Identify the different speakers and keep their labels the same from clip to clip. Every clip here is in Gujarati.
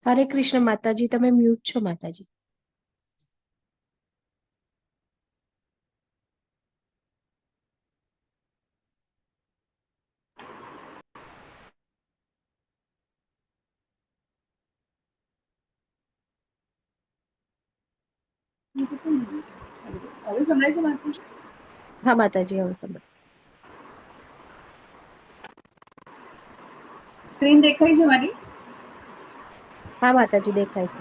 Speaker 1: હરે કૃષ્ણ માતાજી, તમે મ્યુટ છો માતાજી.
Speaker 2: હવે સંભળાય છે માતાજી?
Speaker 1: હા માતાજી, હવે સંભળાય.
Speaker 2: સ્ક્રીન દેખાય છે મારી?
Speaker 1: હા માતાજી, દેખાય છે.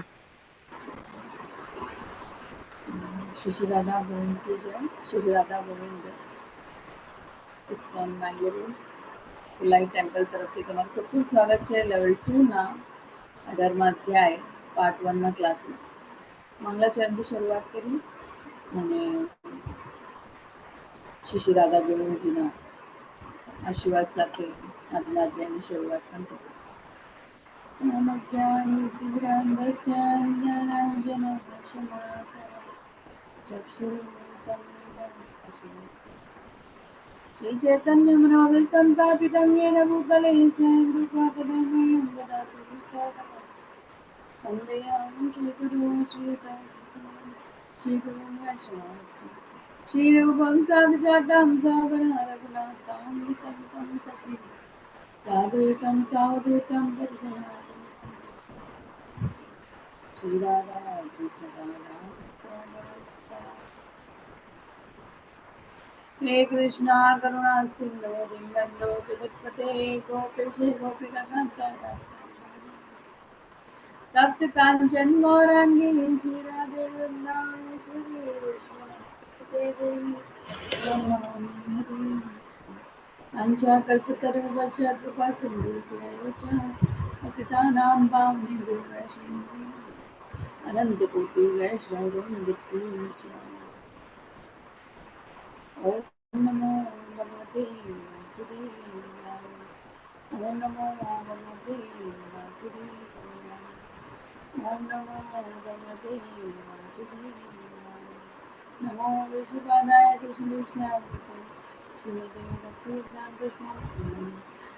Speaker 2: શ્રી રાધા ગોવિંદ की जय. Shri Radha Govind ISKCON Bengaluru live temple તરફથી તમારું ખૂબ ખૂબ સ્વાગત છે. લેવલ 2 ના 18મા અધ્યાય પાર્ટ 1 ના ક્લાસમાં મંગલાચરણથી શરૂઆત કરી અને શ્રી રાધા ગોવિંદજીના આશીર્વાદ સાથે આજના અધ્યાયની શરૂઆત પણ કરી. श्री चैतन्य मनोविष्टं स्थापितं येन भूतले स्वयं रूपा तदामयं ददातु स्वकं वन्देऽहं श्रीगुरुं श्रीगुरुं वैष्णवं श्रीरूपं साग्रजातं सहगणा रघुनाथां वितं सचिवं साद्वैतं सावधूतं परिजनासहितं श्रीराधा कृष्णदादा हे कृष्णा करुणा सिंधु दीनबन्धो जगत्पते गोपेश गोपिकान्त तप्त कांचन गौरांगी श्रीराधे वृंदावनेश्वरी वैष्णवदेवी पंचाकल्पतरुवच कृपा सिन्धुभ्यैव पतितानां पावनेभ्यो वैष्णवेभ्यो अनन्तकोटि वैष्णववृन्दाय ॐ नमो भगवते वासुदेवाय. ॐ नमो भगवते वासुदेवाय. ॐ नमो भगवते वासुदेवाय. नमो विष्णुपादाय कृष्णदेशाय श्रीमते भक्तिवेदान्तस्वामिने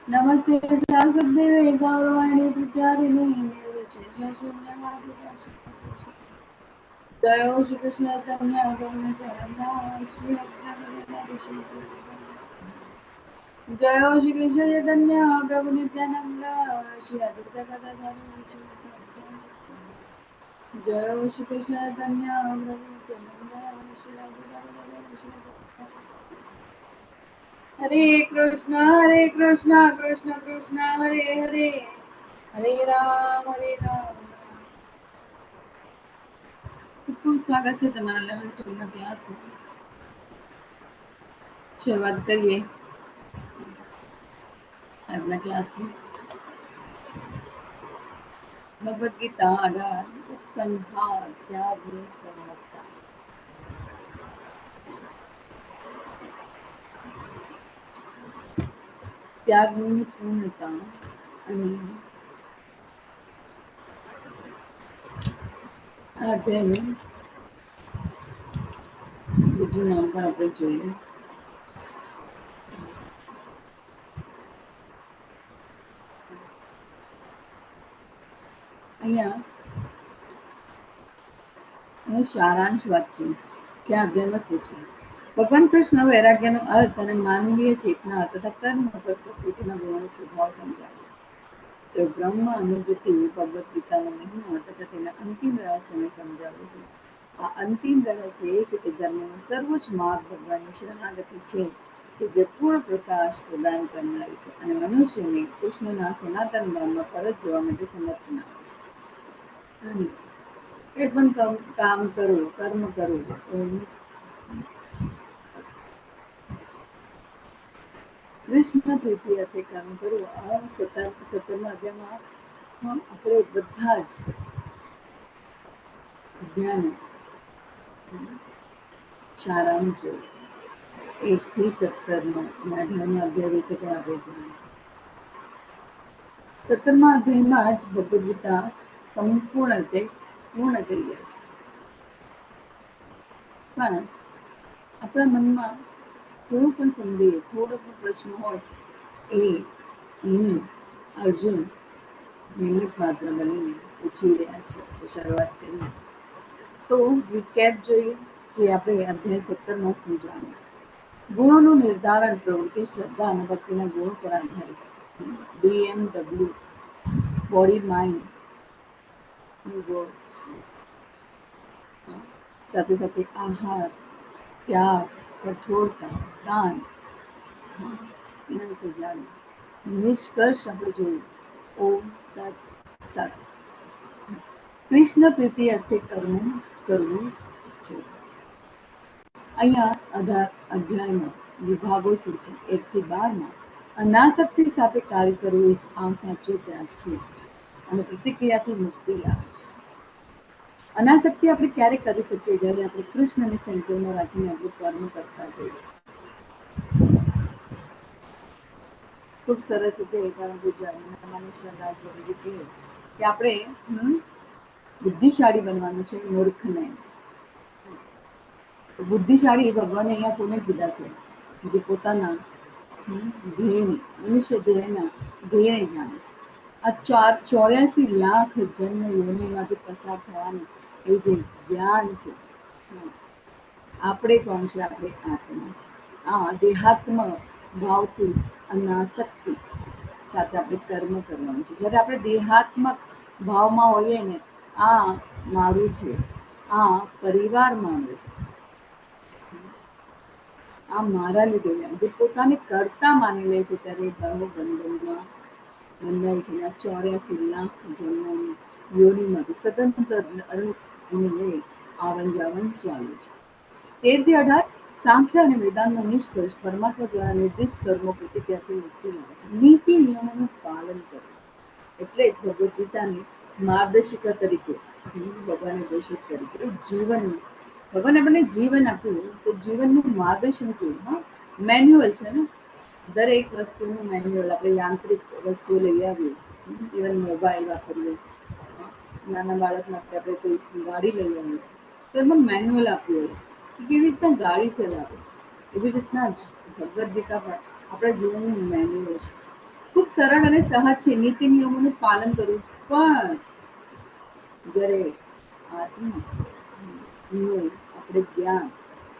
Speaker 2: नमस्ते सरस्वतीदेवे गौरवाणी प्रचारिणे निर्विशेषशून्यवादिकाशि जय श्री कृष्ण चैतन्य प्रभु नित्यानंद श्री जय श्री कृष्ण चैतन्य प्रभु नित्यानंद श्री अद्वैत गदाधर जय श्री कृष्ण चैतन्य प्रभु नित्यानंद श्री अद्वैत गदाधर हरे कृष्ण कृष्ण कृष्ण हरे हरे हरे राम खूब स्वागत है તમારા લેવલ 2 ના ક્લાસમાં. શરૂઆત કરીએ આજના ક્લાસની. ભગવદ્ ગીતા 18 ઉપસંહાર ત્યાગની પ્રવૃત્તા. ત્યાગની પૂર્ણતા અને આ અધ્યાયનું બીજું નામ પણ આપણે જોઈએ. અહીંયા એનો સારાંશ વાંચીએ કે આ અધ્યાયમાં શું છે. ભગવાન કૃષ્ણ વૈરાગ્યનો અર્થ અને માનવીય ચેતના તથા કર્મ પર પ્રકૃતિના ગુણોનો પ્રભાવ સમજાવે છે. તો બ્રહ્મ અનુભૂતિ ભગવદ્ ગીતાનો મહિમા તથા તેના અંતિમ રહસ્યને સમજાવે છે. આ અંતિમ રહસ્ય એ છે કે ધર્મનો સર્વોચ્ચ માર્ગ ભગવાનની શરણાગતિ છે, કે જે પૂર્ણ પ્રકાશ પ્રદાન કરનારી છે અને મનુષ્યને કૃષ્ણના સનાતન ધામમાં પરત જવા માટે સમર્પણ આપે છે. અને એ પણ કામ કરવું, કર્મ કરવું, કૃષ્ણ પ્રીતિ અર્થે કામ કરવું. આ 17મા અધ્યાયમાં આપણે બધા જ અધ્યાયનો સારાંશ 1 થી 17નો અને 18મા અધ્યાય વિશે પણ આપણે જાણીએ. 17મા અધ્યાયમાં જ ભગવદ્ ગીતા સંપૂર્ણ રીતે પૂર્ણ થઈ જાય છે. પણ આપણા મનમાં થોડું પણ સંદેહ, થોડો પણ પ્રશ્ન હોય એને અર્જુન નિમિત્ત માત્ર બનીને પૂછી રહ્યા છે. તો શરૂઆત કરીએ તો રીકેપ જોઈએ કે આપણે અધ્યાય 17માં શું જાણ્યું. ગુણોનું નિર્ધારણ પ્રવૃત્તિ, શ્રદ્ધા અને ભક્તિના ગુણો પર આધારિત. BMW, બોડી, માઇન્ડ, સાથે સાથે આહાર, ત્યાગ, કઠોરતા, દાન, એના વિશે જાણ્યું. નિષ્કર્ષ આપણે જોયું. ઓમ તત્ સત. કૃષ્ણ પ્રીતિ અર્થે કર્મ કરવું જોઈએ. અહીંયા અધ્યાયમાં વિભાગો શું છે? 1 થી 12માં અનાસક્તિ સાથે કાર્ય કરવું એ સાચો ત્યાગ છે અને પ્રતિક્રિયાથી મુક્તિ લાવે છે. અનાસક્તિ આપણે ક્યારે કરી શકીએ? જ્યારે આપણે કૃષ્ણને સેન્ટરમાં રાખીને આપણું કર્મ કરતા જઈએ. ખૂબ સરસ રીતે કારણ કે આપણે બુદ્ધિશાળી બનવાનું છે, મૂર્ખ નહીં. બુદ્ધિશાળી ભગવાને અહીંયા કોને કીધા છે? જે પોતાના મનુષ્ય ધ્યેયને જાણે છે. આ 84 લાખ જન્મ યોનિમાંથી પસાર થવાનું એ જે જ્ઞાન છે, આપણે કોણ છે? આપણે આત્મા છે. દેહાત્મ ભાવથી અનાસક્તિ સાથે આપણે કર્મ કરવાનું છે. જ્યારે આપણે દેહાત્મક ભાવમાં હોઈએ ને, આ મારું છે, આ પરિવાર મારું છે, આ મારા લીધે, જે પોતાને કરતા માની લે છે, ત્યારે ભાવ બંધનમાં બંધાય છે. આ 84 લાખ જન્મોની યોનિમાંથી સ્વતંત્ર આવન જાવન ચાલુ છે. 13 થી 18 સાંખ્ય અને વેદાંતનો નિષ્કર્ષ પરમાત્મા દ્વારા નિર્દિષ્ટ કર્મો પ્રતિક્રિયાથી મુક્તિ લાવે છે. નીતિ નિયમોનું પાલન કરવું એટલે ભગવદ્ ગીતાની માર્ગદર્શિકા તરીકે ભગવાને ઘોષિત કરી કે જીવન, ભગવાન આપણને જીવન આપ્યું તો જીવનનું માર્ગદર્શન કેવું? મેન્યુઅલ છે ને, દરેક વસ્તુનું મેન્યુઅલ. આપણે યાંત્રિક વસ્તુઓ લઈ આવીએ, ઇવન મોબાઈલ વાપરીએ, નાના બાળક માટે આપણે કોઈ ગાડી લઈ આવીએ તો એમાં મેન્યુઅલ આપ્યું હોય કે કેવી રીતના ગાડી ચલાવે. એવી રીતના જ ભગવદ્ ગીતા પણ આપણા જીવનનું મેન્યુઅલ છે. ખૂબ સરળ અને સહજ છે. નીતિ નિયમોનું પાલન કરવું. પણ જ્યારે આત્માનું આપણે જ્ઞાન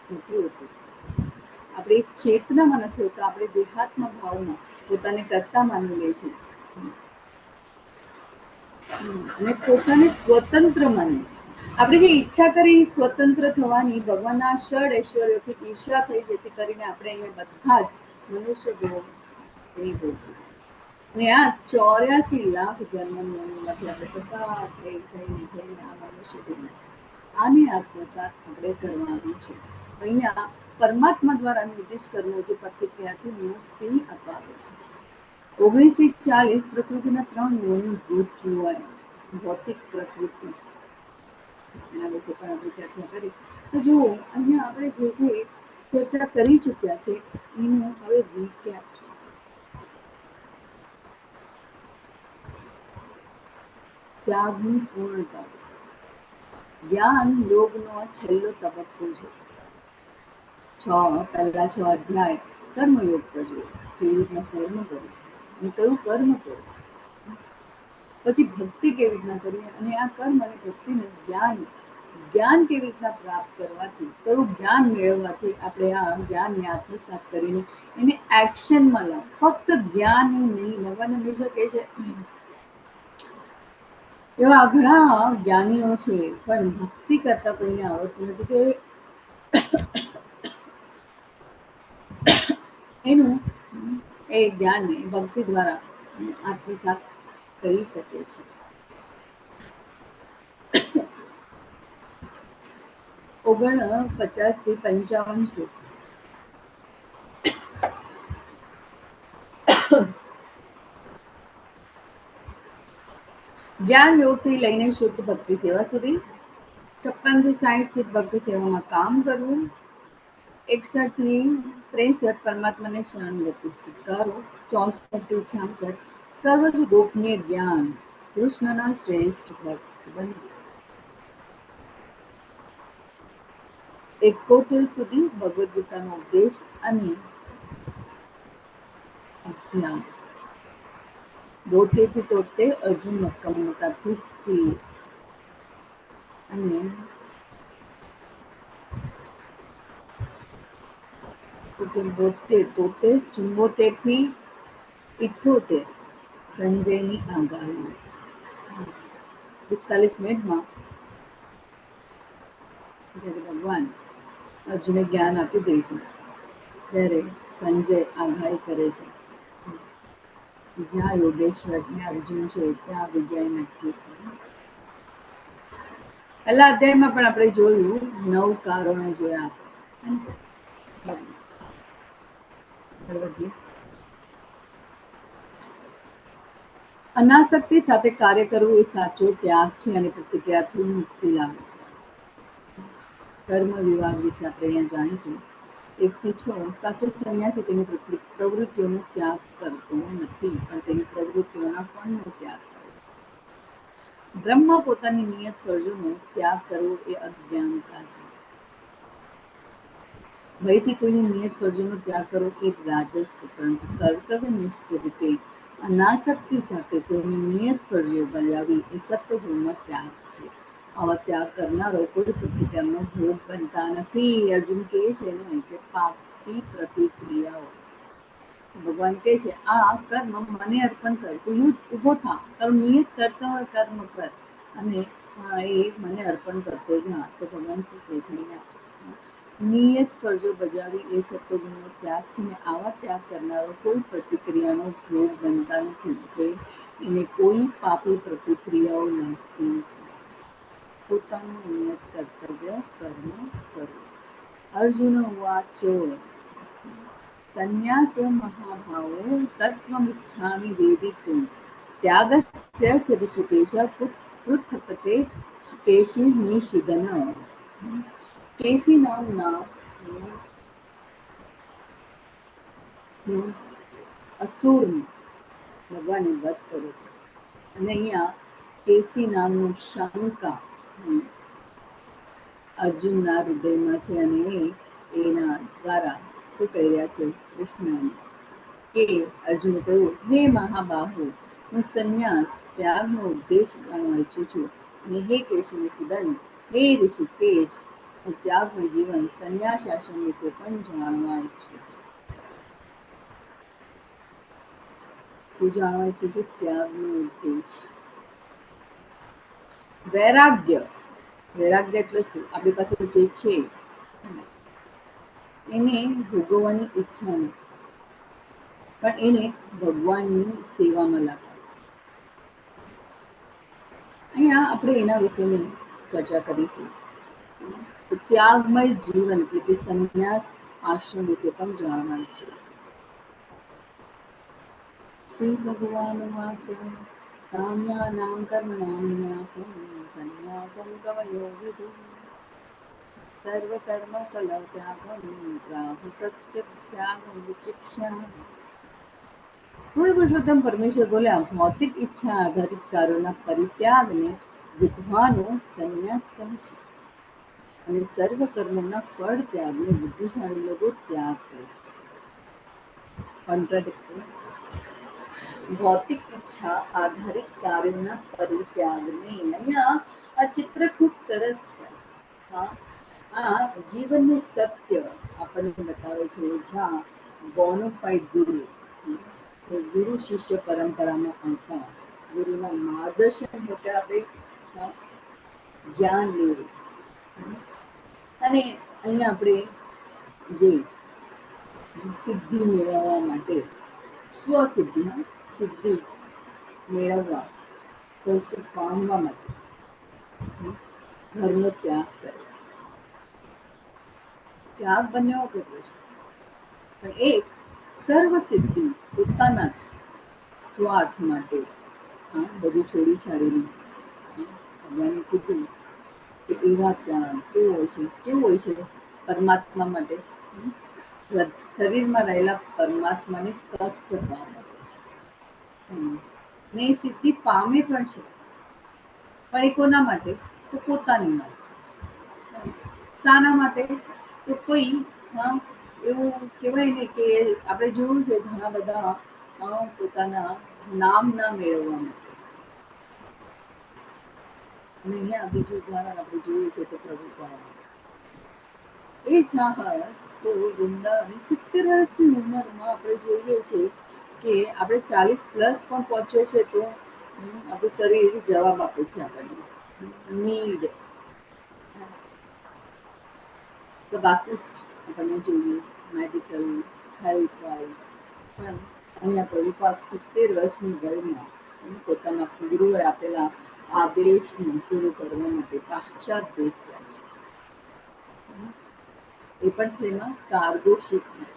Speaker 2: નથી હોતું, આપણે ચેતનામાં નથી હોતા, આપણે દેહાત્મક ભાવમાં પોતાને કરતા માની લે છે અને પોતાને સ્વતંત્ર માને છે. આપણે જે ઈચ્છા કરી સ્વતંત્ર થવાની, ભગવાનના ષડ ઐશ્વર્યોથી ઈર્ષ્યા થઈ, જેથી કરીને આપણે અહીંયા બધા જ મનુષ્ય અને આ 84 લાખ જન્મમાંથી આપણે પસાર થઈને આ મનુષ્ય આને આત્મસાત આપણે કરવાનું છે. અહીંયા પરમાત્મા દ્વારા નિર્દેશ કરવો જે પ્રતિક્રિયાથી મુક્તિ અપાવે છે. 19 થી 40 પ્રકૃતિના 3 ગુણો ભૂત જોવાય. ભૌતિક પ્રકૃતિ, એના વિશે પણ આપણે ચર્ચા કરી. તો જુઓ, અહીંયા આપણે જે ચર્ચા કરી ચૂક્યા છે એનું હવે રીકેપ છે. ત્યાગની પૂર્ણતા વિશે. જ્ઞાન યોગનો છેલ્લો તબક્કો છે. પહેલા 6 અધ્યાય કર્મયોગ કરજો, કેવી રીતના કર્મ કરવું અને કયું કર્મ કરવું, પછી ભક્તિ કેવી રીતના કરવી, અને આ કર્મ અને ભક્તિને જ્ઞાન કેવી રીતના પ્રાપ્ત કરવાથી, કયું જ્ઞાન મેળવવાથી આપણે આ જ્ઞાનને આત્મસાત કરીને એને એક્શનમાં લાવ. ફક્ત જ્ઞાન નહીં. ભગવાન હંમેશા કહે છે એવા ઘણા જ્ઞાનીઓ છે પણ ભક્તિ કરતા કોઈને આવડતું નથી કે એનું એ જ્ઞાનને ભક્તિ દ્વારા આત્મસાત કરી શકે છે. 49 થી 55 શ્લોક. જ્ઞાન યોગથી લઈને શુદ્ધ ભક્તિ સેવા સુધી, 56 થી 60 શુદ્ધ ભક્તિ સેવામાં કામ કરવું, 61 થી 63 પરમાત્માને શરણાગતિ સ્વીકારો, 64 થી 66 સર્વ જ ગોપનીય જ્ઞાન, કૃષ્ણના શ્રેષ્ઠ ભક્ત બનવું, 71 સુધી ભગવદ ગીતાનો ઉપદેશ અને અભ્યાસ, 72 થી 73 અર્જુન મક્કમતાથી સ્થિર અને 74 થી 78 સંજયની આગાહી. 45 મિનિટમાં જ્યારે ભગવાન અર્જુનને જ્ઞાન આપી દે છે ત્યારે સંજય આગાહી કરે છે, જ્યાં યોગેશ્વર ને અર્જુન છે ત્યાં વિજય નક્કી છે. પહેલા અધ્યાયમાં પણ આપણે જોયું 9 કારણો જોયા. અનાસક્તિ સાથે કાર્ય કરવું એ સાચો ત્યાગ છે અને પ્રતિક્રિયાથી મુક્તિ લાવે છે. કર્મ વિભાગ વિશે આપણે અહીંયા જાણીશું. 1 થી 6 સાચો સંન્યાસી તેની પ્રવૃત્તિઓનો ત્યાગ કરતો નથી, પણ તેની પ્રવૃત્તિઓના ફળનો ત્યાગ કરે છે. બ્રહ્મા પોતાની નિયત ફરજોનો ત્યાગ કરવો એ અજ્ઞાનતા છે. ભયથી કોઈની નિયત ફરજોનો ત્યાગ કરવો એ રાજસ છે, પરંતુ કર્તવ્યનિષ્ઠ રીતે અનાસક્તિ સાથે કોઈની નિયત ફરજો બજાવવી એ સત્વગુણનો ત્યાગ છે. આવા ત્યાગ કરનારો કોઈ પ્રતિક્રિયાનો ભોગ બનતા નથી. અર્જુન કહે છે ને કે પાપી પ્રતિક્રિયાઓ, ભગવાન કહે છે આ કર્મ મને અર્પણ કર, તું યુદ્ધ ઉભો થા, તારું નિયત કરતા હોય કર્મ કર અને એ મને અર્પણ કરતો જા. તો ભગવાન શું કહે છે અહીંયા, નિયત ફરજો બજાવી એ સત્વગુણનો ત્યાગ છે ને આવા ત્યાગ કરનારો કોઈ પ્રતિક્રિયાનો ભોગ બનતા નથી, કે એને કોઈ પાપી પ્રતિક્રિયાઓ લાગતી નથી. પોતાનું નિયત કર્તવ્ય કર્મ કરવું. અર્જુન ઉવાચ સંન્યાસ મહાભાવો તત્વમિચ્છામિ વેદિતું ત્યાગસ્ય ચ ઋષિકેશ પૃથ્થપતે કેશી નિષુદન. કેશી નામના અસુરનો ભગવાને વધ કર્યો અને અહીંયા કેસી નામનું શંકા અર્જુનના હૃદયમાં છે અને એના દ્વારા શું કહી રહ્યા છે કૃષ્ણ કે અર્જુને કહ્યું, હે મહાબાહુ, હું સંન્યાસ ત્યાગનો ઉદ્દેશ જાણવા ઈચ્છું છું અને હે કેશી સુદન, હે ઋષિકેશ, હું ત્યાગમય જીવન સંન્યાસ આશ્રમ વિશે પણ જાણવા ઈચ્છું છું. શું જાણવા ઈચ્છે છે? ત્યાગનો ઉદ્દેશ. વૈરાગ્ય. વૈરાગ્ય એટલે શું? આપણી પાસે જે છે એને ભોગવવાની ઈચ્છા નથી, પણ એને ભગવાનની સેવામાં લાગવું. અહીંયા આપણે એના વિશેની ચર્ચા કરીશું. ત્યાગમય જીવન એટલે કે સંન્યાસ આશ્રમ વિશે પણ જાણવા ઈચ્છું છું. શ્રી ભગવાન વાચ કામ્યાનાં કર્મણાં ન્યાસં સંન્યાસં કવયો વિદુઃ સર્વકર્મ ફલત્યાગં પ્રાહુ સત્ય ત્યાગં વિચિક્ષણા. પૂર્ણ પુરુષોત્તમ પરમેશ્વર બોલ્યા, ભૌતિક ઈચ્છા આધારિત કાર્યોના પરિત્યાગને વિદ્વાનો સંન્યાસ કહે છે અને સર્વ કર્મોના ફળ ત્યાગને બુદ્ધિશાળી લોકો ત્યાગ કહે છે. કોન્ટ્રાડિક્ટરી. ભૌતિક ઈચ્છા આધારિત કાર્યોના પરિત્યાગને, અહીંયા આ ચિત્ર ખૂબ સરસ છે. આ જીવનનું સત્ય આપણને બતાવે છે, જ્યાં બોનોફાઇડ ગુરુ શિષ્ય પરંપરામાં આવતા ગુરુના માર્ગદર્શન હેઠળ આપણે જ્ઞાન લેવું. અને અહીંયા આપણે જે સિદ્ધિ મેળવવા માટે, સ્વસિદ્ધિ, સિદ્ધિ મેળવવા, વસ્તુ પામવા માટે ધર્મનો ત્યાગ કરે છે. ત્યાગ બંને કેટલો છે, પણ એક સર્વ સિદ્ધિ પોતાના જ સ્વાર્થ માટે બધું છોડી છાડીને ભગવાને કીધું કે એવા ત્યાગ કેવું હોય છે પરમાત્મા માટે, શરીરમાં રહેલા પરમાત્માને કષ્ટ પામે છે ને એ સિદ્ધિ પામે પણ છે, પણ એ કોના માટે? તો પોતાની માટે. શાના માટે? તો કોઈ એવું કહેવાય ને કે આપણે જોયું છે ઘણા બધા પોતાના નામના મેળવવા માટે. અને અહીંયા બીજું ઉદાહરણ આપણે જોઈએ છે તો પ્રભુપાદ એ ચાહત તો વૃંદાવન 70 વર્ષની ઉંમરમાં આપણે જોઈએ છે કે આપણે 40+ પણ પહોંચે છે તો આપણું શરીર જવાબ આપે છે આપણને, નીડ બાસિસ્ટ આપણને જોઈએ મેડિકલ હેલ્થ વાઇઝ. પણ અહીંયા પ્રભુપાદ 70 વર્ષની વયમાં પોતાના ગુરુએ આપેલા આદેશને પૂરું કરવા માટે પાશ્ચાત દેશ જાય છે. એ પણ તેમાં કાર્ગો શિપમાં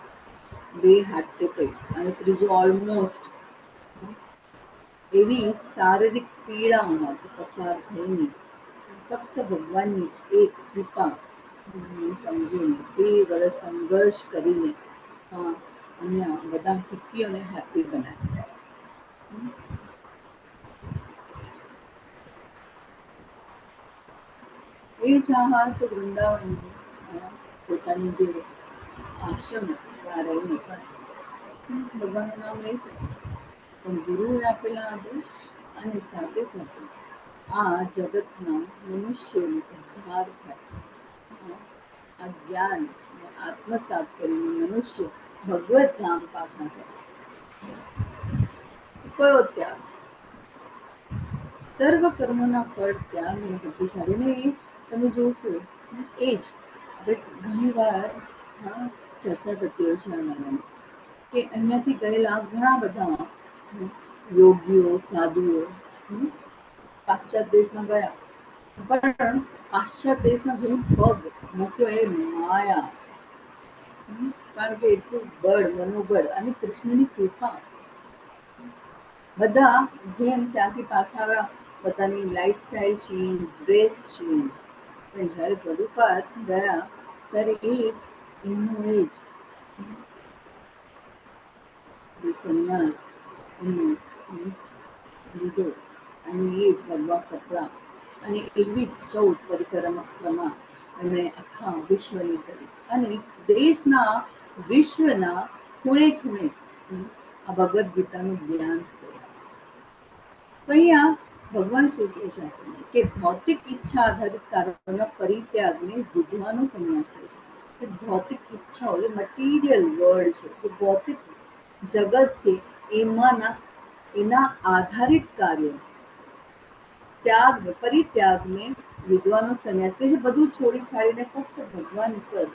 Speaker 2: 2 હાથ ટેકઈ અને ત્રીજો ઓલમોસ્ટ એવી શારીરિક પીડાઓમાંથી પસાર થઈને ફક્ત ભગવાનની જ એક કૃપા સમજીને 2 વર્ષ સંઘર્ષ કરીને અહીંયા બધા હિપ્પીઓને હેપી બનાવ્યા. એ ચાહત વૃંદાવનની પોતાની જે આશ્રમ ત્યાં રહીને પણ ભગવાનનું નામ લઈ શકે, પણ ગુરુએ આપેલા આદેશ અને સાથે સાથે આ જગતના મનુષ્યોનો ઉદ્ધાર થાય, આ જ્ઞાન આત્મસાત કરીને મનુષ્ય ભગવત ધામ પાછા કરે. કયો ત્યાગ? સર્વ કર્મોના ફળ ત્યાગને બુદ્ધિશાળીને તમે જોશો એ જ આપણે ઘણી વાર ચર્ચા કરતી હોય છે આના કે અહીંયાથી ગયેલા ઘણા બધા યોગીઓ સાધુઓ પાશ્ચાત દેશમાં ગયા, પણ પાશ્ચાત દેશમાં જેમ પગ મૂક્યો એ માયા, કારણ કે એટલું બળ, મનોબળ અને કૃષ્ણની કૃપા. બધા જેમ ત્યાંથી પાછા આવ્યા, પોતાની લાઈફસ્ટાઈલ ચેન્જ, ડ્રેસ ચેન્જ, પણ જ્યારે પ્રભુપાદ ગયા ત્યારે એમનું એ જ સંન્યાસ એમનું લીધો અને એ જ ભગવા કપડા અને એવી જ 14 પરિક્રમા એમણે આખા વિશ્વની કરી અને દેશના વિશ્વના ખૂણે ખૂણે આ ભગવદ્ ગીતાનું જ્ઞાન થયું. તો અહીંયા ભગવાન શું કહે છે આપણને કે ભૌતિક ઈચ્છા આધારિત કાર્યોના પરિત્યાગને વિદ્વાનો સંન્યાસ થાય છે. કે ભૌતિક ઈચ્છાઓ જે મટીરિયલ વર્લ્ડ છે, કે ભૌતિક જગત છે, એના આધારિત કાર્યો ત્યાગ પરિત્યાગને વિદ્વાનો સંન્યાસ કે જે બધું છોડી છાડીને ફક્ત ભગવાન પર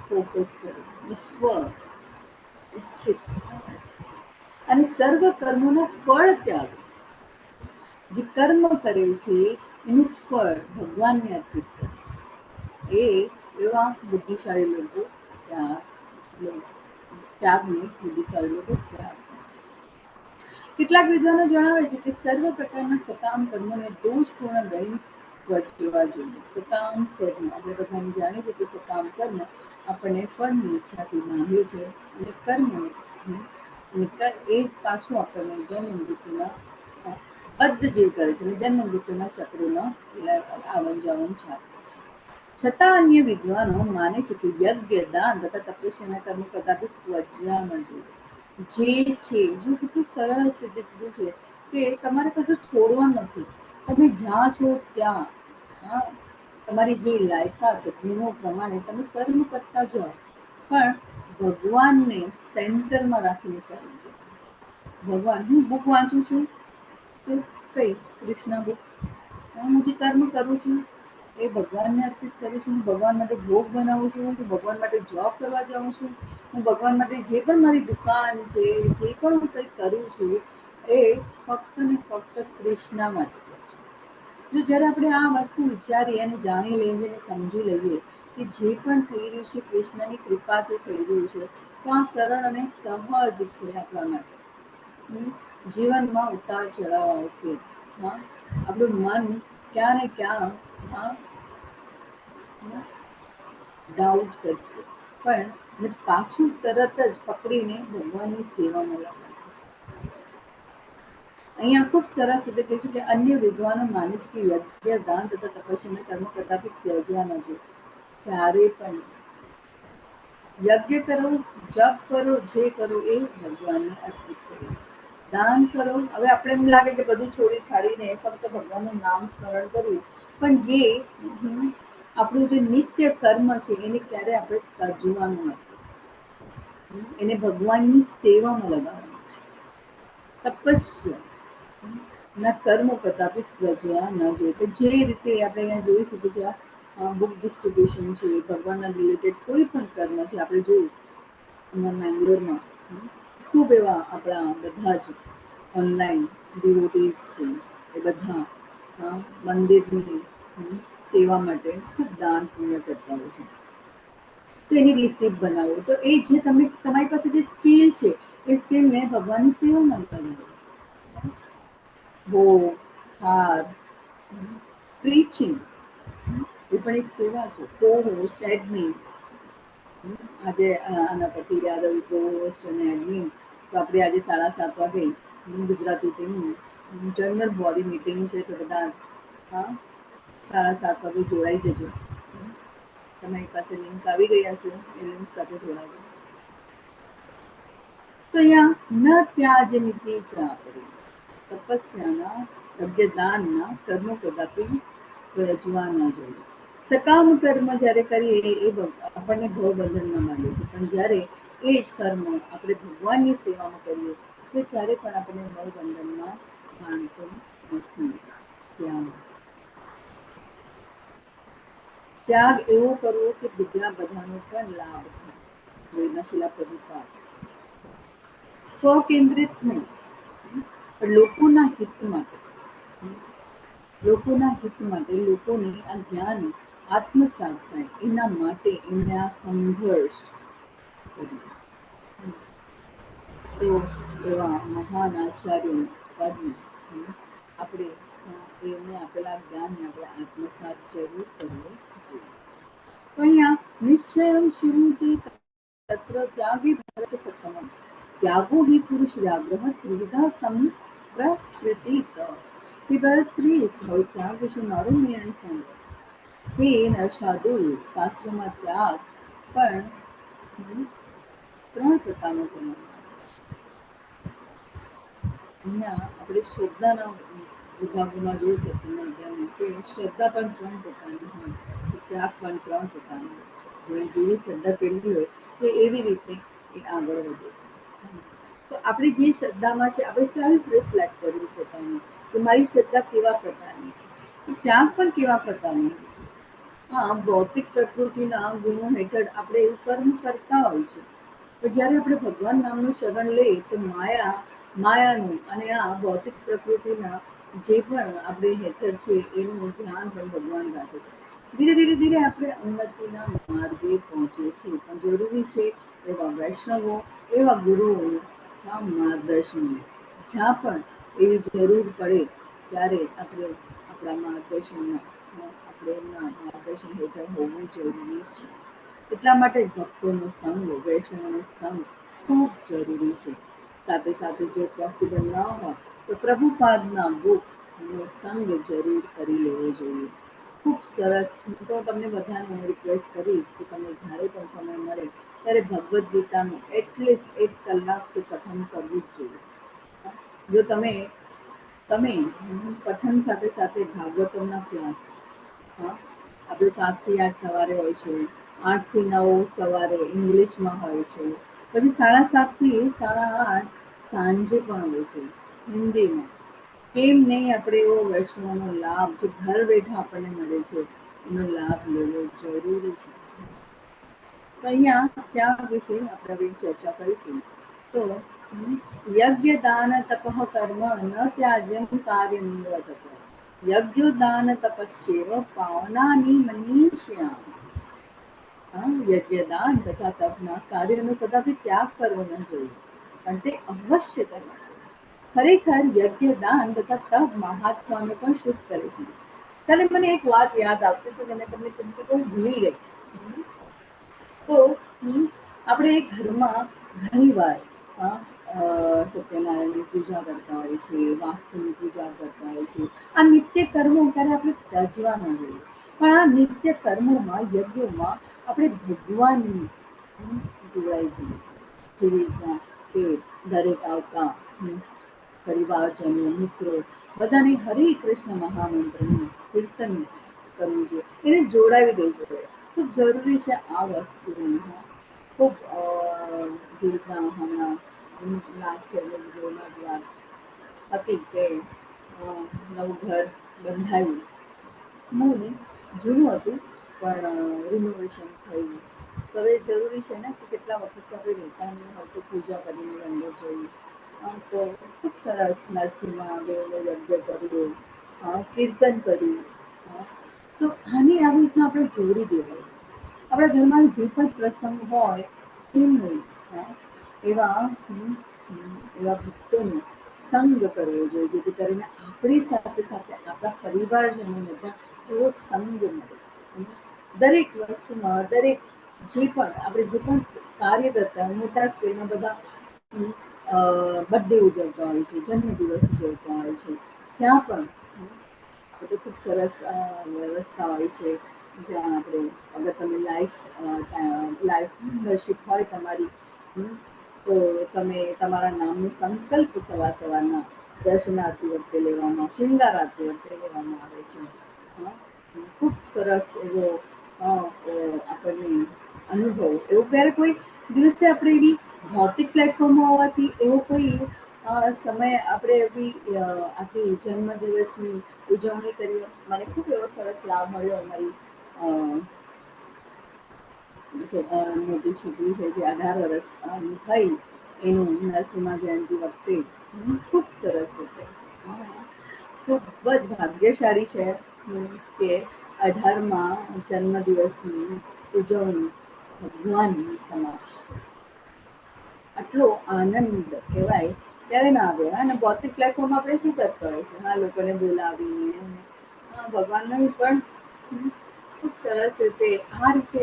Speaker 2: ફોકસ કરે, સ્વ ઈચ્છિત અને સર્વ કર્મોનો ફળ ત્યાગ. જે કર્મ કરે છે એનું ફળ ભગવાનને અર્પિત કરે છે. એ એવા બુદ્ધિશાળી લોકો ત્યાગને બુદ્ધિશાળી લોકો ત્યાગ કરે છે. કેટલાક વિદ્વાનો જણાવે છે કે સર્વ પ્રકારના સકામ કર્મોને દોષપૂર્ણ ગણી જોવા જોઈએ. સકામ કર્મ આપણે બધાને જાણીએ છીએ કે સકામ કર્મ આપણને ફળની ઈચ્છાથી બાંધે છે અને કર્મ એ પાછું આપણને જન્મ મૃત્યુના બદ્ધ જીવ કરે છે અને જન્મ મૃત્યુના ચક્રોનો આવન જાવન ચાલે છે. છતાં અન્ય વિદ્વાનો માને છે કે યજ્ઞ, દાન તથા તપસ્યાના કર્મ કદાપી ત્વજામાં જોઈએ. જે છે જો કેટલું સરસ રીતે કીધું છે કે તમારે કશું છોડવાનું નથી, તમે જ્યાં છો ત્યાં તમારી જે લાયકાત ગુણો પ્રમાણે તમે કર્મ કરતા જાઓ, પણ ભગવાનને સેન્ટરમાં રાખીને કર્મ કરો. ભગવાન, હું બુક વાંચું છું તો કઈ કૃષ્ણ બુક, હું જે કર્મ કરું છું એ ભગવાનને અર્પિત કરું છું, હું ભગવાન માટે ભોગ બનાવું છું, હું ભગવાન માટે જોબ કરવા જાઉં છું, હું ભગવાન માટે જે પણ મારી દુકાન છે, જે પણ હું કંઈ કરું છું એ ફક્ત ને ફક્ત કૃષ્ણ માટે કરું છું. જો જ્યારે આપણે આ વસ્તુ વિચારીએ અને જાણી લઈએ અને સમજી લઈએ કે જે પણ થઈ રહ્યું છે કૃષ્ણની કૃપાથી થઈ રહ્યું છે, તો આ સરળ અને સહજ છે આપણા માટે. જીવનમાં ઉતાર ચઢાવ આવશે, હા, આપણું મન ક્યાં ને ક્યાં ડાઉટ કરશે, પણ પાછું તરત જ પકડીને ભગવાનની સેવામાં લગાડશે. અહીંયા ખૂબ સરસ રીતે કહે છે કે અન્ય વિદ્વાનો માને છે કે યજ્ઞ, દાન તથા તપસ્યાના કર્મ કદાપી ત્યજવા ન જોઈએ. ક્યારે પણ યજ્ઞ કરો, જપ કરો, જે કરો એ ભગવાનને અર્પિત કરો. દાન કરો, હવે આપણે એમ લાગે કે બધું છોડી છાડીને ફક્ત ભગવાનનું નામ સ્મરણ કરવું, પણ જે આપણું જે નિત્ય કર્મ છે એને ક્યારે આપણે તજવાનું નથી, એને ભગવાનની સેવામાં લગાવવાનું છે. તપસ્યા ના કર્મો કદાપી ત્યજવા ન જોઈએ. તો જે રીતે આપણે અહીંયા જોઈ શકીએ છીએ, બુક ડિસ્ટ્રીબ્યુશન છે, ભગવાનના રિલેટેડ કોઈ પણ કર્મ છે, આપણે જોયું મેંગ્લોરમાં ખૂબ એવા આપણા બધા જ ઓનલાઈન ડિવોટીઝ છે, એ બધા મંદિરની સેવા માટે ખૂબ દાન પુણ્ય કરતા હોય છે. તો એની રિસીપ્ટ બનાવો, તો એ જે તમે તમારી પાસે જે સ્કિલ છે એ સ્કિલને ભગવાનની સેવામાં લગાવી. ભોગ, હાર, પ્રીચિંગ એ પણ એક સેવા છે. કોહોસ્ટ, એડમિન, આજે આના પરથી યાદ આવ્યું કોહોસ્ટ અને એડમિન, તો આપણે આજે 7:30 વાગે ગુજરાતી ટીમનું જનરલ બોડી મીટિંગ છે, તો બધા જ 7:30 વાગે જોડાઈ જજો. તમારી પાસે લિંક આવી ગઈ હશે, એ લિંક સાથે જોડાજો. તો અહીંયા ન ત્યાજનિતિ ચા કરી, તપસ્યાના યજ્ઞદાનના કર્મો કદાપી ત્યજવા ન જોઈએ. સકામ કર્મ જ્યારે કરીએ એ આપણને ભવબંધનમાં લાગે છે, પણ જ્યારે એ જ કર્મ આપણે ભગવાનની સેવામાં કરીએ તો ક્યારે પણ આપણને ભવબંધનમાં બાંધતો નથી. ત્યાગ એવો કરવો કે બીજા બધાનો પણ લાભ થાય. જોઈના શિલા પ્રભુપાદ સ્વકેન્દ્રિત નહીં, પણ લોકોના હિત માટે, લોકોના હિત માટે, લોકોની આ જ્ઞાન આત્મસાત થાય એના માટે એમણે આ સંઘર્ષ કર્યો. તો એવા મહાન આચાર્યો પદને આપણે એમને આપેલા જ્ઞાનને આપણે આત્મસાત જરૂર કરવો જોઈએ. તો અહીંયા નિશ્ચયમ શુરુતે તત્ર ત્યાગી ભરત સત્તમમ ત્યાગો હિ પુરુષ વ્યાગ્રહ ત્રિવિધા સંપ્રકૃતિત. કે ભરત શ્રેષ્ઠ હોય ત્યાગ વિશે મારો નિર્ણય સાંભળો. હે નરસાદુલ, શાસ્ત્રોમાં ત્યાગ પણ 3 પ્રકારનો કહેવામાં અહીંયા આપણે શ્રદ્ધાના વિભાગોમાં જોઈ શકીએ કે શ્રદ્ધા પણ 3 પ્રકારની હોય, ત્યાગ પણ 3 પ્રકારનો હોય છે. જેવી શ્રદ્ધા કેળવી હોય તો એવી રીતે એ આગળ વધે છે. તો આપણે જે શ્રદ્ધામાં છે આપણે સેલ્ફ રિફ્લેક્ટ કરવું પોતાનું કે મારી શ્રદ્ધા કેવા પ્રકારની છે, ત્યાગ પણ કેવા પ્રકારની છે. હા, ભૌતિક પ્રકૃતિના ગુણો હેઠળ આપણે એવું કર્મ કરતા હોય છે, પણ જ્યારે આપણે ભગવાન નામનું શરણ લઈએ તો માયાનું અને આ ભૌતિક પ્રકૃતિના જે પણ આપણે હેઠળ છે એનું ધ્યાન પણ ભગવાન રાખે છે. ધીરે ધીરે ધીરે આપણે ઉન્નતિના માર્ગે પહોંચીએ છીએ, પણ જરૂરી છે એવા વૈષ્ણવો, એવા ગુરુઓનું માર્ગદર્શન. જ્યાં પણ એવી જરૂર પડે ત્યારે આપણે આપણા માર્ગદર્શનમાં આપણે એમના માર્ગદર્શન હેઠળ હોવું જરૂરી છે. એટલા માટે ભક્તોનો સંગ, વૈષ્ણવનો સંગ ખૂબ જરૂરી છે. સાથે સાથે જો પોસિબલ ન હોય તો પ્રભુપાદના બુકનો સંગ જરૂર કરી લેવો જોઈએ. ખૂબ સરસ. હું તો તમને બધાને રિક્વેસ્ટ કરીશ કે તમને જ્યારે પણ સમય મળે ત્યારે ભગવદ્ ગીતાનું એટલીસ્ટ 1 કલાક તો પઠન કરવું જ જોઈએ. જો તમે પઠન સાથે સાથે ભાગવતમના ક્લાસ, આપણે 7 થી 8 સવારે હોય છે, 8 થી 9 સવારે ઇંગ્લિશમાં હોય છે, પછી 7:30 થી 8:30 સાંજે પણ હોય છે હિન્દીમાં. કેમ નહીં આપણે એવો વૈષ્ણવનો લાભ જે ઘર બેઠા આપણને મળે છે એનો લાભ લેવો જરૂરી છે. તો અહીંયા ત્યાં વિશે આપણે હવે ચર્ચા કરીશું. તો યજ્ઞ દાન તપઃ કર્મ ન ત્યાજ્યમ કાર્યમેવ તત. યજ્ઞ દાન તપશ્ચેવ પાવનાની મનીષ્યામ. યજ્ઞ દાન તથા તપના કાર્યનો કદાપી ત્યાગ કરવો ન જોઈએ, પણ તે અવશ્ય કરવા જોઈએ. ખરેખર યજ્ઞ દાન તથા તપ મહાત્માને પણ શુદ્ધ કરે છે. ત્યારે મને એક વાત યાદ આવતી તો મને તમને કીધું તો હું ભૂલી ગઈ. તો આપણે ઘરમાં ઘણી વાર સત્યનારાયણની પૂજા કરતા હોય છે, વાસ્તુની પૂજા કરતા હોય છે. આ નિત્ય કર્મો ત્યારે આપણે ત્યજવા ન જોઈએ. પણ આ નિત્ય કર્મોમાં યજ્ઞોમાં આપણે ભગવાનની જોડાઈ ગયું છે. જેવી રીતના કે દરેક આવતા પરિવારજનો, મિત્રો બધાને હરે કૃષ્ણ મહામંત્રનું કીર્તન કરવું જોઈએ, એને જોડાવી દેવું જોઈએ. ખૂબ જરૂરી છે આ વસ્તુની. ખૂબ જે રીતના હમણાં લાસ્ટ વિડીયોમાં જ વાત હતી કે નવું ઘર બંધાયું, નવું નહીં જૂનું હતું પણ રિનોવેશન થયું. તો હવે જરૂરી છે ને કે કેટલા વખત આપણે રહેતા નહીં હોય તો પૂજા કરીને અંદર જવું. તો ખૂબ સરસ નરસિંહ મહાદેવનો યજ્ઞ કર્યો, કીર્તન કર્યું. તો આની આવી રીતના આપણે જોડી દેવાય છે. આપણા ઘરમાં જે પણ પ્રસંગ હોય કેમ નહીં એવા એવા ભક્તોનો સંગ કરવો જોઈએ, જેથી કરીને આપણી સાથે સાથે આપણા પરિવારજનોને પણ એવો સંગ મળે. દરેક વસ્તુમાં દરેક જે પણ આપણે જે પણ કાર્ય કરતા મોટા સ્કેલમાં બધા બર્થડે ઉજવતા હોય છે, જન્મદિવસ ઉજવતા હોય છે, ત્યાં પણ આપણે ખૂબ સરસ વ્યવસ્થા હોય છે. જ્યાં આપણે અગર તમે લાઈફ મેમ્બરશીપ હોય તમારી, તો તમે તમારા નામનો સંકલ્પ સવારના દર્શનાર્થી વખતે લેવામાં, શૃંગાર આરતી વખતે લેવામાં આવે છે. ખૂબ સરસ એવો આપણને અનુભવ. એવું ક્યારે કોઈ દિવસે આપણે એવી ભૌતિક પ્લેટફોર્મમાં હોવાથી એવો કોઈ સમય આપણે એવી આપણી જન્મદિવસની ઉજવણી કરીએ. મને ખૂબ એવો સરસ લાભ મળ્યો. અમારી મોટી છોકરી છે જે 18 વર્ષ થઈ એનું નરસિંહ જયંતિ વખતે ખૂબ સરસ રીતે ખૂબ જ ભાગ્યશાળી છે કે 18મા જન્મદિવસની ઉજવણી ભગવાનની સમક્ષ આટલો આનંદ કહેવાય ત્યારે ના આવે. અને ભૌતિક પ્લેટફોર્મ આપણે શું કરતા હોય છે, લોકોને બોલાવીને ભગવાનનું પણ ખૂબ સરસ રીતે આ રીતે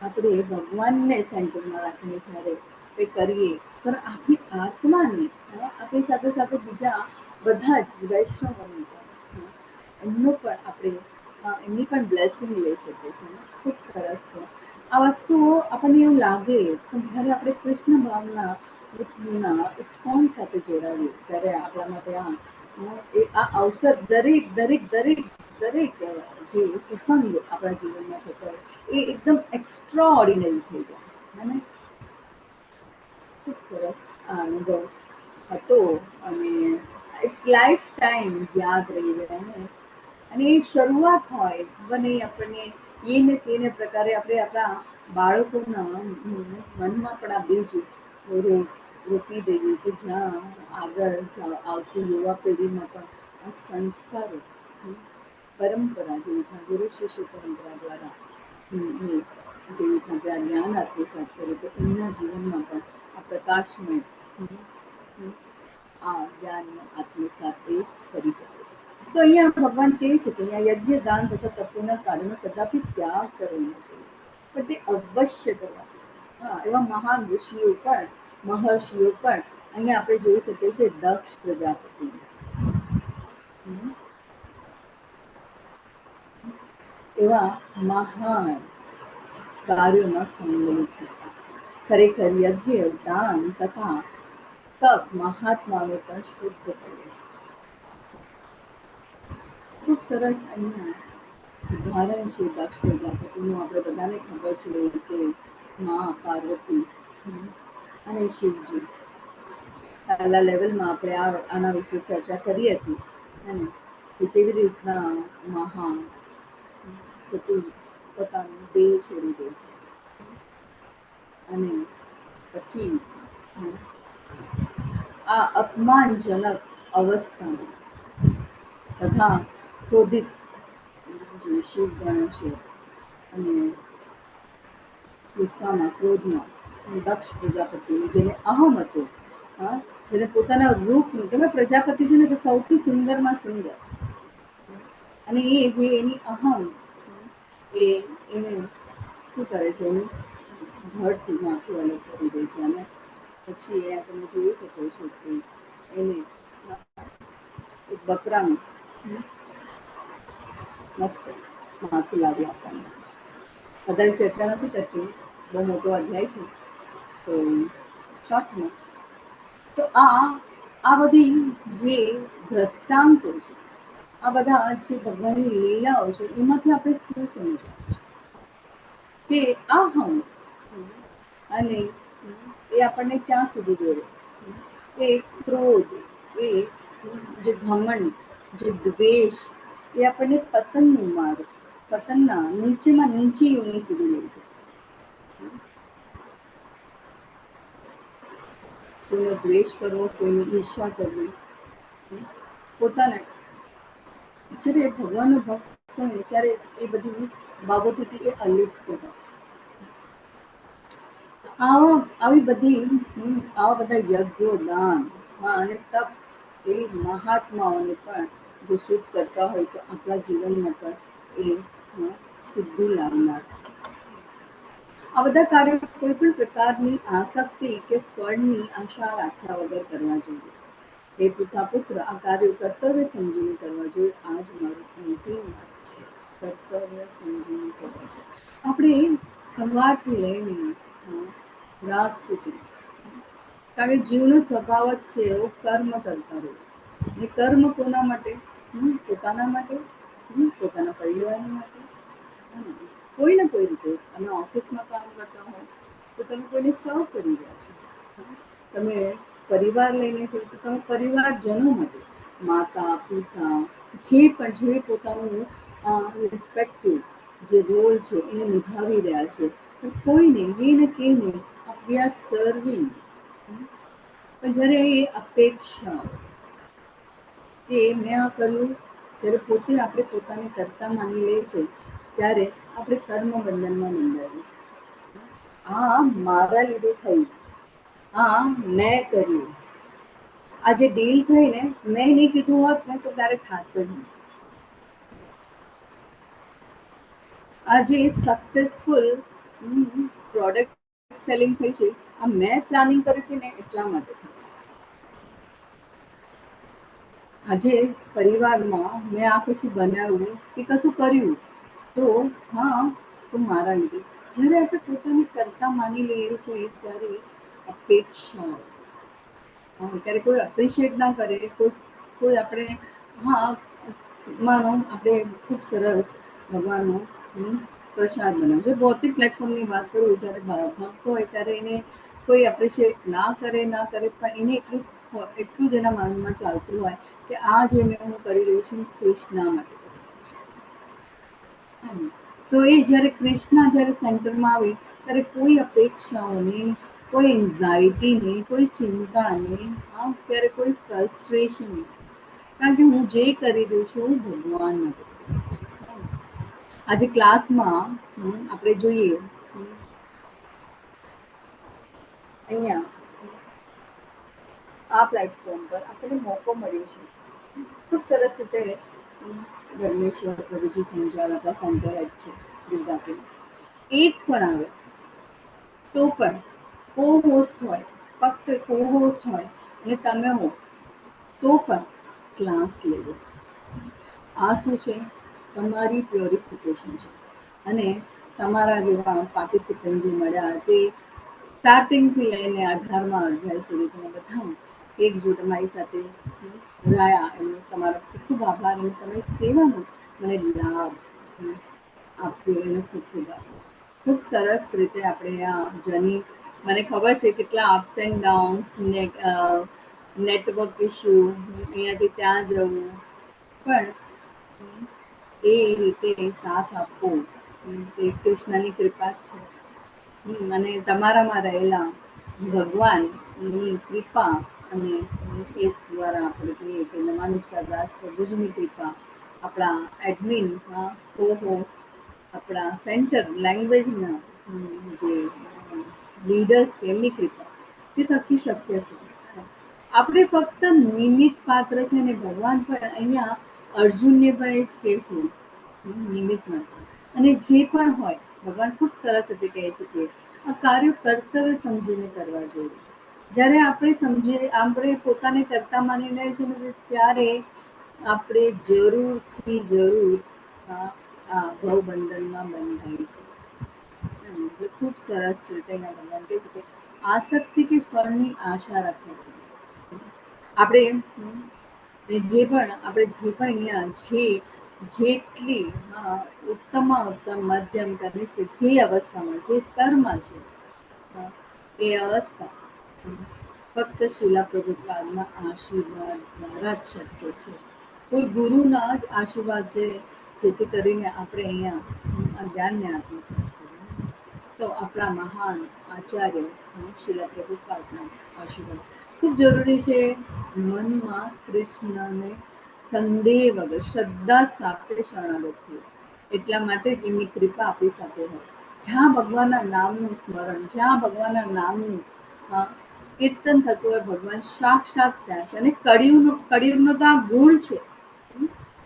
Speaker 2: આપણે ભગવાનને સેન્ટરમાં રાખીને જ્યારે કંઈ કરીએ તો આપણી આત્માને આપણી સાથે સાથે બીજા બધા જ વૈષ્ણવોની એમનો પણ આપણે એમની પણ બ્લેસિંગ લઈ શકીએ છીએ. ખૂબ સરસ છે આ વસ્તુઓ. આપણને એવું લાગે પણ જ્યારે આપણે કૃષ્ણ ભાવના ઇસ્કોન સાથે જોડાવીએ ત્યારે આપણા માટે આ અવસર દરેક દરેક દરેક દરેક જે પ્રસંગ આપણા જીવનમાં થતો હોય એ એકદમ એક્સ્ટ્રા ઓર્ડિનરી થઈ જાય. અને ખૂબ સરસ આ અનુભવ હતો અને એક લાઈફ ટાઈમ યાદ રહી જાય. અને એ શરૂઆત હોય બને આપણને એને તેને પ્રકારે આપણે આપણા બાળકોના મનમાં પણ આ બીજ રોપી દઈએ કે જ્યાં આગળ આવતી યુવા પેઢીમાં પણ આ સંસ્કારો પરંપરા જે રીતના ગુરુ શિષ્ય પરંપરા દ્વારા જે રીતના આપણે આ જ્ઞાન આત્મસાત કર્યું તો એમના જીવનમાં પણ આ પ્રકાશમય આ જ્ઞાનનો આત્મસાત એ કરી શકે છે. તો અહીંયા ભગવાન કહે છે કે અહીંયા યજ્ઞ દાન તથા તત્વના કાર્યનો કદાપી ત્યાગ કરવો ન જોઈએ, પણ તે અવશ્ય કરવા જોઈએ. એવા મહાન ઋષિઓ પણ મહર્ષિઓ પણ અહીંયા આપણે જોઈ શકીએ છીએ. દક્ષ પ્રજાપતિ એવા મહાન કાર્યોમાં સંમિલિત થતા. ખરેખર યજ્ઞ દાન તથા તપ મહાત્માને પણ શુદ્ધ કરે છે. ખૂબ સરસ અહીંયા ઉદાહરણ છે દક્ષ પ્રજાપતિનું. આપણે બધાને ખબર છે કે મા પાર્વતી અને શિવજી પહેલા લેવલમાં આપણે આના વિશે ચર્ચા કરી હતી અને કે કેવી રીતના મહા સતુ પોતાનું દેહ છોડી દે છે અને પછી આ અપમાનજનક અવસ્થામાં તથા ક્રોધિત જે શિવગણ છે અને ગુસ્સામાં ક્રોધમાં દક્ષ પ્રજાપતિનું જેને અહમ હતો, જેને પોતાના રૂપનું તમે પ્રજાપતિ છે ને તો સૌથી સુંદરમાં સુંદર, અને એ જે એની અહમ એ એને શું કરે છે, એનું ધડથી માથું અલગ કરી દે છે અને પછી એ તમે જોઈ શકો છો કે એને એક બકરાનું મસ્ત માથું લાવી આપવાનું છે. વધારે ચર્ચા નથી કરતી, બહુ મોટો અધ્યાય છે, તો શોર્ટમાં તો આ બધી જે દ્રષ્ટાંતો છે, આ બધા જે ભગવાનની લીલાઓ છે, એમાંથી આપણે શું સમજવું કે અહમ અને એ આપણને ક્યાં સુધી દોરે, એ ક્રોધ, એ જે ઘમંડ, જે દ્વેષ, એ આપણને પતનનું માર્ગ, પતનના નીચેમાં નીચી યોની સુધી લઈ જાય. કોઈનો દ્વેષ કરવો, કોઈની ઈર્ષા કરવી, પોતાને જ્યારે ભગવાનનો ભક્ત હોય ત્યારે એ બધી બાબતોથી એ અલિપ્ત હોય. આવી બધી આવા બધા યજ્ઞો, દાન અને તપ એ મહાત્માઓને પણ જો શુદ્ધ કરતા હોય તો આપણા જીવનમાં પણ એ શુદ્ધિ લાવનાર છે. આ બધા કાર્યો કોઈ પણ પ્રકારની આસક્તિ કે ફળની આશા રાખ્યા વગર કરવા જોઈએ. હે પિતા પુત્ર, આ કાર્યો કર્તવ્ય સમજીને કરવા જોઈએ. આ જ મારું અંતિમ વાત છે, કર્તવ્ય સમજીને કરવા જોઈએ. આપણે સવારથી લઈને રાત સુધી, કારણ કે જીવનો સ્વભાવ જ છે એવો કર્મ કરતા રહે. એ કર્મ કોના માટે? પોતાના માટે, પોતાના પરિવાર માટે, કોઈ ને કોઈ રીતે. તમે ઓફિસમાં કામ કરતા હો તો તમે કોઈને સર્વ કરી રહ્યા છો, તમે પરિવાર લઈને છો તો તમે પરિવારજનો માટે, માતા પિતા જે પણ જે પોતાનું રિસ્પેક્ટિવ જે રોલ છે એને નિભાવી રહ્યા છે, કોઈને એને કહીને વી આર સર્વિંગ. પણ જ્યારે એ અપેક્ષા કે મેં આ કર્યું, જ્યારે પોતે આપણે પોતાને કરતા માની લે છે ત્યારે આપણે કર્મ બંધનમાં બંધાઈએ છીએ. આ મારા લીધે થયું, આ મેં કર્યું, આ જે ડીલ થઈ ને મેં નહીં કીધું હોત ને તો ત્યારે થાત જ નહીં. આ જે સક્સેસફુલ પ્રોડક્ટ સેલિંગ થઈ છે, આ મેં પ્લાનિંગ કરી હતી ને એટલા માટે થઈ છે. આજે પરિવારમાં મેં આ કશું બનાવ્યું કે કશું કર્યું તો તો મારા લીધે. જ્યારે આપણે પોતાને કરતા માની લઈએ છીએ ત્યારે અપેક્ષા, ત્યારે કોઈ એપ્રિશિએટ ના કરે, કોઈ આપણે માનો આપણે ખૂબ સરસ ભગવાનનો પ્રસાદ બનાવ્યો છે. ભૌતિક પ્લેટફોર્મની વાત કરું, જ્યારે ભક્ત હોય ત્યારે એને કોઈ એપ્રિશિએટ ના કરે પણ એને એટલું જ એના મનમાં ચાલતું હોય કે આ જે હું કરી રહી છું કૃષ્ણ માટે. તો એ જ્યારે કૃષ્ણ જ્યારે સેન્ટરમાં આવે ત્યારે કોઈ અપેક્ષાઓ નહીં, કોઈ એન્ઝાયટી નહીં, કોઈ ચિંતા નહીં, ત્યારે કોઈ ફ્રસ્ટ્રેશન નહીં, કારણ કે હું જે કરી રહી છું ભગવાન માટે. આજે ક્લાસમાં આપણે જોઈએ અહીંયા આ પ્લેટફોર્મ પર આપણને મોકો મળ્યો છે, ખૂબ સરસ રીતે ધર્મેશ્વર પ્રભુજી સમજાવે, આપણા સેન્ટર હેડ છે ગુજરાતી. એક પણ આવે તો પણ કો હોસ્ટ હોય, ફક્ત કો હોસ્ટ હોય અને તમે હો તો પણ ક્લાસ લેવો. આ શું છે? તમારી પ્યોરિફિકેશન છે. અને તમારા જેવા પાર્ટિસિપન્ટ જે મળ્યા તે સ્ટાર્ટિંગથી લઈને 18મા અધ્યાય સુધી તમે બધા એકજૂટ મારી સાથે રહ્યા, એનો તમારો ખૂબ ખૂબ આભાર. અને તમે સેવાનો મને લાભ આપ્યો એનો ખૂબ ખૂબ આભાર. ખૂબ સરસ રીતે આપણે આ જર્ની, મને ખબર છે કેટલા અપ્સ એન્ડ ડાઉન્સ ને નેટવર્ક ઇશ્યુ, અહીંયાથી ત્યાં જવું, પણ એ રીતે સાથ આપવો એ કૃષ્ણની કૃપા જ છે. અને તમારામાં રહેલા ભગવાનની કૃપા અને એ જ દ્વારા આપણે કહીએ કે નમાનિષ્ઠા દાસ પ્રભુજીની કૃપા, આપણા એડમિન કો હોસ્ટ, આપણા સેન્ટર લેંગ્વેજના જે લીડર્સ છે એમની કૃપા, તે થકી શક્ય છે. આપણે ફક્ત નિમિત્ત પાત્ર છે ને ભગવાન પણ અહીંયા અર્જુનને પણ એ જ કહે છે નિમિત્ત માત્ર. અને જે પણ હોય ભગવાન ખૂબ સરસ રીતે કહે છે કે આ કાર્ય કર્તવ્ય સમજીને કરવા જોઈએ. જ્યારે આપણે પોતાને કરતા માની લઈએ છીએ ને ત્યારે આપણે જરૂર આ ભવબંધનમાં બંધાય છે. એટલે ખૂબ સરસ રીતે અહીંયા ભગવાન કહે છે કે આસક્તિ કે ફળની આશા રાખવી. આપણે જે પણ અહીંયા જેટલી ઉત્તમમાં ઉત્તમ મધ્યમ કનિષ્ઠ જે અવસ્થામાં જે સ્તરમાં છે એ અવસ્થા ફક્ત શિલા પ્રભુપાદના આશીર્વાદ દ્વારા જ શક્ય છે. કોઈ ગુરુના જ આશીર્વાદ છે જેથી કરીને આપણે અહીંયા આ જ્ઞાનને આપી શકીએ. તો આપણા મહાન આચાર્ય શિલા પ્રભુપાદના આશીર્વાદ ખૂબ જરૂરી છે. મનમાં કૃષ્ણને સંદેહ વગર શ્રદ્ધા સાથે શરણાગત થયું. એટલા માટે જ એમની કૃપા આપણી સાથે હોય. જ્યાં ભગવાનના નામનું સ્મરણ, જ્યાં ભગવાનના નામનું કીર્તન થતું હોય, ભગવાન સાક્ષાત ત્યાં છે. અને કળિયુગનો તો આ ગુણ છે.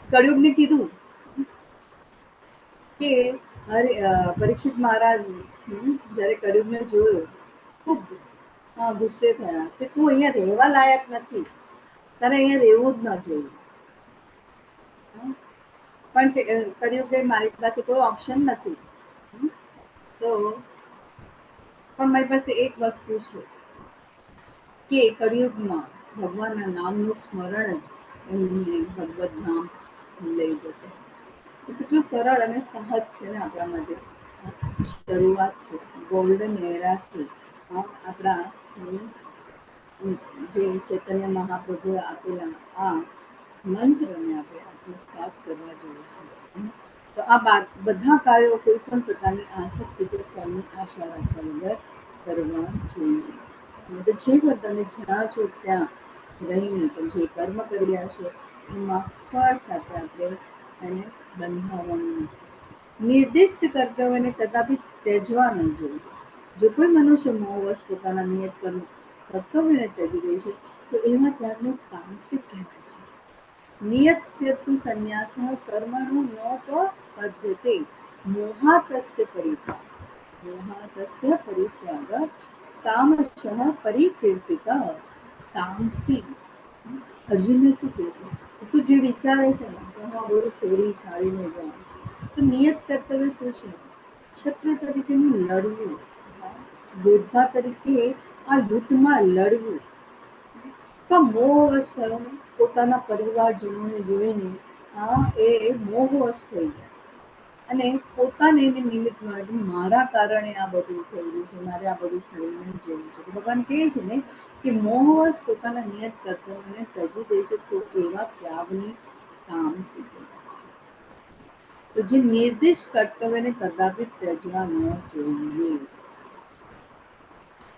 Speaker 2: કળિયુગને કીધું કે પરીક્ષિત મહારાજ જ્યારે કળિયુગને જોયો ખૂબ ગુસ્સે થયા કે તું અહીંયા રહેવા લાયક નથી, તારે અહીંયા રહેવું જ ન જોઈએ. પણ કળિયુગે મારી પાસે કોઈ ઓપ્શન નથી. તો પણ મારી પાસે એક વસ્તુ છે કે કળિયુગમાં ભગવાનના નામનું સ્મરણ જ એમને ભગવદ ધામ લઈ જશે. કેટલું સરળ અને સહજ છે ને આપણા માટે. શરૂઆત છે, ગોલ્ડન એરા છે આપણા જે ચૈતન્ય મહાપ્રભુએ આપેલા આ મંત્રને આપણે આત્મસાત કરવા જોઈએ છે. તો આ બધા કાર્યો કોઈ પણ પ્રકારની આસક્તિ કે ફળની આશા રાખવા વગર કરવા જોઈએ. તો જે પણ તમે જ્યાં છો ત્યાં રહીને તમે જે કર્મ કરી રહ્યા છો એમાં ફળ સાથે આપણે એને બંધાવવાનું નથી. નિર્દિષ્ટ કર્તવ્યને કદાપી ત્યજવા ન જોઈએ. જો કોઈ મનુષ્ય મોહવશ પોતાના નિયત કર્તવ્યને ત્યજી દે છે તો એવા ત્યાગને તામસિક કહેવાય છે. નિયત્સ્ય તુ સંન્યાસઃ કર્મણો ન પદ્યતે મોહાતસ્ય પરિત્યાગ તામસઃ પરિકીર્તિતઃ. તામસી અર્જુનને શું કહે છે? તું જે વિચારે છે ને કે હું આ બધું છોડી છાડીને જાઉં, તો નિયત કર્તવ્ય શું છે? ક્ષત્રિય તરીકેનું લડવું, યોદ્ધા તરીકે આ યુદ્ધમાં લડવું. તો મોહવશ થયો પોતાના પરિવારજનોને જોઈને એ મોહવશ થઈ ગયા અને પોતાને એને નિમિત્ત મળે મારા કારણે આ બધું થઈ રહ્યું છે, મારે આ બધું છોડીને જવું છે. ભગવાન કહે છે ને કે મોહવશ પોતાના નિયત કર્તવ્યને ત્યજી દે છે તો એવા ત્યાગની તામસી કહેવાય છે. તો જે નિર્દિષ્ટ કર્તવ્યને કદાપી ત્યજવા ન જોઈએ.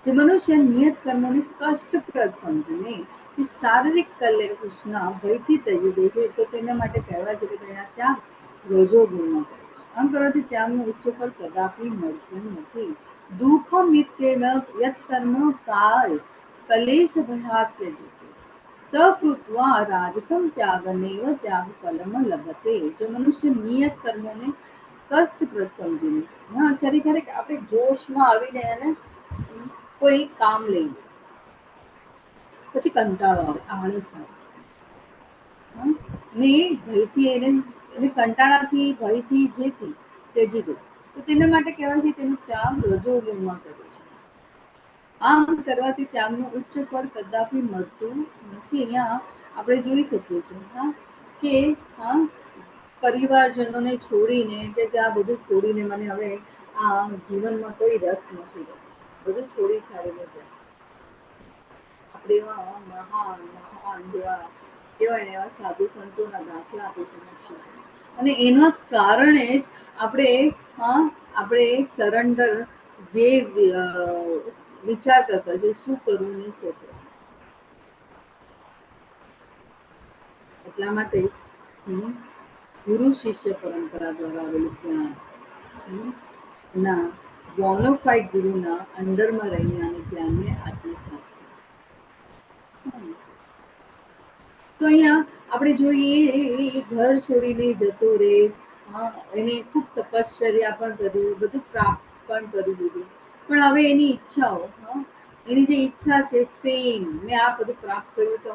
Speaker 2: જે મનુષ્ય નિયત કર્મોને કષ્ટપ્રદ સમજીને કે શારીરિક કૃષ્ણ ભયથી ત્યજી દે છે તો તેના માટે કહેવાય છે કે તેના ત્યાગ રજો ગુણમાં કરે છે. આમ કરવાથી ત્યાગનું ઉચ્ચ ફળ કદાપી મળતું નથી. દુઃખમ યત કર્મ કાલ કલેશ ભયાત ત્યજતે સકૃત્વા રાજસમ ત્યાગનેવ ત્યાગ ફલમ લભતે. જે મનુષ્ય નિયત કર્મોને કષ્ટપ્રદ સમજીને ક્યારેક આપણે જોશમાં આવીને એને કોઈ કામ લઈ લે, પછી કંટાળો આવે, આળસ આવે ને ભયથી એને કંટાળાથી ભયથી જેથી ત્યજી દે તો તેના માટે કહેવાય છે તેનો ત્યાગ રજોગુણમાં કરે છે. આમ કરવાથી ત્યાગનું ઉચ્ચ ફળ કદાપી મળતું નથી. અહીંયા આપણે જોઈ શકીએ છીએ કે પરિવારજનોને છોડીને કે આ બધું છોડીને મને હવે આ જીવનમાં કોઈ રસ નથી, બધું છોડી છાડીને જાય. આપણે એવા મહાન મહાન જેવા કહેવાય ને એવા સાધુ સંતોના દાખલા આપી સમજીએ છીએ. અને એના કારણે જ આપણે સરેન્ડર બે વિચાર કરતા છે શું કરવું ને શું કરવું. એટલા માટે જ ગુરુ શિષ્ય પરંપરા દ્વારા આવેલું જ્ઞાન ના બોનોફાઇડ ગુરુના અંડરમાં રહીને અને જ્ઞાનને આત્મસાત. તો અહીંયા આપણે જોઈએ એ ઘર છોડીને જતો રે, એને ખૂબ તપશ્ચર્યા પણ કરી, બધું પ્રાપ્ત પણ કરી દીધું, પણ હવે એની ઈચ્છાઓ, એની જે ઈચ્છા છે ફેમ, મેં આ બધું પ્રાપ્ત કર્યું તો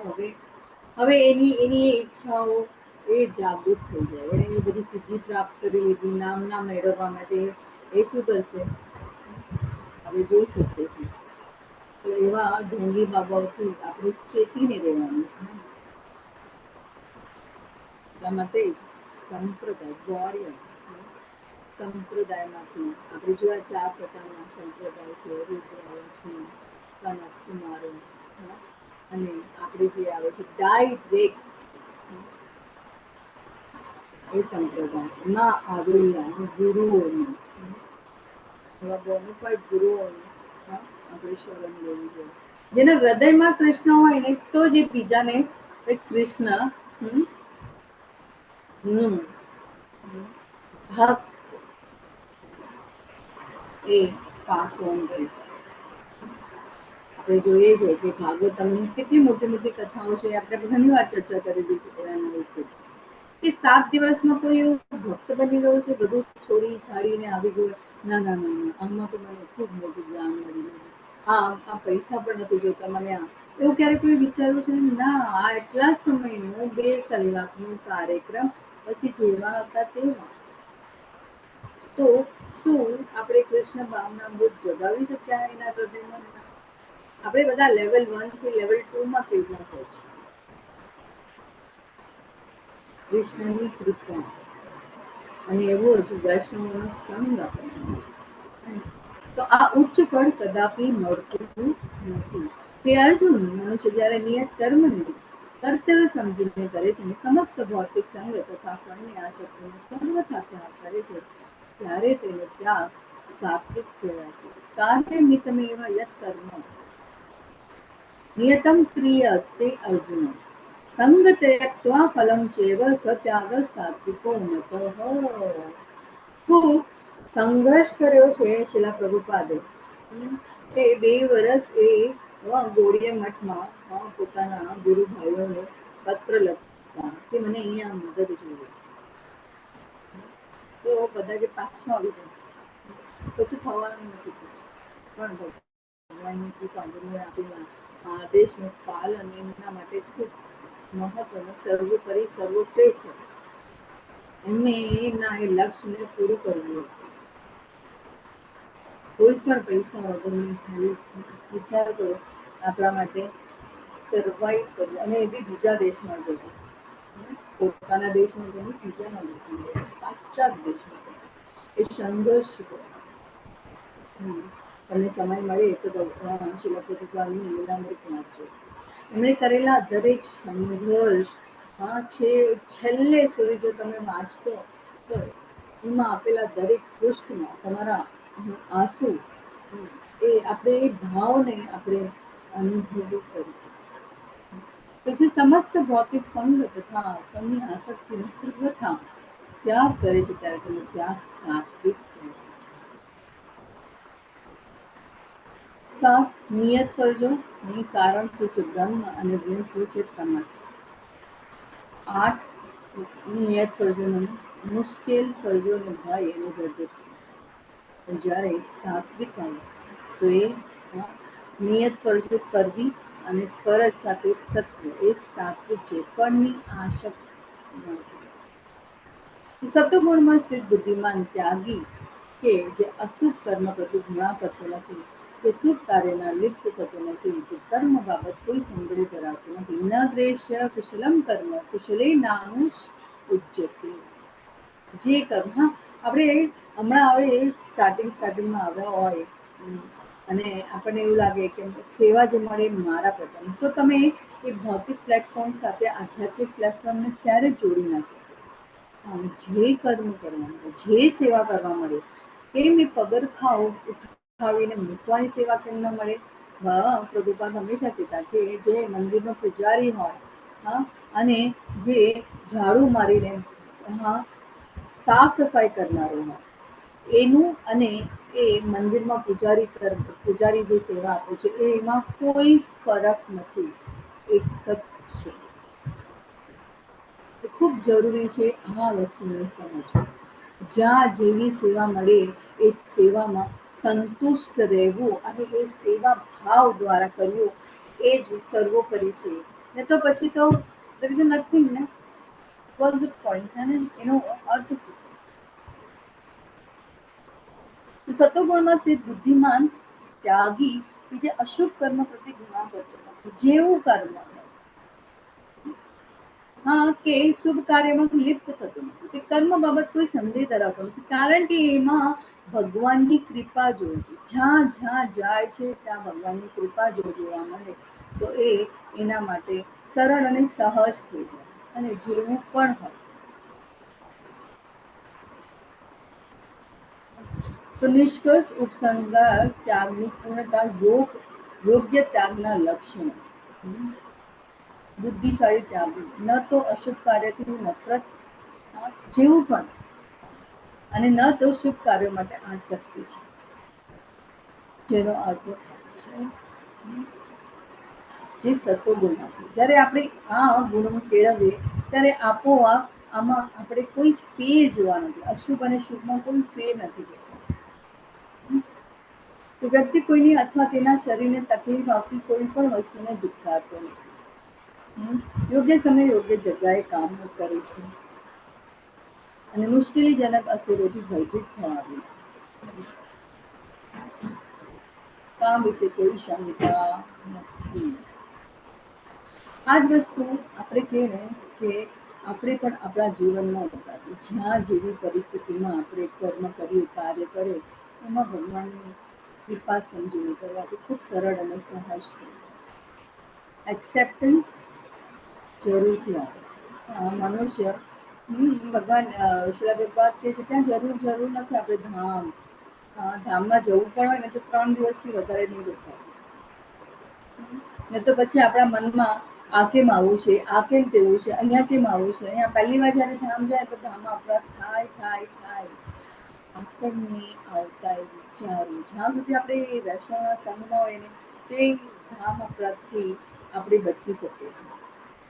Speaker 2: હવે એની એની ઈચ્છાઓ એ જાગૃત થઈ જાય. એને એ બધી સિદ્ધિ પ્રાપ્ત કરી લીધી નામના મેળવવા માટે, એ શું કરશે હવે જોઈ શકીએ છીએ. તો એવા ઢોંગી બાબાઓથી આપણે ચેતીને રહેવાનું છે. એટલા માટે સંપ્રદાય વોરિયર સંપ્રદાયમાંથી આપણે જોયા 4 પ્રકારના સંપ્રદાય છે: રુદ્ર, લક્ષ્મી, સનત કુમારો, અને આપણે જે આવે છે ડાયરેક્ટ એ સંપ્રદાયમાં આવેલા ગુરુઓની, એવા બોનોફાઇડ ગુરુઓની આપણે શરણ લેવી જોઈએ. જેના હૃદયમાં કૃષ્ણ હોય ને તો જે બીજાને કૃષ્ણ નું ભક્ત એ પાસ ઓન કરી શકે. આપણે જોઈએ છે કે ભાગવતમની કેટલી મોટી મોટી કથાઓ છે, આપણે ઘણી વાર ચર્ચા કરેલી છે એના વિશે, કે 7 દિવસમાં કોઈ એવું ભક્ત બની ગયું છે, બધું છોડી છાડીને આવી ગયું. ના ના ના ના, આમાં તો મને ખૂબ મોટું જ્ઞાન મળી ગયું. આ પૈસા પણ નથી જોતા મને. એવું ક્યારે કોઈ વિચાર્યું છે? ના, આ એટલા સમયનો 2 કલાકનો કાર્યક્રમ, પછી જેવા હતા તેવા. તો શું આપણે કૃષ્ણ ભાવનામૃત જગાવી શક્યા એના હૃદયમાં? આપણે બધા લેવલ 1 થી લેવલ 2 માં કેવી હોય છે. કૃષ્ણની કૃપા અને એવો જ વૈષ્ણવનો સંગ આપણને, તો આ ઉચ્ચ ફળ કદાપી મળતું નથી. હે અર્જુન, મનુષ્ય જ્યારે નિયત કર્મને કર્તવ્ય સમજીને કરે છે અને સમસ્ત ભૌતિક સંગ તથા ફળની આસક્તિનો સર્વથા ત્યાગ કરે છે, ત્યારે તેનો ત્યાગ સાત્વિક કહેવાય છે. કાર્યમિતમેવ યત કર્મ નિયતમ ક્રિયતે અર્જુન સંગ ત્યક્ત્વા ફલમ ચેવ સ ત્યાગ સાત્વિકો મતઃ. ખૂબ સંઘર્ષ કર્યો છે શિલા પ્રભુપાદે. એ 2 વર્ષ એ ગોળીય મઠમાં પોતાના ગુરુ ભાઈઓને પત્ર લખતા કે મને અહીંયા મદદ જોઈએ છે. તો બધા કે પાછું આવી જાય, કશું થવાનું નથી. પણ ભગવાનની કૃપા ગુરુએ આપેલા આદેશનું પાલન એમના માટે ખૂબ મહત્વનું, સર્વોપરી સર્વશ્રેષ્ઠ. એમને એમના એ લક્ષ્યને પૂરું કરવું હતું. કોઈ પણ પૈસા વગરની હેલ્પ, વિચાર કરો આપણા માટે સર્વાઈવ કરવું, અને એ બી બીજા દેશમાં જવું. પોતાના દેશમાં જવું, બીજાના દેશમાં જવું, પાશ્ચાત દેશમાં જવું, એ સંઘર્ષ કરો. તમને સમય મળે તો ભગવાન શિલા પ્રભુપાદની લીલામૃત વાંચજો. એમણે કરેલા દરેક સંઘર્ષ છેલ્લે સુધી જો તમે વાંચતો તો એમાં આપેલા દરેક પૃષ્ઠમાં તમારા આંસુ, એ આપણે એ ભાવને આપણે અનુભવ કરી શકીએ. પછી સમસ્ત ભૌતિક સંગ તથા ફળની આસક્તિનો સર્વથા ત્યાગ કરે છે, ત્યારે તેનો ત્યાગ સાત્વિક કહેવાય છે. 7 નિયત ફરજો, અહીં કારણ શું છે? બ્રહ્મ, અને ગુણ શું છે? તમસ. 8 નિયત ફરજોને મુશ્કેલ ફરજોને ભય અને ધૈર્યથી. પણ જ્યારે સાત્વિક આવે તો એ નિયત ફરજો કરવી અને ફરજ સાથે સત્ય, એ સાત્વિક છે. ફળની આસક્તિ સત્વગુણમાં સ્થિત બુદ્ધિમાન ત્યાગી કે જે અશુભ કર્મ પ્રતિ ઘૃણા કરતો નથી, કે શુભ કાર્યના લિપ્ત થતો નથી, કે કર્મ બાબત કોઈ સંદેહ ધરાવતો નથી. ન દ્વેષ્ય કુશલમ કર્મ કુશલે નાનુષ ઉચ્યતે. જે કર્મ, આપણે હમણાં હવે સ્ટાર્ટિંગમાં આવ્યા હોય અને આપણને એવું લાગે કે સેવા જે મળે એ મારા પ્રકારની, તો તમે એ ભૌતિક પ્લેટફોર્મ સાથે આધ્યાત્મિક પ્લેટફોર્મને ક્યારે જોડી ના શકો. જે કર્મ કરવા મળે, જે સેવા કરવા મળે, કેમ એ પગરખાઓ ઉઠાવીને મૂકવાની સેવા કેમ ન મળે. પ્રભુપાદ હંમેશા કહેતા કે જે મંદિરનો પૂજારી હોય, હા, અને જે ઝાડુ મારીને સાફ સફાઈ કરનારો હોય, એનું અને એ મંદિરમાં પૂજારી જે સેવા આપે છે એમાં કોઈ ફરક નથી, એક જ છે. એ ખૂબ જરૂરી છે આ વસ્તુને સમજવું. જ્યાં જેવી સેવા મળે એ સેવામાં સંતુષ્ટ રહેવું અને એ સેવા ભાવ દ્વારા કરવું, એ જ સર્વોપરી છે. ને તો પછી તો there is nothing ને, વોઝ ધ પોઈન્ટ, એનો અર્થ શું? સત્વગુણમાં સ્થિત બુદ્ધિમાન ત્યાગી કે જે અશુભ કર્મ પ્રતિ ગુના કરતો નથી, જેવું કર્મ કે શુભ કાર્યમાં લિપ્ત થતું નથી, તે કર્મ બાબત કોઈ સંદેહ ધરાવતો નથી, કારણ કે એમાં ભગવાનની કૃપા જોઈએ છે. જ્યાં જ્યાં જાય છે ત્યાં ભગવાનની કૃપા જો જોવા મળે તો એ એના માટે સરળ અને સહજ થઈ જાય, અને જેવું પણ હોય. તો નિષ્કર્ષ ઉપસંહાર ત્યાગની પૂર્ણતા યોગ્ય ત્યાગના લક્ષણો. બુદ્ધિશાળી ત્યાગી ન તો અશુભ કાર્યથી નફરત જેવું પણ, અને ન તો શુભ કાર્યો માટે આસક્તિ છે, જેનો અર્થ થાય છે જે સત્વગુણમાં છે. જ્યારે આપણે આ ગુણો કેળવીએ ત્યારે આપોઆપ આમાં આપણે કોઈ ફેર જોવા નથી, અશુભ અને શુભમાં કોઈ ફેર નથી જોવા. તો વ્યક્તિ કોઈની અથવા તેના શરીરને તકલીફ આપતી કોઈ પણ વસ્તુને ધિક્કારતો નથી, યોગ્ય સમય યોગ્ય જગ્યાએ કામ કરે છે, અને મુશ્કેલીજનક અસરોથી ભયભીત થવાનું કામ વિશે કોઈ શંકા નથી. આ જ વસ્તુ આપણે કહીએ ને કે આપણે પણ આપણા જીવનમાં બતાવીએ, જ્યાં જેવી પરિસ્થિતિમાં આપણે કર્મ કરીએ, કાર્ય કરીએ, એમાં ભગવાનની કૃપા સમજીને કરવાથી ખૂબ સરળ અને સહજ થઈ જાય છે. એક્સેપ્ટન્સ જરૂરથી આવે છે. મનુષ્ય ભગવાન શ્રીલ પ્રભુપાદ કહે છે ત્યાં જરૂર નથી. આપણે ધામમાં જવું પણ હોય ને તો 3 દિવસથી વધારે નહીં રોકાય, ને તો પછી આપણા મનમાં આ કેમ આવું છે, આ કેમ તેવું છે, અહીંયા કેમ આવું છે. અહીંયા પહેલી વાર જયારે ધામ જાય તો ધામમાં અપરાધ થાય. આપણને આવતા એ વિચારો જ્યાં સુધી આપણે વૈષ્ણવના સંગમાં હોય ને તે ધામ અપરાધથી આપણે બચી શકીએ છીએ.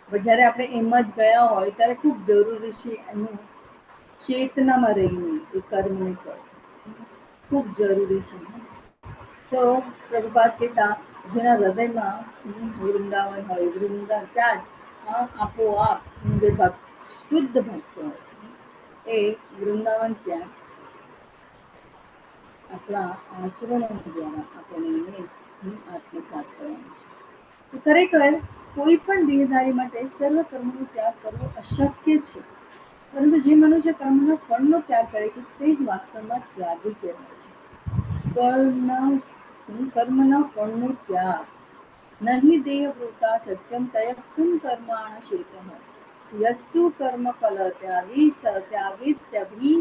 Speaker 2: પણ જયારે આપણે એમ જ ગયા હોય ત્યારે ખૂબ જરૂરી છે એનું ચેતનામાં રહીને એ કર્મને કરવું ખૂબ જરૂરી છે. તો પ્રભુપાદ કહેતા જેના હૃદયમાં વૃંદાવન હોય, ત્યાં જ આપોઆપ જે શુદ્ધ ભક્ત હોય એ વૃંદાવન ત્યાં જ આપણા આચરણો દ્વારા આપણે એને આત્મસાત કરવાનું છે. તો ખરેખર કોઈ પણ દેહધારી માટે સર્વ કર્મનો ત્યાગ કરવો અશક્ય છે, પરંતુ જે મનુષ્ય કર્મના ફળનો ત્યાગ કરે છે તે જ વાસ્તવમાં ત્યાગી કહેવાય છે. કર્મના ફળનો ત્યાગ નહીં દેહ વૃતા સત્યમ તયક્તુમ કર્માણ શેતઃ યસ્તુ કર્મ ફલ ત્યાગી ત્યાગી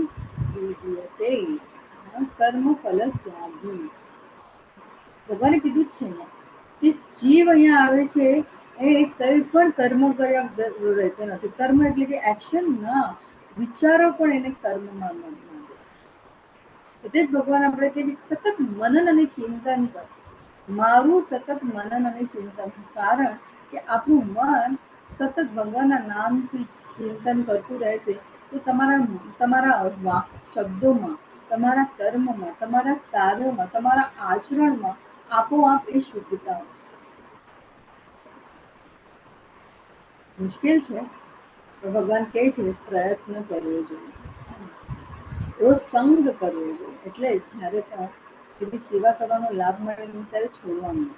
Speaker 2: વિદ્યતે. કર્મ ફલ ત્યાગી ભગવાને કીધું જ છે ને કે જીવ અહીંયા આવે છે એ કઈ પણ કર્મ કર્યા રહેતો નથી. કર્મ એટલે કે એક્શન ના, વિચારો પણ એને કર્મમાં ન દે. એટલે જ ભગવાન આપણે કહે છે સતત મનન અને ચિંતન કર. મારું સતત મનન અને ચિંતન, કારણ કે આપણું મન સતત ભગવાનના નામથી ચિંતન કરતું રહેશે તો તમારા શબ્દોમાં, તમારા કર્મમાં, તમારા કાર્યોમાં, તમારા આચરણમાં આપોઆપ એ શુદ્ધતા આવશે. મુશ્કેલ છે પણ ભગવાન કહે છે પ્રયત્ન કરવો જોઈએ, રોજ સંગ કરવો જોઈએ. એટલે જ્યારે પણ એવી સેવા કરવાનો લાભ મળે ત્યારે છોડવાનું.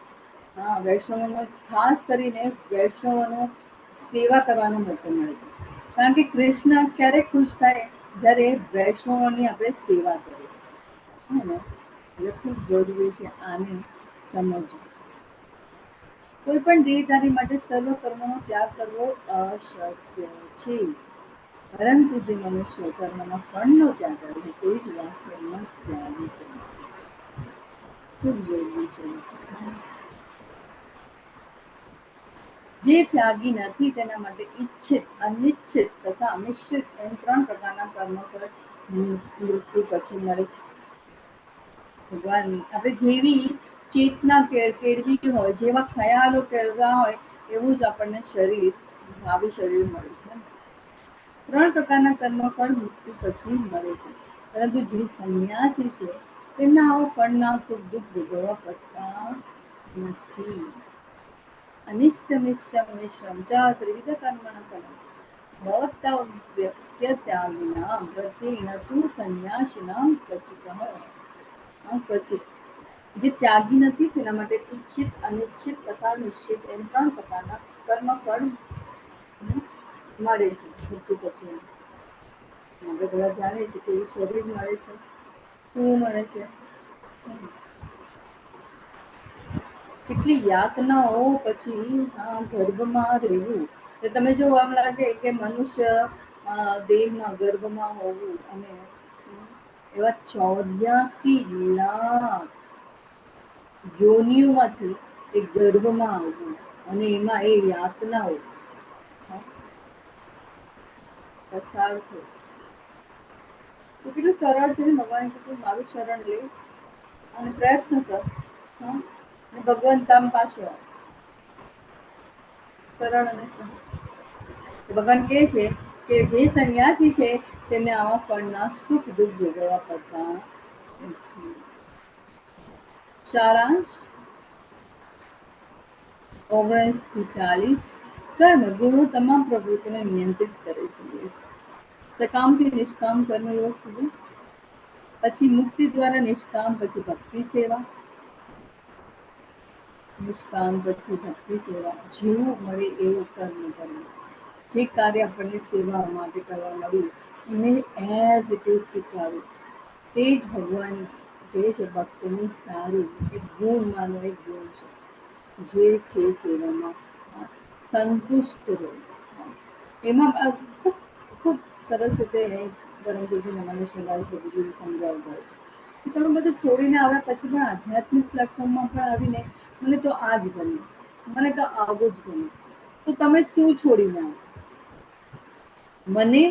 Speaker 2: વૈષ્ણવનો ખાસ કરીને વૈષ્ણવનો સેવા કરવાનો મોકો મળે છે, કારણ કે કૃષ્ણ ક્યારે ખુશ થાય જ્યારે વૈષ્ણવોની આપણે સેવા કરીએ. એટલે ખૂબ જરૂરી છે આને સમજવું. કોઈ પણ દેહધારી માટે સર્વ કર્મનો ત્યાગ કરવો અશક્ય છે, પરંતુ જે મનુષ્ય કર્મના ફળનો ત્યાગ કરે છે તે જ વાસ્તવમાં ત્યાગી કહેવાય છે. ખૂબ જરૂરી છે. જે ત્યાગી નથી તેના માટે ઈચ્છિત, અનિચ્છિત તથા અનિશ્ચિત એમ 3 પ્રકારના કર્મફળ મૃત્યુ પછી મળે છે. ભગવાન આપણે જેવી ચેતના કેળવી હોય, જેવા ખ્યાલો કેળવા હોય એવું જ આપણને શરીર, ભાવિ શરીર મળે છે. 3 પ્રકારના કર્મફળ મૃત્યુ પછી મળે છે, પરંતુ જે સંન્યાસી છે તેમના આવા ફળના સુખ દુઃખ ભોગવવા પડતા નથી. અનિષ્ટમિષ્ટમ મિશ્રમ ચ ત્રિવિધ કર્મણ ફલમ ભવત્યાગિનામ પ્રત્યેન તુ સંન્યાસિનામ ક્વચિતઃ. ક્વચિત જે ત્યાગી નથી તેના માટે ઈચ્છિત, અનિચ્છિત તથા નિશ્ચિત એમ 3 પ્રકારના કર્મફળ મળે છે મૃત્યુ પછી. આપણે બધા જાણીએ છીએ કે એવું શરીર મળે છે, શું મળે છે, કેટલી યાતનાઓ પછી ગર્ભમાં રહેવું. તમે જો આમ લાગે કે મનુષ્ય દેહમાં ગર્ભમાં હોવું અને એવા 84 લાખ યોનિઓમાંથી એક ગર્ભમાં આવવું અને એમાં એ યાતનાઓ પસાર થવું. તો કેટલું સરળ છે ને. ભગવાન કીધું મારું શરણ લે અને પ્રયત્ન કર, અને ભગવાન તામ પાછો સરળ અને સહજ. ભગવાન કહે છે કે જે સંન્યાસી છે તેને આવા ફળના સુખ દુઃખ ભોગવવા પડતા નથી. સારાંશ 19 થી 40. કર્મ ગુણો તમામ પ્રવૃત્તિને નિયંત્રિત કરે છે, સકામથી નિષ્કામ કર્મયોગ સુધી. પછી મુક્તિ દ્વારા નિષ્કામ, પછી ભક્તિ સેવા, નિષ્કામ પછી ભક્તિ સેવા. જેવું મળે એવું કર્મ કરવું. જે કાર્ય આપણને સેવા માટે કરવા મળ્યું એને એઝ ઇટ ઇઝ સ્વીકારવું. તે જ ભગવાન કહે છે ભક્તની સારી એક ગુણમાંનો એક ગુણ છે, જે છે સેવામાં સંતુષ્ટ રહેવું. એમાં ખૂબ ખૂબ સરસ રીતે પરમ પૂજ્ય નમાન્ય શ્રીલાલ પ્રભુજી સમજાવતા છે કે તમે બધું છોડીને આવ્યા પછી પણ આધ્યાત્મિક પ્લેટફોર્મમાં પણ આવીને મને તો આ જ ગમે, મને તો આવું જ ગમે. તો તમે શું છોડીને આવો? મને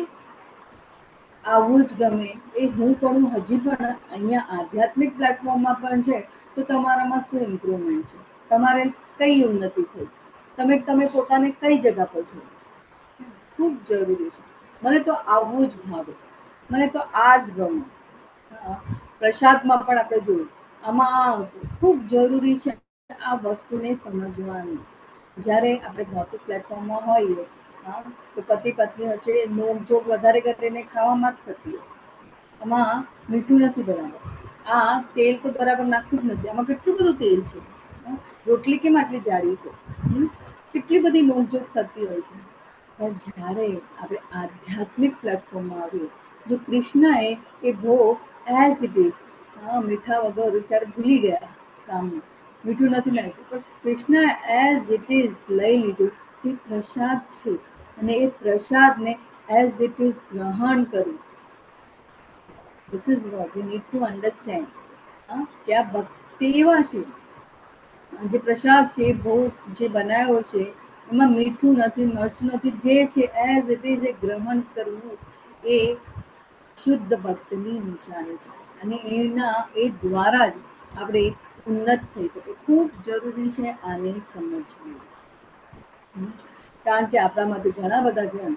Speaker 2: આવું જ ગમે એ હું કરું હજી પણ અહીંયા આધ્યાત્મિક પ્લેટફોર્મમાં પણ છે, તો તમારામાં શું ઇમ્પ્રુવમેન્ટ છે? તમારે કઈ ઉન્નતિ થઈ? તમે પોતાને કઈ જગ્યા પર છો? ખૂબ જરૂરી છે. મને તો આવું જ ભાવે, મને તો આ જ ગમે. પ્રસાદમાં પણ આપણે જોયું આમાં ખૂબ જરૂરી છે આ વસ્તુને સમજવાની. જ્યારે આપણે ભૌતિક પ્લેટફોર્મમાં હોઈએ તો પતિ પત્ની વચ્ચે નોકઝોક વધારે કરીને ખાવામાં જ થતી હોય. આમાં મીઠું નથી બરાબર, આ તેલ તો બરાબર નાખ્યું જ નથી, આમાં કેટલું બધું તેલ છે, રોટલી કેમ આટલી જાડી છે, કેટલી બધી નોકઝોક થતી હોય છે. પણ જ્યારે આપણે આધ્યાત્મિક પ્લેટફોર્મમાં આવીએ, જો કૃષ્ણએ એ ભોગ એઝ ઇટ ઇઝ, મીઠા વગર ત્યારે ભૂલી ગયા કામનું, મીઠું નથી નાખ્યું, પણ કૃષ્ણ એઝ ઇટ ઇઝ લઈ લીધું. એ પ્રસાદ છે અને એ પ્રસાદને એઝ ઇટ ઇઝ ગ્રહણ કરવું. This is what you need to understand. કે આ ભક્ત સેવા છે. જે પ્રસાદ છે, ભોગ જે બનાવ્યો છે એમાં મીઠું નથી, મરચું નથી, જે છે એઝ ઇટ ઇઝ એ ગ્રહણ કરવું એ શુદ્ધ ભક્તની નિશાની છે. અને એ દ્વારા જ આપણે ઉન્નત થઈ શકે. ખૂબ જરૂરી છે આને સમજવું. કારણ કે આપણામાંથી ઘણા બધા જણ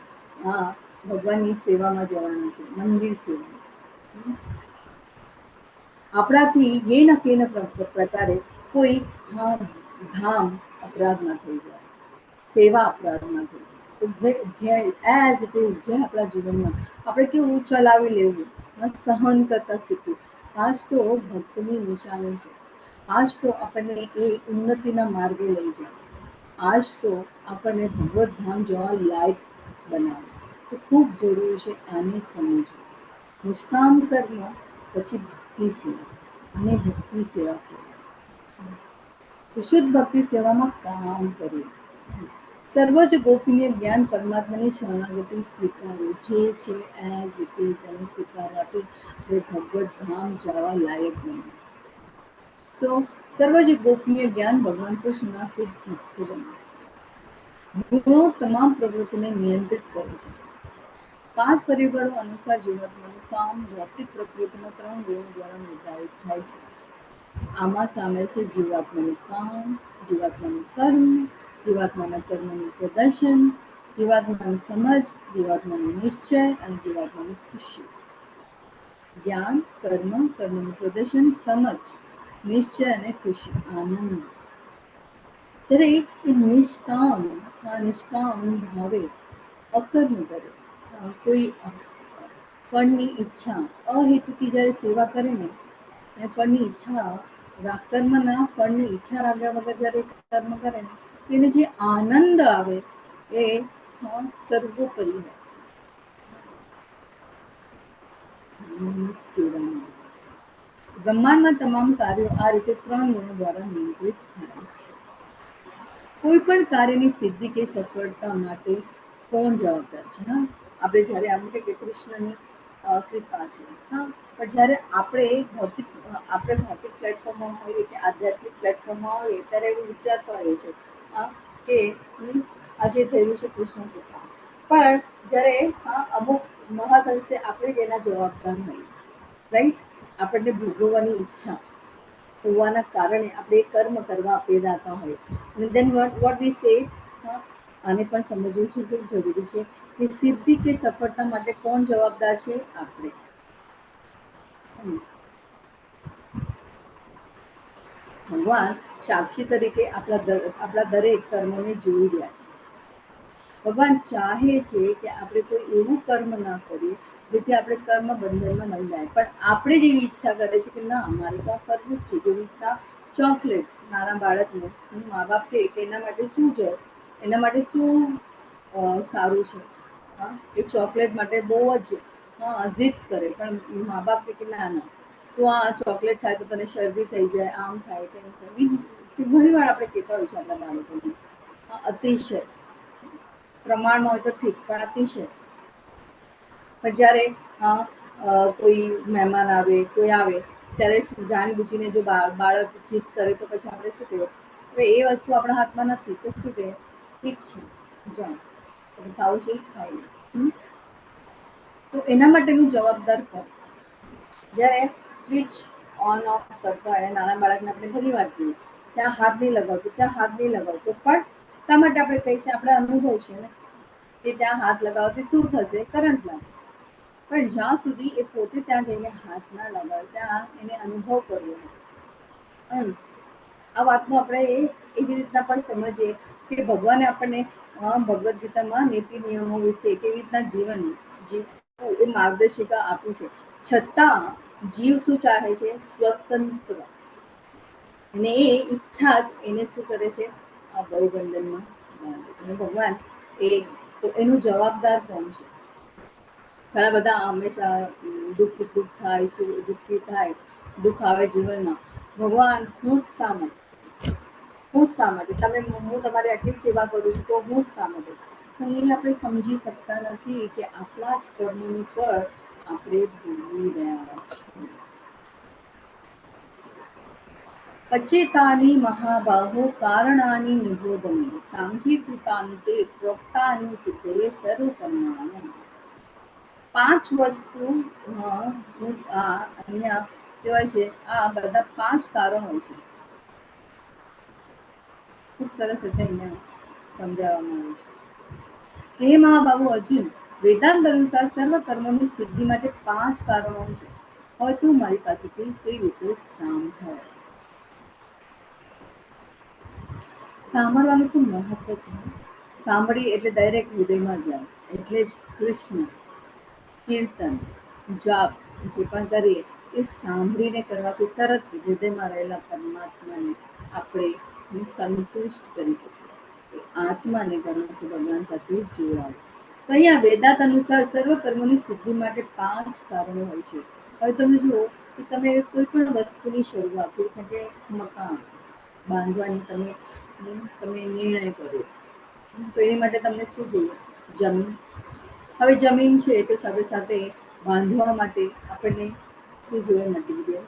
Speaker 2: ભગવાનની સેવામાં જવાના છે, મંદિર સેવા. આપણાથી એ ન કે પ્રકારે કોઈ ધામ અપરાધ ના થઈ જાય, સેવા અપરાધ ના થઈ જાય. એઝ ઇટ ઇઝ જે આપણા જીવનમાં આપણે કેવું ચલાવી લેવું, સહન કરતા શીખવું. આજ તો ભક્તની નિશાની છે. આજ તો આપણને એ ઉન્નતિના માર્ગે લઈ જાય. આજ તો આપણને ભગવત ધામ જવા લાયક બનાવે. તો ખૂબ જરૂરી છે આને સમજવું. નિષ્કામ કર્મ પછી ભક્તિ સેવા. અને ભક્તિ સેવા કરવી, શુદ્ધ ભક્તિ સેવામાં કામ કરવું, સર્વોચ્ચ ગોપનીય જ્ઞાન પરમાત્માની શરણાગતિ સ્વીકારવું, જે છે એઝ ઇટ ઇઝ અને સ્વીકારવાથી ભગવત ધામ જવા લાયક બનવું. સો સર્વોચ્ચ ગોપનીય જ્ઞાન ભગવાન કૃષ્ણના શુદ્ધ ભક્તો બનવું. ગુણો તમામ પ્રવૃત્તિને નિયંત્રિત કરે છે. 5 પરિબળો અનુસાર જીવાત્માનું કામ ભૌતિક પ્રકૃતિમાં 3 ગુણો દ્વારા નિર્ધારિત થાય છે. આમાં સામેલ છે જીવાત્માનું કામ, જીવાત્માનું કર્મ, જીવાત્માના કર્મનું પ્રદર્શન, જીવાત્માની સમજ, જીવાત્માનું નિશ્ચય અને જીવાત્માની ખુશી. જ્ઞાન, કર્મ, કર્મનું પ્રદર્શન, સમજ, નિશ્ચય અને ખુશી, આનંદ. જ્યારે એ નિષ્કામ ભાવે અકર્મ કરે, કોઈ ફળની ઈચ્છા અહેતુકી જ્યારે સેવા કરે ને, અને ફળની ઈચ્છા કર્મના ફળની ઈચ્છા રાખ્યા વગર જ્યારે કર્મ કરે ને, તેને જે આનંદ આવે એ સર્વોપરી હોય. સેવામાં બ્રહ્માંડમાં તમામ કાર્યો આ રીતે 3 ગુણો દ્વારા નિયંત્રિત થાય છે. કોઈ પણ કાર્યની સિદ્ધિ કે સફળતા માટે કોણ જવાબદાર છે? હા, આપણે જ્યારે આમ કે કૃષ્ણની કૃપા છે, હા, પણ જ્યારે આપણે ભૌતિક પ્લેટફોર્મમાં હોઈએ કે આધ્યાત્મિક પ્લેટફોર્મમાં હોઈએ ત્યારે એવું વિચારતા હોઈએ છે કે આજે થયેલું છે કૃષ્ણ કૃપા, પણ જ્યારે અમુક મહદઅંશે આપણે જ એના જવાબદાર હોઈએ, રાઈટ? આપણને ભોગવવાની ઈચ્છા હોવાના કારણે આપણે કર્મ કરવા પ્રેરાતા હોય. દેન વોટ વી સે, આને પણ સમજવું ખૂબ જરૂરી છે કે સિદ્ધિ કે સફળતા માટે કોણ જવાબદાર છે? આપણે. ભગવાન સાક્ષી તરીકે આપણા દરેક કર્મોને જોઈ રહ્યા છે. ભગવાન ચાહે છે કે આપણે કોઈ એવું કર્મ ના કરીએ જેથી આપણે કર્મ બંધનમાં ન જાય, પણ આપણે જ એવી ઈચ્છા કરે છે કે ના, મારે તો આ કરવું જ છે. જેવી રીતના ચોકલેટ નાના બાળકને મા બાપ કહે કે એના માટે શું છે, એના માટે શું સારું છે, એ ચોકલેટ માટે બહુ જ જીદ કરે, પણ મા બાપ કે ના ના, તો આ ચોકલેટ ખાય તો તને શરદી થઈ જાય, આમ થાય તેમ થાય. ઘણી વાર આપણે કહેતા હોય છે આપણા બાળકોને. અતિશય પ્રમાણમાં હોય તો ઠીક, પણ અતિશય. પણ જ્યારે કોઈ મહેમાન આવે, કોઈ આવે, ત્યારે જાણી બુજીને જો બાળક જીદ કરે તો પછી આપણે શું કહીએ? હવે એ વસ્તુ આપણા હાથમાં નથી તો શું કહીએ? ઠીક છે, જાઓ, ખાવું છે ખાઈ. તો એના માટેનું જવાબદાર કોણ? જ્યારે સ્વિચ ઓન ઓફ કરતા હોય, નાના બાળકને આપણે ઘણી વાર કહીએ ત્યાં હાથ નહીં લગાવતો, ત્યાં હાથ નહીં લગાવતો, પણ શા માટે આપણે કહીએ છીએ? આપણે અનુભવ છે ને કે ત્યાં હાથ લગાવવાથી શું થશે? કરંટ લાગશે. પણ જ્યાં સુધી એ પોતે ત્યાં જઈને હાથ ના લગાવે, ત્યાં એને અનુભવ કરવો. આ વાતનું આપણે એવી રીતના પણ સમજીએ કે ભગવાને આપણને ભગવદ્ ગીતામાં નીતિ નિયમો વિશે કેવી રીતના જીવન જીવવું એ માર્ગદર્શિકા આપી છે. છતાં જીવ શું ચાહે છે? સ્વતંત્ર. અને એ ઈચ્છા જ એને શું કરે છે? આ ભવબંધનમાં બાંધે છે. અને ભગવાન તો એનું જવાબદાર કોણ છે? ઘણા બધા હંમેશા દુઃખી થાય, દુઃખ આવે જીવનમાં. ભગવાન હું જ શા માટે? હું તમારી આટલી સેવા કરું છું તો હું જ શા માટે? પણ એ આપણે સમજી શકતા નથી કે આપણા જ કર્મોનું ફળ આપણે ભોગવી રહ્યા છીએ. પચેતાની મહાબાહો કારણાની નિબોધને સાંખ્યકૃતાંતે પ્રોક્તાની સિદ્ધે સર્વકર્માણમ. 5 વસ્તુ અહીંયા કહેવાય છે, આ બધા 5 કારણો છે. ખૂબ સરસ રીતે અહીંયા સમજાવવામાં આવે છે. હે મહાબાહુ અર્જુન, વેદાંત અનુસાર સર્વ કર્મોની સિદ્ધિ માટે 5 કારણો છે. હવે તું મારી પાસેથી તે વિશે સાંભળ. સાંભળવાનું ખૂબ મહત્વ છે. સાંભળી એટલે ડાયરેક્ટ હૃદયમાં જાય. એટલે જ કૃષ્ણ કીર્તન, જાપ જે પણ કરીએ એ સાંભળીને કરવાથી તરત હૃદયમાં રહેલા પરમાત્માને આપણે સંતુષ્ટ કરી શકીએ. આત્માને કરવું છે ભગવાન સાથે જોડાવું. તો અહીંયા વેદાંત અનુસાર સર્વ કર્મોની સિદ્ધિ માટે 5 કારણો હોય છે. હવે તમે જુઓ કે કે તમે કોઈ પણ વસ્તુની શરૂઆત, જેમ કે મકાન બાંધવાની તમે નિર્ણય કર્યો, તો એની માટે તમને શું જોઈએ? જમીન. હવે જમીન છે તો સાથે સાથે બાંધવા માટે આપણને શું જોઈએ? મટીરિયલ.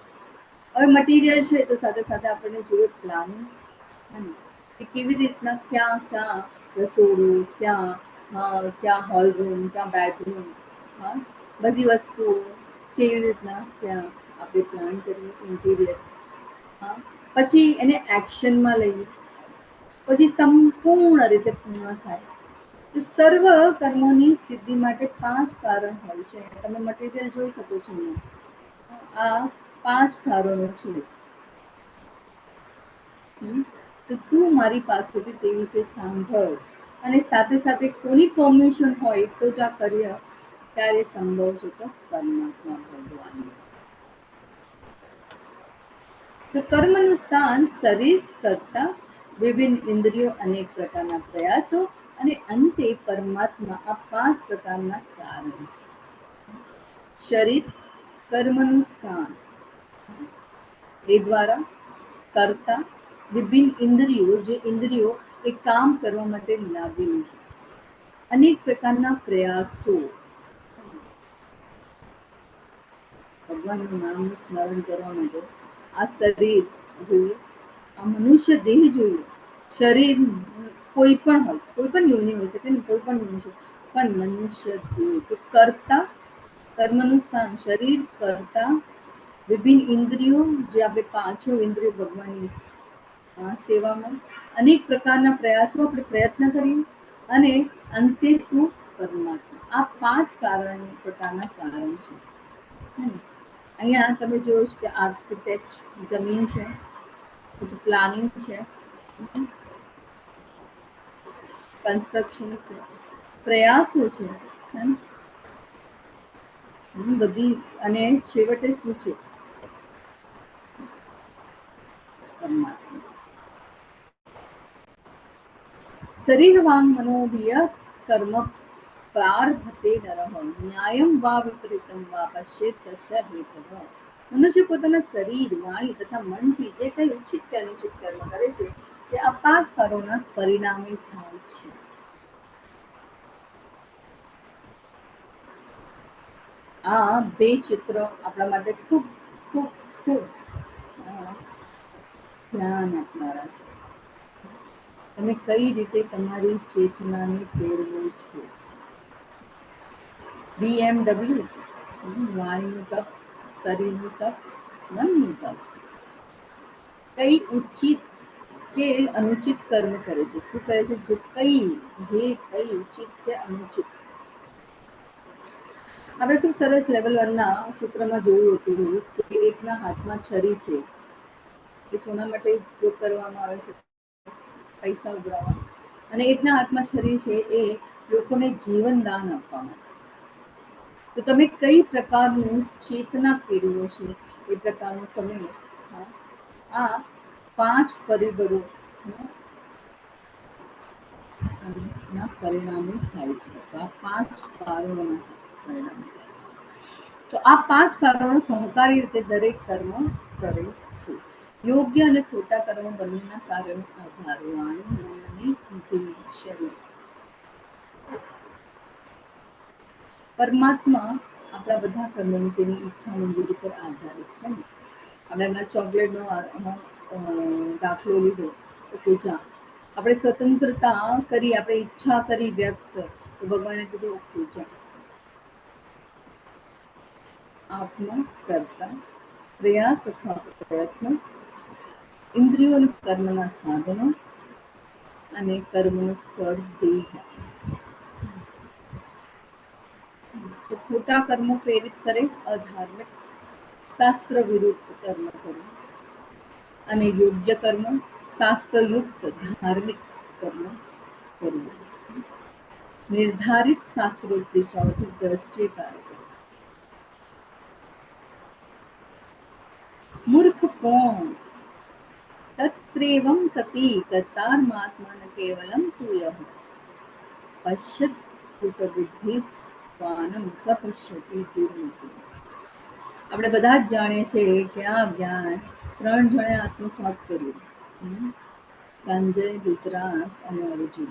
Speaker 2: હવે મટીરિયલ છે તો સાથે સાથે આપણને જોઈએ પ્લાનિંગ, કે કેવી રીતના ક્યાં ક્યાં રસોડું, ક્યાં હોલ રૂમ, ક્યાં બેડરૂમ, હા, બધી વસ્તુઓ કેવી રીતના ત્યાં આપણે પ્લાન કરીએ ઇન્ટિરિયર. હા, પછી એને એક્શનમાં લઈએ, પછી સંપૂર્ણ રીતે પૂર્ણ થાય. તો સર્વ કર્મોની સિદ્ધિ માટે 5 કારણ હોય છે. તમે મટીરિયલ જોઈ શકો છો. આ 5 કારણો છે. તો તું મારી પાસેથી તે વિશે સાંભળ, અને સાથે સાથે કોની પરમિશન હોય તો જ આ કાર્ય ત્યારે સંભવ છે, તો પરમાત્મા ભગવાન. તો કર્મનું સ્થાન શરીર કરતા વિભિન્ન ઇન્દ્રિયો, અનેક પ્રકારના પ્રયાસો અને અંતે પરમાત્મા, આ 5 પ્રકારના કારણ છે. શરીર કર્મનું સ્થાન, એ દ્વારા કરતા વિભિન્ન ઇન્દ્રિયો, જે ઇન્દ્રિયો એ કામ કરવા માટે લાગેલી છે, અનેક પ્રકારના પ્રયાસો, ભગવાનનું નામનું સ્મરણ કરવા માટે આ શરીર જોઈએ, આ મનુષ્ય દેહ જોઈએ. શરીર કોઈ પણ હોય, કોઈ પણ યોનિ હોય શકે ને, કોઈ પણ મનુષ્ય, પણ મનુષ્ય દેહ તો કરતા, કર્મનું સ્થાન શરીર કરતા વિભિન્ન ઇન્દ્રિયો, જે આપણે 5 ઇન્દ્રિયો ભગવાનની સેવામાં, અનેક પ્રકારના પ્રયાસો આપણે પ્રયત્ન કરીએ, અને અંતે શું? પરમાત્મા. આ 5 પ્રકારના કારણ છે. અહીંયા તમે જોયું છે કે આર્કિટેક્ટ જમીન છે, પછી પ્લાનિંગ છે, કન્સ્ટ્રક્શન છે, પ્રયાસો છે, બધી, અને છેવટે શું છે? પરમાત્મા. શરીર વાંગ મનોભિય કર્મ પ્રારભતે નરઃ ન્યાયમ વા વિપરીતમ વા પશ્ચેત તસ્ય હેતઃ. મનુષ્ય પોતાના શરીર, વાણી તથા મનથી જે કંઈ ઉચિત કે અનુચિત કર્મ કરે છે, તે આ 5 કારણોના પરિણામે થાય છે. આ 2 ચિત્રો આપણા માટે ખૂબ ખૂબ ખૂબ ધ્યાન આપનારા છે. તમે કઈ રીતે તમારી ચેતનાને ફેરવો છો. BMW, વાણીનું તપ, શરીરનું તપ, મનનું તપ. કઈ ઉચિત કે અનુચિત કર્મ કરે છે, શું કરે છે? જે કઈ ઉચિત કે અનુચિત. આપણે ખૂબ સરસ લેવલ 1 ના ચિત્રમાં જોયું હતું કે એકના હાથમાં છરી છે, એ સોના માટે ઉપયોગ કરવામાં આવે છે, પૈસા ઉઘરાવવા, અને એકના હાથમાં છરી છે, એ લોકોને જીવન દાન આપવા માટે. તો તમે કઈ પ્રકારનું ચેતના કેળવો છે, એ પ્રકારનું તમે આ 5 પરિબળો ના પરિણામે થાય છે. તો આ 5 કારણોના પરિણામે થાય છે. તો આ 5 કારણો સહકારી રીતે દરેક કર્મ કરે છે. યોગ્ય અને ખોટા કર્મો બંનેના કારણો આધાર, વાણી, મન અને દેહ, શરીર. પરમાત્મા આપણા બધા કર્મોની તેની ઈચ્છા મંજૂરી પર આધારિત છે. આપણે એમના ચોકલેટનો દાખલો લીધો, કે જ્યાં આપણે સ્વતંત્રતા કરી, આપણે ઈચ્છા કરી વ્યક્ત, તો ભગવાને કીધું ઓકે જા. આત્મા કરતા પ્રયાસ અથવા પ્રયત્ન, ઇન્દ્રિયો અને કર્મના સાધનો, અને કર્મનું સ્થળ દેહ. તો ખોટા કર્મો પ્રેરિત કરે અધાર્મિક, શાસ્ત્ર વિરુદ્ધ કર્મ કરવું, અને યોગ્ય કર્મ શાસ્ત્રયુક્ત ધાર્મિક કર્મ કરવું, નિર્ધારિત શાસ્ત્રોક્ત દિશાઓથી દ્રષ્ટિ કાર્ય. મૂર્ખ કોણ? તત્રેવં સતી કર્તારમાત્મન કેવલમ તુયઃ પશ્યત કૃતબુદ્ધિસ્ત્વાનમ સ પશ્યતિ દુર્મતિ. આપણે બધા જ જાણીએ છીએ કે આ જ્ઞાન 3 જણે આત્મસાત કર્યું, સંજય, ધૃતરાષ્ટ્ર અને અર્જુન.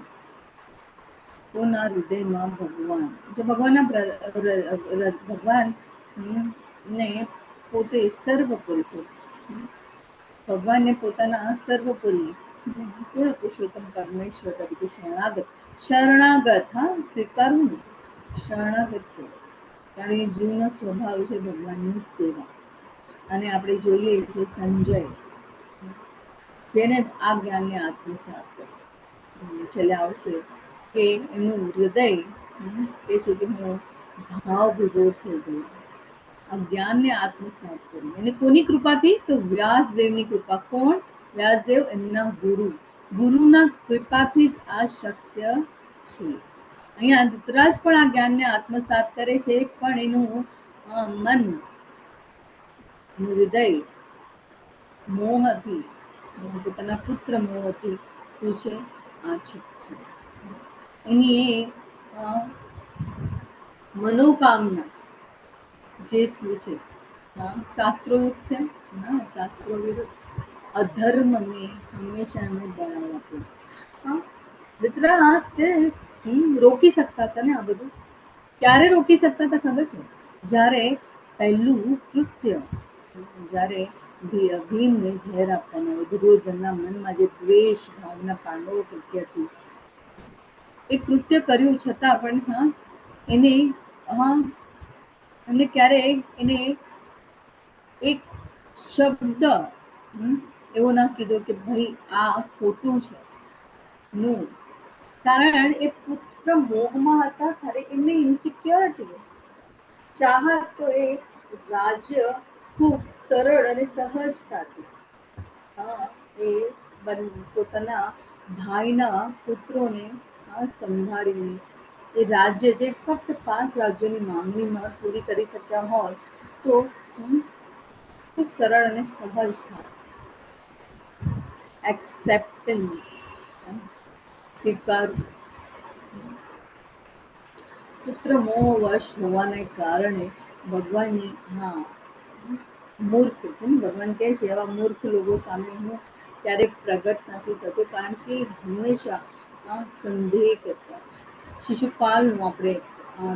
Speaker 2: કોના હૃદયમાં ભગવાન, જો ભગવાન ને પોતે સર્વપુરી છે, ભગવાનને પોતાના સર્વપુરી પૂર્ણ પુરુષોત્તમ પરમેશ્વર તરીકે શરણાગત સ્વીકારવું, શરણાગત છે. કારણ કે જીવનો સ્વભાવ છે ભગવાનની સેવા. અને આપણે જોઈએ છીએ સંજય, જેને આ જ્ઞાનને આત્મસાત કર્યું, છેલ્લે આવશે કે એમનું હૃદય એ છે કે હું ભાવ વિભોર થઈ ગયું, આ જ્ઞાનને આત્મસાત કર્યું. અને કોની કૃપાથી? તો વ્યાસદેવની કૃપા. કોણ? વ્યાસદેવ, એમના ગુરુના કૃપાથી જ આ શક્ય છે. અહીંયા ધૃતરાજ પણ આ જ્ઞાનને આત્મસાત કરે છે, પણ એનું મન, એનું હૃદય મોહથી, પોતાના પુત્ર મોહથી શું છે? આછિત છે. એની મનોકામના જે શું છે, શાસ્ત્રો છે, શાસ્ત્રો વિરુદ્ધ અધર્મને હંમેશા એમને બળાવ આપ્યો. ધૃતરાષ્ટ્ર રોકી શકતા હતા ને આ બધું. ક્યારે રોકી શકતા હતા ખબર છે? જ્યારે પહેલું કૃત્ય, જ્યારે ભીમને ઝેર આપવામાં આવ્યું, દુર્યોધનના મનમાં જે દ્વેષ ભાવના પાંડવો પ્રત્યે હતી, એ કૃત્ય કર્યું છતાં પણ એને એમને ક્યારે એને એક શબ્દ એવો ના કીધો કે ભાઈ આ ખોટું છે. નો, કારણ એ પુત્ર મોહમાં હતા. ખરે એમની ઇન્સિક્યોરિટી, ચાહત તો એ રાજ્ય ખૂબ સરળ અને સહજતાથી એ પોતાના ભાઈના પુત્રોને સંભાળીને એ રાજ્ય જે ફક્ત 5 રાજ્યોની માંગણીમાં પૂરી કરી શક્યા હોય તો ખૂબ સરળ અને સહજ થાય. એક્સેપ્ટન્સ, સ્વીકાર. પુત્ર મોહવશ હોવાને કારણે ભગવાનની મૂર્ખ છે ને, ભગવાન કહે છે એવા મૂર્ખ લોકો સામે હું ક્યારેક પ્રગટ નથી થતો, કારણ કે હંમેશા સંદેહ કરતા છે. શિશુપાલનું આપણે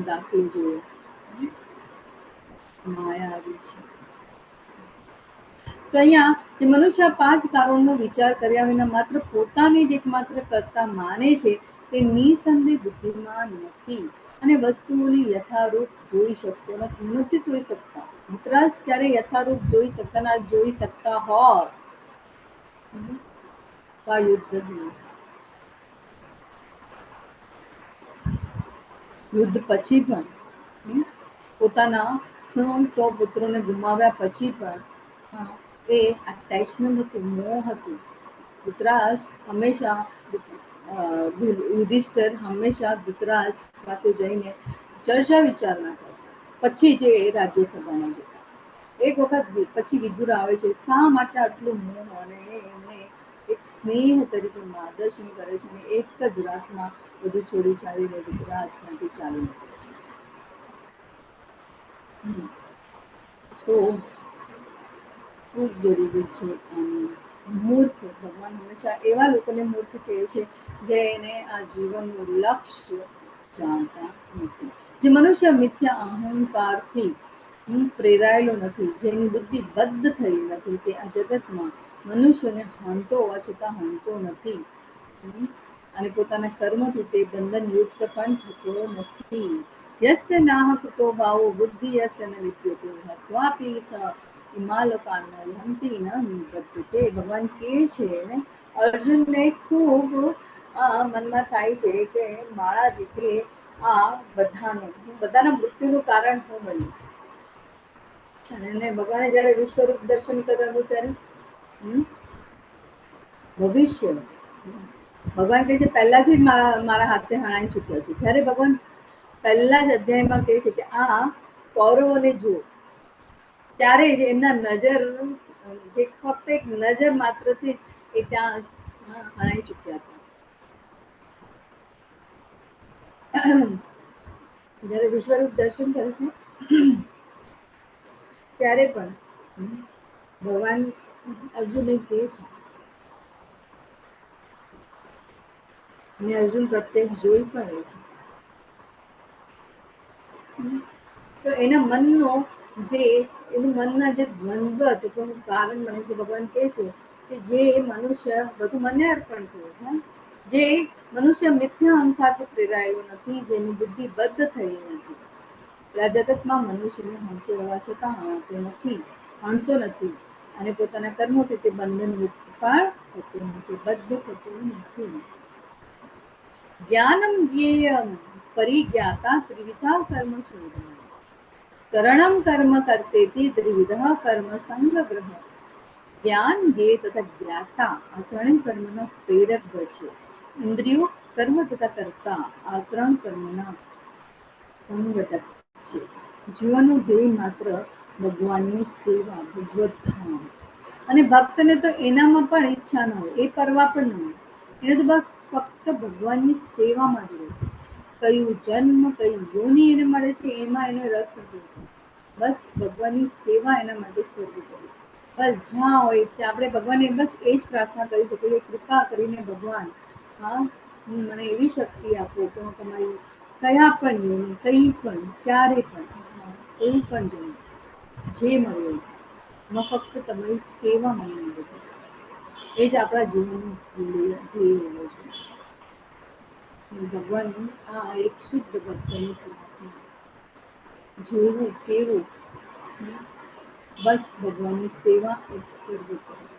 Speaker 2: દાખલો જોયો, માયા આવી છે. તો અહીંયા જે મનુષ્ય 5 કારણોનો વિચાર કર્યા વિના માત્ર પોતાને જ એકમાત્ર કરતા માને છે, તે નિસંદેહ બુદ્ધિમાન નથી અને વસ્તુઓની યથારૂપ જોઈ શકતો નથી જોઈ શકતા. ધૃતરાજ ક્યારે યથારૂપ જોઈ શકતા હોત તો આ યુદ્ધ જ ન થાય. યુદ્ધ પછી પણ પોતાના 100 પુત્રોને ગુમાવ્યા પછી પણ એ અટેચમેન્ટ હતું, મોહ હતું. ધૃતરાજ હંમેશા યુધિષ્ઠિર હંમેશા ધૃતરાજ પાસે જઈને ચર્ચા વિચારણા કરતા, પછી જે રાજ્યસભામાં જતા. એક વખત પછી વિદુર આવે છે, શા માટે આટલું મોહ, અને એમને એક સ્નેહ તરીકે માર્ગદર્શન કરે છે અને એક જ રાતમાં બધું છોડી છાડીને ધૃતરાજ ત્યાંથી ચાલી નીકળે છે. તો ખૂબ જરૂરી છે. મૂર્ખ, ભગવાન હંમેશા એવા લોકોને મૂર્ખ કહે છે જે એને આ જીવનનું લક્ષ્ય જાણતા નથી. જે મનુષ્ય મિથ્યા અહંકારથી પ્રેરાયેલો નથી, જેની બુદ્ધિ બદ્ધ થઈ નથી, તે આ જગતમાં મનુષ્યને હણતો હોવા છતાં હણતો નથી અને પોતાના કર્મથી તે બંધન યુક્ત પણ થતો નથી. યસ્ય નાહ કૃતો ભાવો બુદ્ધિ યસ્ય ન વિદ્યતે હત્વાપી સ હિમાલકાન હંતિ ન નિબધ્યતે. ભગવાન કહે છે ને અર્જુનને ખૂબ મનમાં થાય છે કે મારા દીકરી આ બધાના મૃત્યુનું કારણ હું બનીશ. અને ભગવાને જયારે વિશ્વરૂપ દર્શન કરાવ્યું ત્યારે ભવિષ્ય ભગવાન કહે છે પહેલાથી જ મારા હાથે હણાઈ ચૂક્યા છે. જ્યારે ભગવાન પહેલા જ અધ્યાયમાં કહે છે કે આ કૌરવોને જુઓ, ત્યારે જ એમના નજર, જે ફક્ત એક નજર માત્રથી જ એ ત્યાં હણાઈ ચૂક્યા હતા. જ્યારે વિશ્વરૂપ દર્શન કરે છે ત્યારે પણ ભગવાન અર્જુનને કહે છે, અને અર્જુન પ્રત્યક્ષ જોઈ પણ રહે છે. તો એના મનનો જે એનું મનના જે દ્વંદ્વ હતું તેનું કારણ બને છે. ભગવાન કહે છે કે જે મનુષ્ય બધું મને અર્પણ કરે છે, જે મનુષ્ય મિથ્યા અહંકારથી પ્રેરાયેલો નથી, જેની બુદ્ધિ બદ્ધ થઈ નથી, આ જગતમાં મનુષ્યને હણતો હોવા છતાં હણતો નથી, અને પોતાના કર્મોથી તે બંધન મુક્ત પણ થતું નથી, બદ્ધ થતું નથી. જ્ઞાનમ જ્ઞેયમ પરિજ્ઞાતા ત્રિવિધા કર્મ ચોદના કરણમ કર્મ કર્તેતિ ત્રિવિધા કર્મ સંગ્રહ. જ્ઞાન, જ્ઞેય તથા જ્ઞાતા આ ત્રણેય કર્મના પ્રેરક છે. ઇન્દ્રિયો, કર્મ તથા કર્તા આ ત્રણ કર્મના સંગઠક છે. જીવનનું ધ્યેય માત્ર ભગવાનની સેવા, ભગવત ધામ. અને ભક્તને તો એનામાં પણ ઈચ્છા ન હોય, એ પરવા પણ ન હોય, એને તો બસ ફક્ત ભગવાનની સેવામાં જ રહેશે. કયું જન્મ, કઈ યોનિ એને મળે છે એમાં એને રસ નથી હોતો, બસ ભગવાનની સેવા એના માટે સર્વોપરી. બસ જ્યાં હોય ત્યાં આપણે ભગવાનને બસ એ જ પ્રાર્થના કરી શકીએ કે કૃપા કરીને ભગવાન, હા, મને એવી શક્તિ આપો કે હું તમારી કયા પણ યોનિ, કંઈ પણ, ક્યારે પણ, એવું પણ જન્મ જે મળ્યું એમાં ફક્ત તમારી સેવા મને મળે, બસ એ જ આપણા જીવનનું ધ્યેય હોવું જોઈએ. ભગવાન આ એક શુદ્ધ ભક્તની પ્રાર્થના, જેવું કેવું, બસ ભગવાનની સેવા એક સર્વોપરી.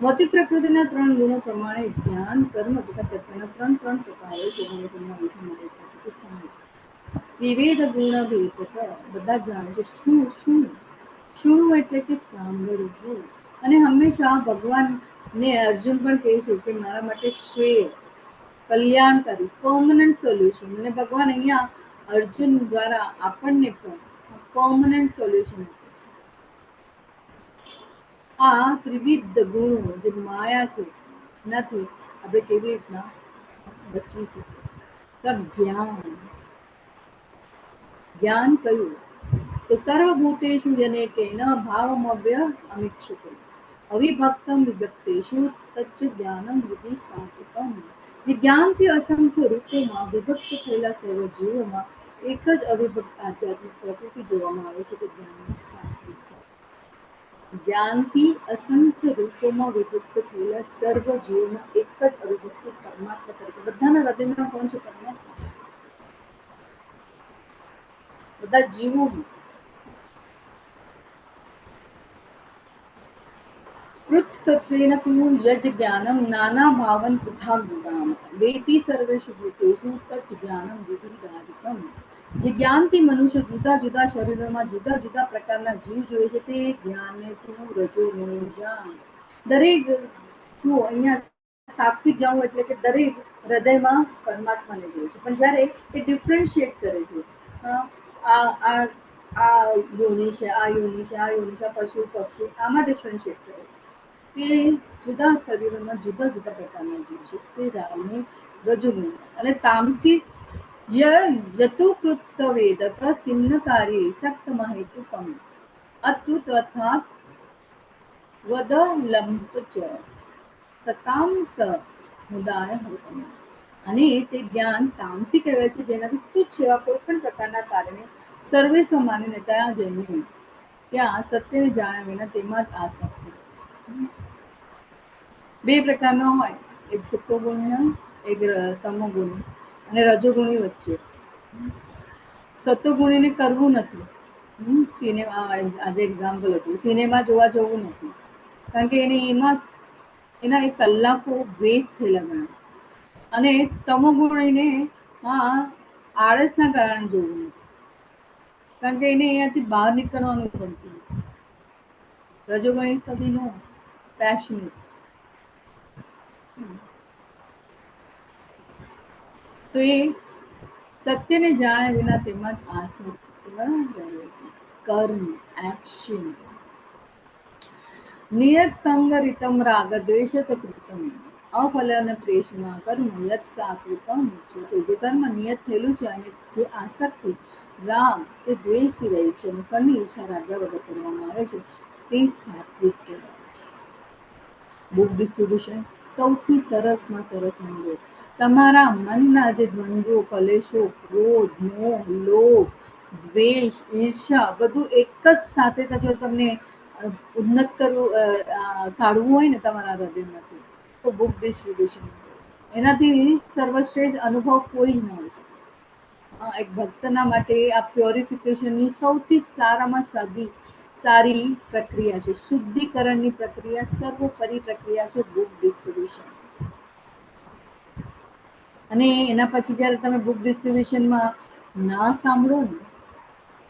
Speaker 2: ભૌતિક પ્રકૃતિના ત્રણ ગુણો પ્રમાણે જ્ઞાન, કર્મ તથા કર્તના ત્રણ પ્રકારો છે. અને તેમના વિશે મારી પાસેથી સાંભળો. વિવેદ ગુણ ભેદ બધા જ જાણે છે. શું એટલે કે સાંભળવું. અને હંમેશા ભગવાનને અર્જુન પણ કહે છે કે મારા માટે શ્રેય, કલ્યાણકારી, પરમનન્ટ સોલ્યુશન. અને ભગવાન અહીંયા અર્જુન દ્વારા આપણને પણ પરમનન્ટ સોલ્યુશન આપે છે. આ ત્રિવિધ ગુણો જે માયા છે એનાથી આપણે કેવી રીતના બચી શકીએ. તો જ્ઞાન કયું તો સર્વભૂતેષુ જનેકેન ભાવમવ્ય અમીક્ષતે અવિભક્તમ વિભક્તેષુ તચ્ચ જ્ઞાનમ વિધિ સાત્વિકમ. જે જ્ઞાનથી અસંખ્ય રૂપોમાં વિભક્ત થયેલા સર્વ જીવોમાં એક જ અવિભક્ત આધ્યાત્મિક પ્રકૃતિ જોવામાં આવે છે, તે જ્ઞાનની સાત્વિક છે. જ્ઞાનથી અસંખ્ય રૂપોમાં વિભક્ત થયેલા સર્વ જીવોમાં એક જ અવિભક્ત પરમાત્મા તરીકે, બધાના હૃદયમાં કોણ છે? પરમાત્મા. બધા જીવો પૃથ્વત્વેન તુ યજ્ જ્ઞાનમ નાના ભાવન પૃથા ગુણામ વેતિ સર્વેષુ ભૂતેષુ તચ્ જ્ઞાનમ વિધિ રાજસમ. જે જ્ઞાનથી મનુષ્ય જુદા જુદા શરીરોમાં જુદા જુદા પ્રકારના જીવ જોવે છે, તે જ્ઞાનને તું રજોગુણી જાણ. દરેક જુઓ અહીંયા સાત્વિક જાણવું એટલે કે દરેક હૃદયમાં પરમાત્માને જોવે છે, પણ જ્યારે એ ડિફરન્શિએટ કરે છે, આ આ આ યોનિ છે, આ યોનિ છે, આ યોનિ છે, પશુ પક્ષી, આમાં ડિફરન્શિએટ કરે કે જુદા શરીરોમાં જુદા જુદા પ્રકારના જીવ છે, તે રામને રજોગુણ. અને તામસી યતુકૃત સવેદક સિન્નકારી સક્તમા હેતુકમ અતુ તથા વદ લંપચ તતાંસ મુદાય હોતમ. અને તે જ્ઞાન તામસી કહેવાય છે, જેનાથી તુચ્છ એવા કોઈ પણ પ્રકારના કારણે સર્વેસ્વ માનીને ત્યાં જઈને ત્યાં સત્યને જાણ્યા વિના તેમાં જ આસક્ત હોય છે. બે પ્રકારનો હોય, એક સત્વગુણ્ય, એક તમોગુણી અને રજોગુણી વચ્ચે. સત્વગુણીને કરવું નથી, સિનેમા આજે એક્ઝામ્પલ હતું, સિનેમા જોવા જવું નથી, કારણ કે એને એમાં એના એ કલાકો વેસ્ટ થયેલા ગણા. અને તમોગુણીને આળસના કારણે જોવું નથી, કારણ કે એને અહીંયાથી બહાર નીકળવાનું ગમતું નથી. રજોગુણી કભી નો પેશનેટ. તો એ સત્યને જાણ્યા વિના તેમાં આસક્ત રહે છે. કર્મ, એક્શન. નિયત સંગરિતમ રાગ દ્વેષ કૃતમ અફલન પ્રેષણા કર્મ યત સાત્વિકમ ઉચ્યતે. જે કર્મ નિયત થયેલું છે અને જે આસક્તિ રાગ એ દ્વેષથી રહે છે અને ફળની ઈચ્છા રાગ્યા વગર કરવામાં આવે છે તે સાત્વિક કહેવાય છે. બુક ડિસ્ટ્રીબ્યુશન સૌથી સરસમાં સરસ અનુભવ. તમારા મનના જે દ્વંદ્વો, કલેશો, ક્રોધ, મોહ, લોભ, દ્વેષ, ઈર્ષ્યા બધું એક જ સાથે જો તમને ઉન્નત કરવું કાઢવું હોય ને તમારા હૃદયમાંથી, તો બુક ડિસ્ટ્રીબ્યુશન એનાથી સર્વશ્રેષ્ઠ અનુભવ કોઈ જ ન હોય શકે. એક ભક્તના માટે આ પ્યોરિફિકેશનની સૌથી સારામાં સારી પ્રક્રિયા છે. શુદ્ધિકરણની પ્રક્રિયા, સર્વોપરી પ્રક્રિયા છે બુક ડિસ્ટ્રીબ્યુશન. અને એના પછી જ્યારે તમે બુક ડિસ્ટ્રીબ્યુશનમાં ના સાંભળો ને,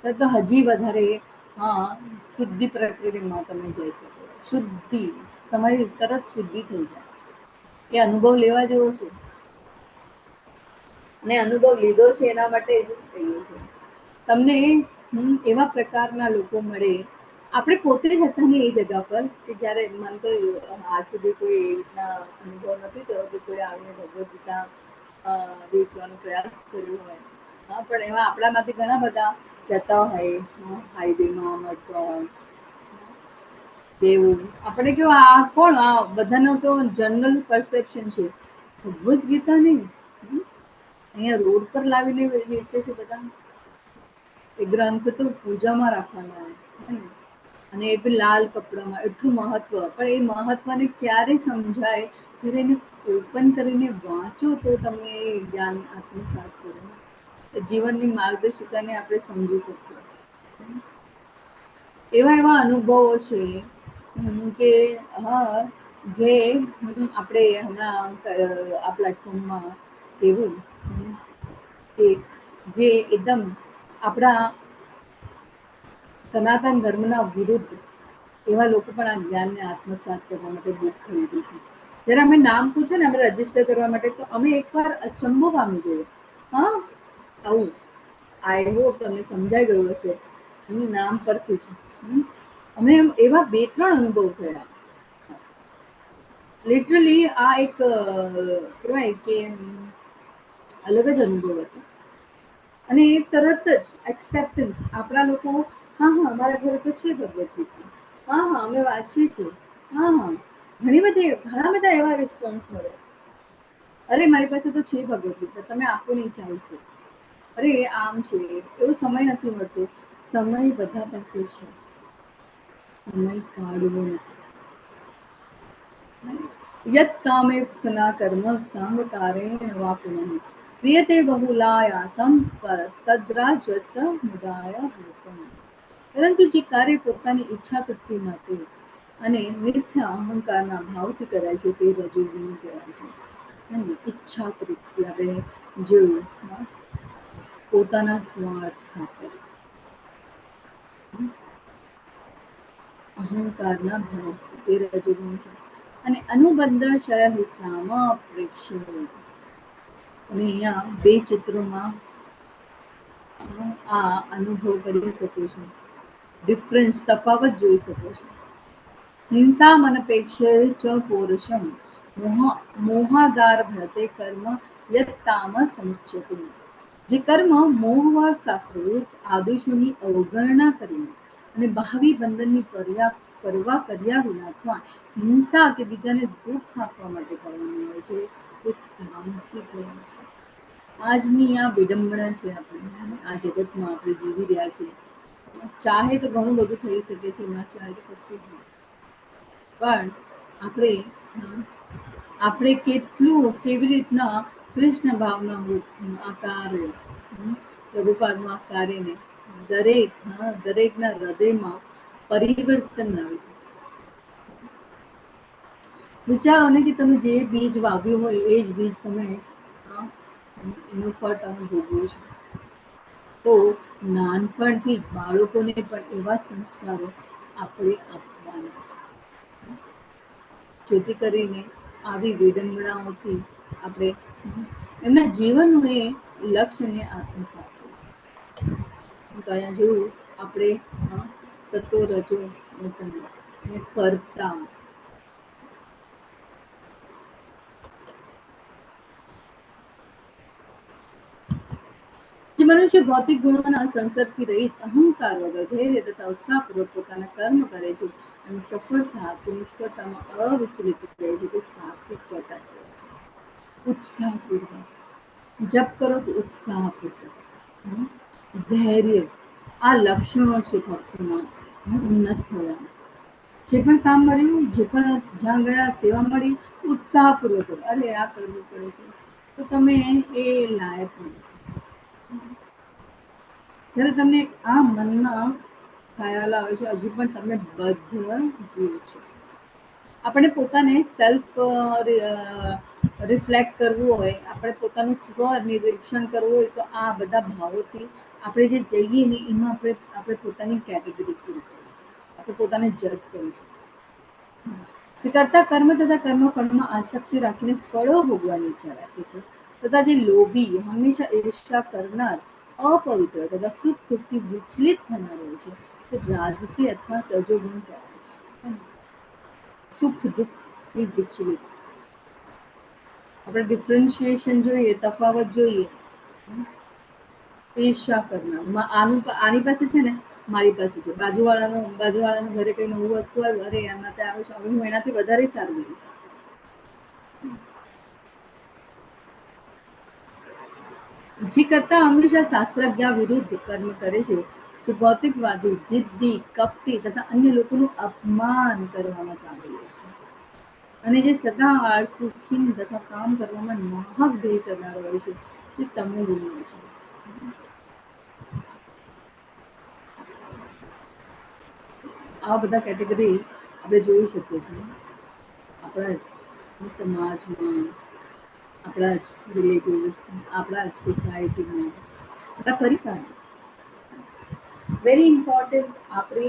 Speaker 2: ત્યારે તો હજી વધારે શુદ્ધિ પ્રક્રિયામાં તમે જઈ શકો. શુદ્ધિ તમારી તરત શુદ્ધિ થઈ જાય. એ અનુભવ લેવા જેવો છે. અને અનુભવ લીધો છે એના માટે જ કહીએ છીએ. તમને એવા પ્રકારના લોકો મળે. આપણે પોતે જ હતા ને એ જગ્યા પર કે જ્યારે મન તો આજ સુધી કોઈ એ રીતના અનુભવ નથી થયો કે કોઈ આવીને ભગવદ્ ગીતા વેચવાનો પ્રયાસ કર્યો હોય. પણ એમાં આપણામાંથી ઘણા બધા જતા હોય હાઈવેમાં મળતો હોય. એવું આપણે કેવું આ કોણ બધાનો તો જનરલ પરસેપ્શન છે. ભગવદ્ ગીતા નહીં, અહીંયા રોડ પર લાવીને વેચે છે બધા. એ ગ્રંથ તો પૂજામાં રાખવાના આવે અને એ બી લાલ કપડામાં. એટલું મહત્વ, પણ એ મહત્વને ક્યારે સમજાય જ્યારે એને ઓપન કરીને વાંચો તો તમને એ જ્ઞાન આત્મસાત કરો. જીવનની માર્ગદર્શિકાને આપણે સમજી શકીએ. એવા એવા અનુભવો છે કે જે આપણે હમણાં આ પ્લેટફોર્મમાં એવું કે જે એકદમ આપણા સનાતન ધર્મના વિરુદ્ધ એવા લોકો પણ આ જ્ઞાનને આત્મસાત કરવા માટે બુક ખરીદી છે. જ્યારે અમે નામ પૂછે ને અમે રજીસ્ટર કરવા માટે, તો અમે એકવાર અચંબો પામી જઈએ. આવું આઈ હોપ તમને સમજાઈ ગયું હશે. નામ પરથી જ અમે એવા 2-3 અનુભવ થયા. લિટરલી આ એક કહેવાય કે અલગ જ અનુભવ હતો. અને એ તરત જ એક્સેપ્ટન્સ. આપણા લોકો અમારા ઘરે તો છે ભગવદ્ ગીતા, અમે વાંચીએ છીએ, ઘણા બધા એવા રિસ્પોન્સ મળે. અરે મારી પાસે તો છે ભગવદ્ ગીતા, તમે આપો નહીં ચાલશે. અરે આમ છે. એવો સમય નથી મળતો. સમય બધા પાસે છે, સમય કાઢવો નથી. યત કામે સના કર્મ સંગ કારેણ વા પુનઃ ક્રિયતે બહુલાયાસમ તદ્રાજસ મુદાય ભૂતમ. પરંતુ જે કાર્ય પોતાની ઈચ્છા તૃપ્તિ માટે અને મિથ્યા અહંકારના ભાવથી કરાય છે તે રજોગુણ કહેવાય છે. ઈચ્છા તૃપ્તિ આપણે જોયું, પોતાના સ્વાર્થ ખાતર, અહંકારના ભાવથી તે રજોગુણ છે. અને અનુબંધ હિસ્સામાં પ્રેક્ષણ. તમે અહીંયા 2 ચિત્રોમાં આ અનુભવ કરી શકો છો. ડિફરન્સ, તફાવત જોઈ શકો છો. હિંસા મનપેક્ષે ચ પૌરુષમ મોહાદાર ભતે કર્મ યત તામસ સમુચ્યતે. જે કર્મ મોહવશ શાસ્ત્રોક્ત આદેશોની અવગણના કરીને અને ભાવિ બંધનની પરવા કર્યા વિના અથવા હિંસા કે બીજાને દુઃખ આપવા માટે કરવામાં આવે છે તે તામસી કહેવાય છે. આજની આ વિડંબના છે. આપણે આ જગતમાં આપણે જીવી રહ્યા છીએ. ચાહે તો ઘણું બધું થઈ શકે છે, ના ચાહે તો કશું જ નહીં. પણ આપણે કેવી રીતના કૃષ્ણ ભાવના આ કાર્ય, પ્રભુપાદનું આ કાર્યને દરેકના હૃદયમાં પરિવર્તન લાવી શકે છે. વિચારો ને કે તમે જે બીજ વાવ્યું હોય એ જ બીજ તમે એનું ફળ તમે ભોગવો છો. તો નાનપણથી બાળકોને પણ એવા સંસ્કારો આપણે આપવાના છે, જેથી કરીને આવી વિડંબનાઓથી આપણે એમના જીવનનું એ લક્ષ્યને આત્મસાત કરીએ. તો અહીંયા જોયું આપણે સતો રજો કરતા. જે મનુષ્ય મનુષ્ય ભૌતિક ગુણોના સંસર્ગથી રહિત અહંકાર વગર ધૈર્ય તથા ઉત્સાહપૂર્વક પોતાના કર્મ કરે છે અને સફળતા આપતી નિષ્ફળતામાં અવિચલિત રહે છે તે સાત્વિકતા કહેવાય છે. ઉત્સાહપૂર્વક જપ કરો તો ઉત્સાહપૂર્વક, ધૈર્ય, આ લક્ષણો છે ભક્તિમાં ઉન્નત થવાના. જે પણ કામ મળ્યું, જે પણ જ્યાં ગયા સેવા મળી, ઉત્સાહપૂર્વક અરે આ કરવું પડે છે તો તમે એ લાયક નથી. જ્યારે તમને આ મનમાં ખ્યાલ આવે છે હજી પણ તમે બદ્ધ જીવ છો. આપણે પોતાને સેલ્ફ રિફ્લેક્ટ કરવું હોય, આપણે પોતાનું સ્વ નિરીક્ષણ કરવું હોય તો આ બધા ભાવોથી આપણે જે જઈએ ને એમાં આપણે પોતાની કેટેગરી પૂરી કરીએ, આપણે પોતાને જજ કરી શકીએ. જે કરતા કર્મ તથા કર્મફળમાં આસક્તિ રાખીને ફળો ભોગવાની ઈચ્છા રાખે છે તથા જે લોભી, હંમેશા ઈર્ષ્યા કરનાર, અપવિત્ર તથા સુખ દુઃખથી વિચલિત થનાર હોય છે તે રાજસી અથવા સજોગુણ કહેવાય છે. સુખ દુઃખ એ વિચલિત, આપણે ડિફરન્શિએશન જોઈએ, તફાવત જોઈએ. ઈર્ષ્યા કરનાર, આની પાસે છે ને મારી પાસે છે, બાજુવાળાના ઘરે કઈ નવું વસ્તુ આવ્યું, અરે એમાં તે આવ્યું છે, હવે હું એનાથી વધારે સારું લઈશ. જે કરતા હંમેશા શાસ્ત્રજ્ઞ વિરુદ્ધ કર્મ કરે છે, જે ભૌતિકવાદી, જિદ્દી, કપટી તથા અન્ય લોકોનું અપમાન કરવામાં કાબેલ છે અને જે સદા આળસુ, ખીન તથા કામ કરવામાં નાહક ધ્યેય કરનાર હોય છે તે તમો ગુણ છે. આ બધા કેટેગરી આપણે જોઈ શકીએ છીએ આપણા જ સમાજમાં, આપણા જ રિલેટિવ્સ, આપણા જ સોસાયટીમાં, આપણા પરિવારમાં. વેરી ઇમ્પોર્ટન્ટ આપણે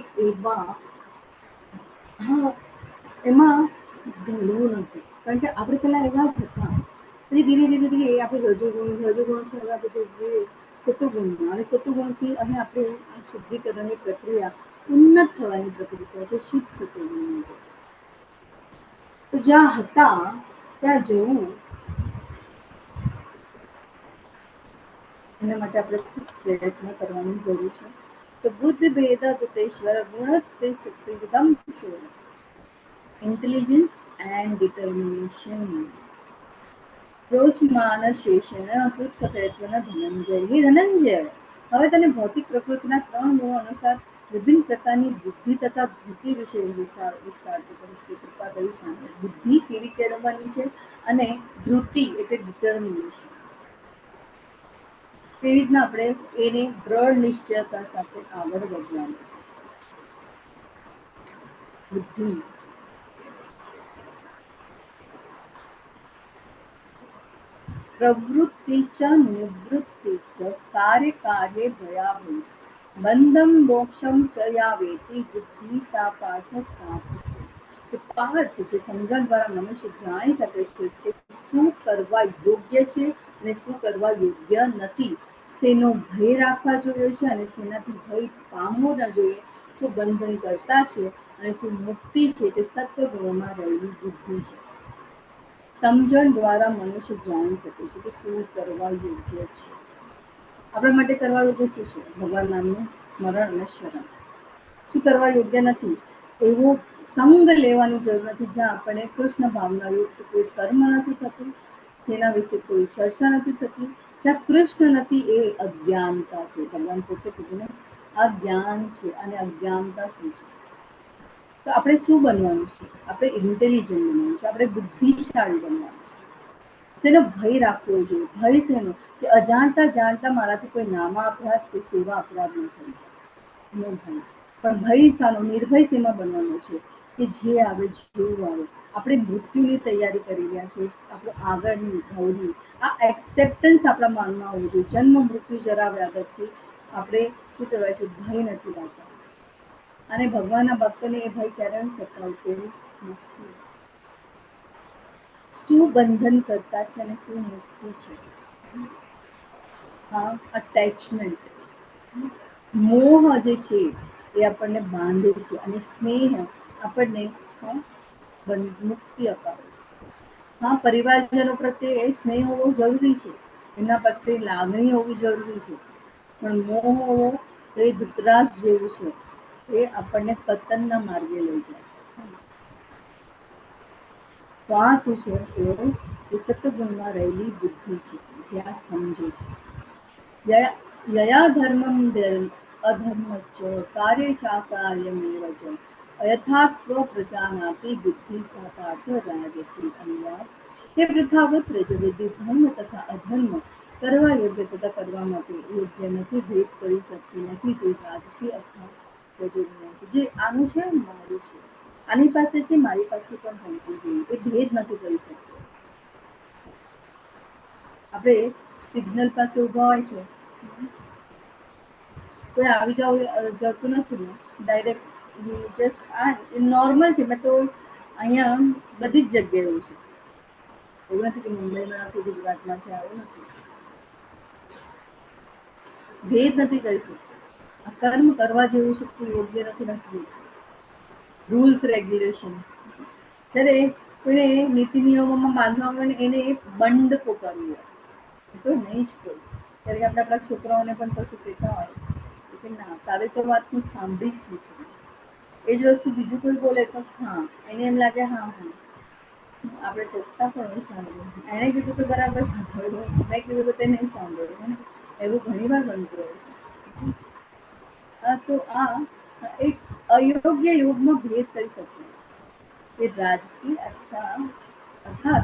Speaker 2: એમાં ઢળવું નથી, કારણ કે આપણે પેલા એવા જ હતા. પછી ધીરે ધીરે ધીરે એ આપણે રજોગુણથી હવે આપણે સતુગુણમાં, અને સતુગુણથી હવે આપણે આ શુદ્ધિકરણની પ્રક્રિયા ઉન્નત થવાની પ્રક્રિયા છે શુદ્ધ સતુગુણની. તો જ્યાં હતા ત્યાં જવું, એના માટે આપણે ખૂબ પ્રયત્ન કરવાની જરૂર છે. તો બુદ્ધ ભેદ ભૂતેશ્વર ગુણત્વે સુપ્રીદમ કિશોર, ઇન્ટેલિજન્સ એન્ડ ડિટર્મિનેશન. પ્રોચમાન શેષણ કૃતકથયત્વન ધનંજય. હે ધનંજય, હવે તને ભૌતિક પ્રકૃતિના 3 ગુણો અનુસાર વિભિન્ન પ્રકારની બુદ્ધિ તથા ધૃતિ વિશે વિસ્તારથી પરિસ્થિતિ કૃપા કરી સાંભળ. બુદ્ધિ કેવી કેળવવાની છે અને ધૃતિ એટલે ડિટર્મિનેશન, કેવી રીતના આપણે એને દ્રઢ નિશ્ચયતા સાથે આગળ વધવાનું છે. બુદ્ધિ પ્રવૃત્તિ ચ નિવૃત્તિ ચ કાર્ય કાર્યે ભયાભૂ બંધમ મોક્ષમ ચ યા વેતિ બુદ્ધિ સા પાર્થ સાત્વિકી. પાર્થ, જે સમજણ દ્વારા મનુષ્ય જાણી શકે છે કે શું કરવા યોગ્ય છે અને શું કરવા યોગ્ય નથી, શેનો ભય રાખવા જોઈએ છે અને શેનાથી ભય પામવો ન જોઈએ, શું બંધન કરતા છે અને શું મુક્તિ છે, તે સત્વગુણોમાં રહેલી બુદ્ધિ છે. સમજણ દ્વારા મનુષ્ય જાણી શકે છે કે શું કરવા યોગ્ય છે. આપણા માટે કરવા યોગ્ય શું છે? ભગવાન નામનું સ્મરણ અને શરણ. શું કરવા યોગ્ય નથી? એવો સંગ લેવાની જરૂર નથી જ્યાં આપણે કૃષ્ણ ભાવનાયુક્ત કોઈ કર્મ નથી થતું, જેના વિશે કોઈ ચર્ચા નથી થતી. જ્યાં કૃષ્ણ નથી એ અજ્ઞાનતા છે. ભગવાન પોતે કીધું ને, અજ્ઞાન છે. અને અજ્ઞાનતા શું છે? તો આપણે શું બનવાનું છે? આપણે ઇન્ટેલિજન્ટ બનવાનું છે, આપણે બુદ્ધિશાળી બનવાનું છે. શેનો ભય રાખવો જોઈએ? ભય શેનો? કે અજાણતા જાણતા મારાથી કોઈ નામા અપરાધ કે સેવા અપરાધ ન થઈ જાય, એનો ભય. પણ ભય શાનો? નિર્ભય શેમાં બનવાનો છે? કે જે આવે જેવું આવે, આપણે મૃત્યુની તૈયારી કરી રહ્યા છીએ, આપણું આગળની ભવની આ એક્સેપ્ટન્સ આપણા મનમાં હોવું જોઈએ. જન્મ મૃત્યુ જરા વ્યાધથી આપણે શું કહેવાય છે, ભય નથી રાખતા. અને ભગવાનના ભક્તોને એ ભય ક્યારેય સતાવતું નથી. શું બંધન કરતા છે અને શું મુક્તિ છે? હા, અટેચમેન્ટ, મોહ જે છે એ આપણને બાંધે છે અને સ્નેહ આપણને મુક્તિ અપાવે છે. હા, પરિવારજનો પ્રત્યે સ્નેહ હોવો જરૂરી છે, એમના પ્રત્યે લાગણી હોવી જરૂરી છે, પણ મોહ એ ધૃતરાજ જેવું છે, એ આપણને પતનના માર્ગે લઈ જાય. તો આ શું છે? એ સત્વગુણમાં રહેલી બુદ્ધિ છે, જે આ સમજે છે. યયા ધર્મમ અધર્મચ કાર્ય ચાકાર્યમેવ ચ અયથાત્વ પ્રજાનાતિ બુદ્ધિ સા પાર્થ રાજસી અનુવાદ. તે પ્રથાવત પ્રજવૃદ્ધિ ધર્મ તથા અધર્મ કરવા યોગ્ય તથા કરવા માટે યોગ્ય નથી, ભેદ કરી શકતી નથી, તે રાજસી અથવા પ્રજોગુણ્ય છે. જે આનું છે મારું છે, આની પાસે છે, મારી પાસે પણ હોવું જોઈએ, એ ભેદ નથી કરી શકતો. આપણે સિગ્નલ પાસે ઉભા હોય છે, કોઈ આવી જતું નથી ને, ડાયરેક્ટ જસ્ટ આ નોર્મલ છે. મેં તો અહીંયા બધી જ જગ્યાએ એવું છે. એવું નથી કે મુંબઈમાં નથી, ગુજરાતમાં છે, આવું નથી. ભેદ નથી કરી શકતો. આ કર્મ કરવા જેવું છે, કે યોગ્ય નથી. રૂલ્સ રેગ્યુલેશન, જ્યારે કોઈને નીતિ નિયમોમાં બાંધવા આવે, એને બંધ પોકારવું હોય તો નહીં જ કરું. ત્યારે આપણે આપણા છોકરાઓને પણ કશું કહેતા હોય કે ના, તારે તો વાત હું સાંભળીશ નહીં. એ જ વસ્તુ બીજું કોઈ બોલે તો હા, એને એમ લાગે હા હા, આપણે ટોકતા પણ નહીં સાંભળ્યું, એણે કીધું તો બરાબર સાંભળ્યું, મેં કીધું તો તે નહીં સાંભળ્યું. એવું ઘણી વાર બનતું હોય છે. તો આ એક અયોગ્ય યોગમાં ભેદ કરી શકે, એ રાજસી અર્થાત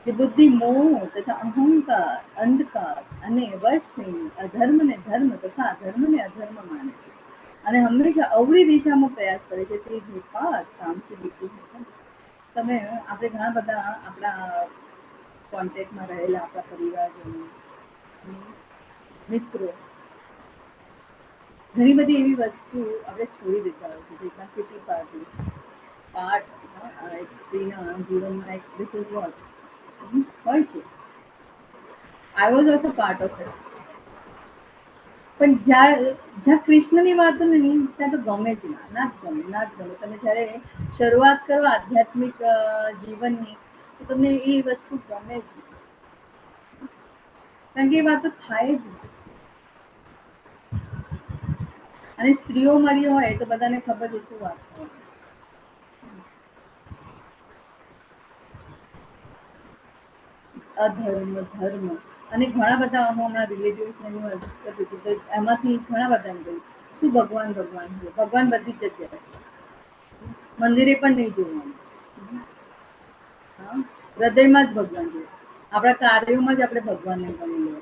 Speaker 2: જે બુદ્ધિ મોહ તથા અહંકાર, અંધકાર અને વશથી અધર્મને ધર્મ તથા અધર્મને અધર્મ માને છે અને હંમેશા અવળી દિશામાં પ્રયાસ કરે છે, તે તામસી બુદ્ધિ છે. તમે આપણે ઘણા બધા આપણા કોન્ટેક્ટમાં રહેલા આપણા પરિવારજનો, મિત્રો, ઘણી બધી એવી વસ્તુ આપણે છોડી દેતા હોય છે, જેટલા કિટી પાર્ટી એક સ્ત્રીના જીવનમાં એક ધીસ ઇઝ વોટ હોય છે. I was also part of it. પણ જ્યાં કૃષ્ણની વાતો નહીં, ત્યાં તો ગમે જ ના જ ગમે, ના જ ગમે. તમે જ્યારે શરૂઆત કરો આધ્યાત્મિક જીવનની, તો તમને એ વસ્તુ ગમે જ નહીં, કારણ કે એ વાતો થાય જ નહીં. અને સ્ત્રીઓ મળી હોય તો બધાને ખબર છે શું વાત કરવાની. અધર્મ, ધર્મ અને ઘણા બધા હું હમણાં રિલેટિવ્સને વાત કરતી હતી, એમાંથી ઘણા બધા એમ કહ્યું શું ભગવાન ભગવાન છે. ભગવાન બધી જ જગ્યાએ છે, મંદિરે પણ નહીં જોવાનું. હા, હૃદયમાં જ ભગવાન છે. આપણા કાર્યોમાં જ આપણે ભગવાનને ગણી લો.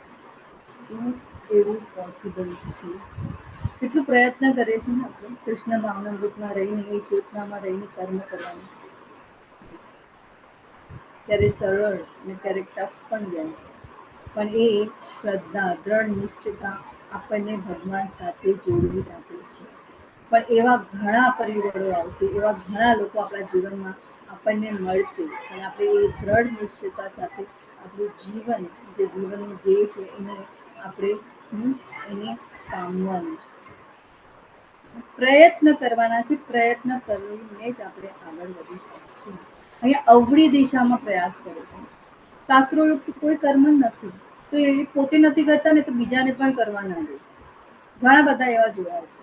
Speaker 2: શું એવું પોસિબલ છે? કેટલું પ્રયત્ન કરે છે ને આપણે કૃષ્ણ ભાવનામૃતમાં રહીને, એ ચેતનામાં રહીને કર્મ કરવાનું. ત્યારે સરળ અને ક્યારેક ટફ પણ જાય છે, પણ એ શ્રદ્ધા, દ્રઢ નિશ્ચિતતા આપણને ભગવાન સાથે જોડી રાખે છે. પણ એવા ઘણા પરિબળો આવશે, એવા ઘણા લોકો આપણા જીવનમાં આપણને મળશે, અને આપણે એ દ્રઢ નિશ્ચિતતા સાથે આપણું જીવન, જે જીવનનું ધ્યેય છે, એને આપણે એને પામવાનું છે. પ્રયત્ન કરવાના છે, પ્રયત્ન કરીને જ આપણે આગળ વધી શકશું. અહીંયા અવળી દિશામાં પ્રયાસ કરે છે. શાસ્ત્રોયુક્ત કોઈ કર્મ નથી, તો એ પોતે નથી કરતા ને, તો બીજાને પણ કરવા ના દે. ઘણા બધા એવા જોયા છે.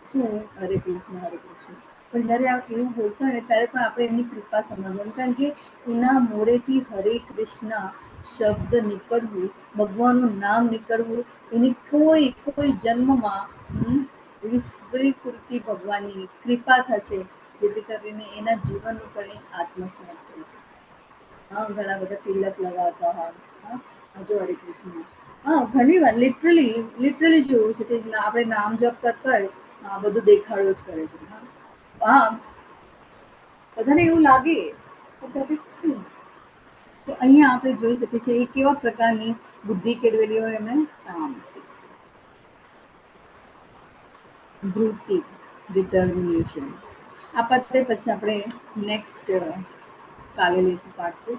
Speaker 2: શું હરે કૃષ્ણ, હરે કૃષ્ણ, પણ જ્યારે એવું બોલતા હોય ત્યારે પણ આપણે એમની કૃપા સમજવાનું, કારણ કે એના મોઢેથી હરે કૃષ્ણ શબ્દ નીકળવું, ભગવાનનું નામ નીકળવું, એની કોઈ જન્મમાં એવી સ્વીકૃતિ ભગવાનની કૃપા થશે, જેથી કરીને એના જીવનનું પણ આત્મસાત કરી શકે. હા, ઘણા બધા તિલક લગાવતા હોય, હા જો હરે કૃષ્ણ, હા ઘણી વાર લિટરલી જોયું છે કે આપણે નામ જપ કરતા હોય, આ બધું દેખાડો જ કરે છે. હા, બધાને એવું લાગે તો અહીંયા આપણે જોઈ શકીએ છીએ એ કેવા પ્રકારની બુદ્ધિ કેળવેલી હોય એમને તામસી. ધૃતિ, ડિટર્મિનેશન. આ પતે પછી આપણે નેક્સ્ટ કાલે લઈશું part 2.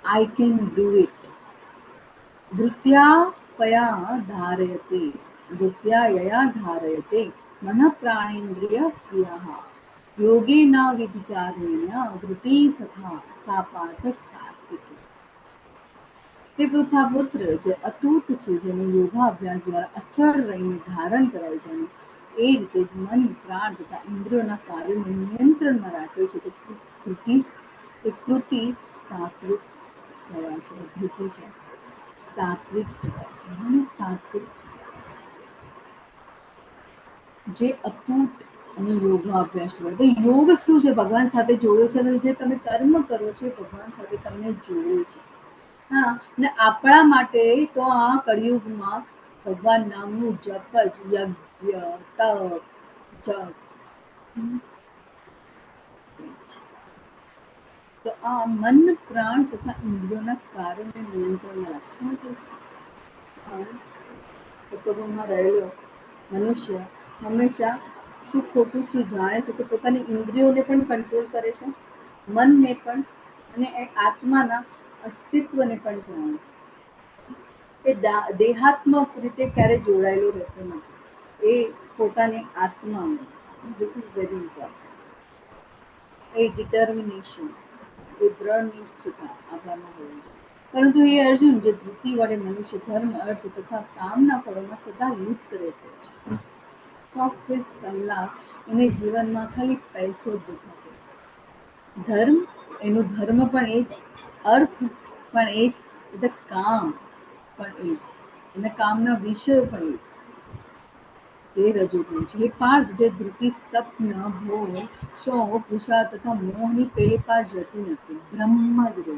Speaker 2: I can do it. ધૃત્યા પયા ધારયતે, ધૃત્યા યયા ધારયતે મનઃ પ્રાણેન્દ્રિય ક્રિયા યોગેન વિચારેણ ધૃતિ સખા સા પાર્થ સાત્વિકી. તે પૃથાપુત્ર જે અતૂટ છે, જેનું યોગાભ્યાસ દ્વારા અચળ રહીને ધારણ કરાય છે, અને એ રીતે જ મન, પ્રાણ તથા ઇન્દ્રિયોના કાર્યોને નિયંત્રણમાં રાખે છે. તે કૃતિ સાત્વિક કહેવાય છે. કૃતિ છે સાત્વિક કહેવાય છે. અને સાત્વિક જે અતૂટ અને યોગનો અભ્યાસ કરે. તો યોગ શું છે? ભગવાન સાથે જોડે છે, અને જે તમે કર્મ કરો છો ભગવાન સાથે તમને જોડે છે. હા, ને આપણા માટે તો આ કળિયુગમાં ભગવાન નામનું જપ જ યજ્ઞ, તપ, જપ. તો આ મન, પ્રાણ તથા ઇન્દ્રિયોના કાર્યોને નિયંત્રણમાં રાખશે. સત્વગુણમાં રહેલો મનુષ્ય હંમેશા શું ખોટું શું જાણે છે, તો પોતાની ઇન્દ્રિયોને પણ કંટ્રોલ કરે છે, મનને પણ, અને એ આત્માના અસ્તિત્વને પણ જાણે છે. એ દેહાત્મક રીતે ક્યારે જોડાયેલો રહેતો નથી. એ પોતાની આત્મામાં. This is very important. એ ડિટર્મિનેશન, એ દ્રઢ નિશ્ચિતતા આપણામાં હોવી જોઈએ. પરંતુ એ અર્જુન, જે ધૃતિ વડે મનુષ્ય ધર્મ, અર્થ તથા કામના ફળોમાં સદા યુક્ત રહેતો છે. 24 કલાક એને જીવનમાં ખાલી પૈસો જ દેખાતો. ધર્મ, એનું ધર્મ પણ એ જ, અર્થ પણ એ જ, કામ પણ એ જ, એના કામના વિષયો પણ એ જ. એ રજૂ થયું છે. એ પાર્થ, જે ધૃતિ, સ્વપ્ન, ભોગ, શોક, વિષાદ તથા મોહની પેલે પાર જતી નથી, બ્રહ્મ જ રહે.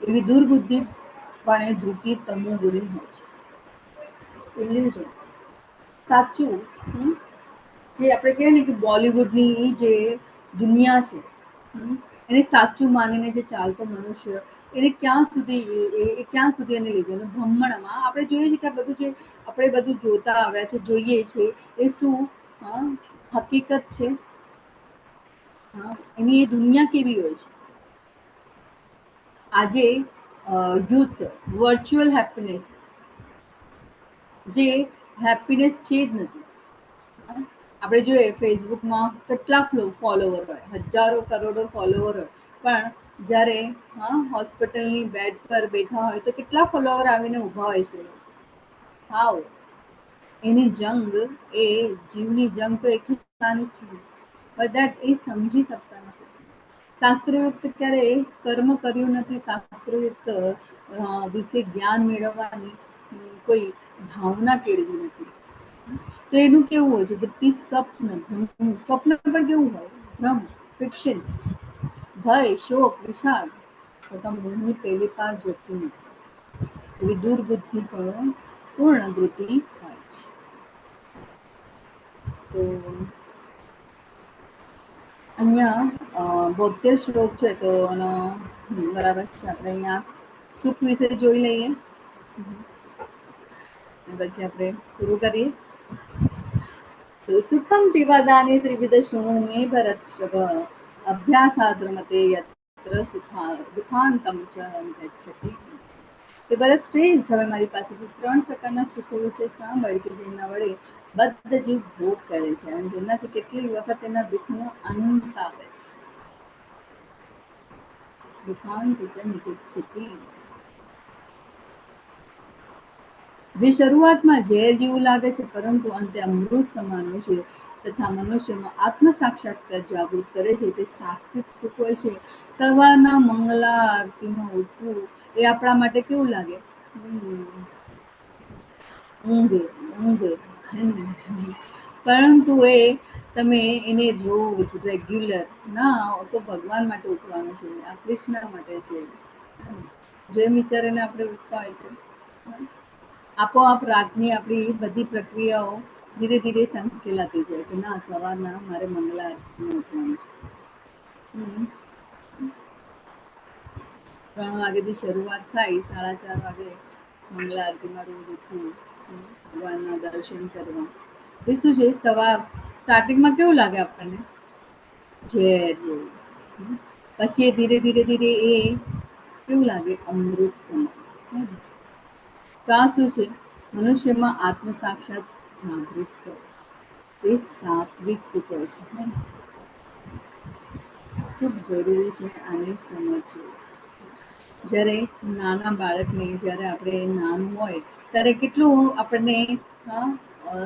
Speaker 2: એવી દુર્બુદ્ધિ પણ એ ધૃતિ તમોગુણી હોય છે. ઇલ્યુઝન સાચું. જે આપણે કહીએ ને કે બોલિવૂડની જે દુનિયા છે, એને સાચું માનીને જે ચાલતો મનુષ્ય, એને ક્યાં સુધી એને લઈ જાય ભ્રમણમાં. આપણે જોઈએ છીએ કે આ બધું જે આપણે બધું જોતા આવ્યા છે, જોઈએ છે, એ શું હકીકત છે? એની એ દુનિયા કેવી હોય છે? આજે યુથ વર્ચ્યુઅલ હેપીનેસ, જે હેપીનેસ છે જ નથી. આપણે જોઈએ ફેસબુકમાં કેટલા ફોલોવર હોય, હજારો કરોડો ફોલોવર હોય, પણ જ્યારે હોસ્પિટલની બેડ પર બેઠા હોય તો કેટલા ફોલોવર આવીને ઊભા હોય છે. હાવ એની જંગ, એ જીવની જંગ તો એટલી નાની છે, બધા એ સમજી શકતા નથી. શાસ્ત્રોયુક્ત ક્યારે કર્મ કર્યું નથી, શાસ્ત્રોયુક્ત વિશે જ્ઞાન મેળવવાની કોઈ ભાવના કેળવી નથી. તો એનું કેવું હોય છે કે સ્વપ્ન, સ્વપ્ન પણ કેવું હોય? ભ્રમ, ફિક્શન. ભય, શોક, વિષાદ તથા મોહની પેલી પાર જતું નથી. એવી દુર્બુદ્ધિ પણ પૂર્ણ વૃત્તિ હોય છે. તો અહીંયા 72 શ્લોક છે, તો એનો બરાબર છે. આપણે અહીંયા સુખ વિશે જોઈ લઈએ, પછી આપણે પૂરું કરીએ. તો સુખમ પીવાદાની ત્રિવિધ શૃણુ મે ભરતર્ષભ, અભ્યાસાદ્રમતે યત્ર દુઃખાંતમ ચ ગચ્છતિ. કે ભરત શ્રેષ્ઠ, હવે મારી પાસેથી 3 પ્રકારના સુખો વિશે સાંભળ કે જેના વડે બદ્ધ જીવ ભોગ કરે છે, અને જેનાથી કેટલી વખત એના દુઃખનો અંત આવે છે. દુઃખાંત ચ નિગચ્છતિ. જે શરૂઆતમાં ઝેર જેવું લાગે છે, પરંતુ અંતે અમૃત સમાન હોય છે, તથા મનુષ્યમાં આત્મ સાક્ષાત્કાર જાગૃત કરે છે, તે સાત્વિક સુખ હોય છે. સવારના મંગલા આરતીમાં ઉઠવું એ આપણા માટે કેવું લાગે? ઊંઘ. પરંતુ એ તમે એને રોજ રેગ્યુલર ના તો ભગવાન માટે ઉઠવાનું છે, આ કૃષ્ણ માટે છે, જો એમ વિચારીને આપણે ઉઠતા હોય તો આપોઆપ રાતની આપણી બધી પ્રક્રિયાઓ ધીરે ધીરે સંકેલાતી જાય કે ના, સવારના મારે મંગલા આરતીમાં ઉઠવાનું છે. 3 વાગ્યાથી શરૂઆત થાય, 4:30 વાગે મંગલા આરતીમાં રોજ ઉઠવું, ભગવાનના દર્શન કરવા. એ શું છે? સ્ટાર્ટિંગમાં કેવું લાગે આપણને? ઝેર જેવું. પછી એ ધીરે ધીરે ધીરે એ કેવું લાગે? અમૃત સમાન. તો આ શું છે? મનુષ્યમાં આત્મ સાક્ષાત જાગૃત કરે, એ સાત્વિક સુખ હોય છે. ખૂબ જરૂરી છે આને સમજવું. જ્યારે નાના બાળકને જ્યારે આપણે નાનું હોય ત્યારે કેટલું આપણને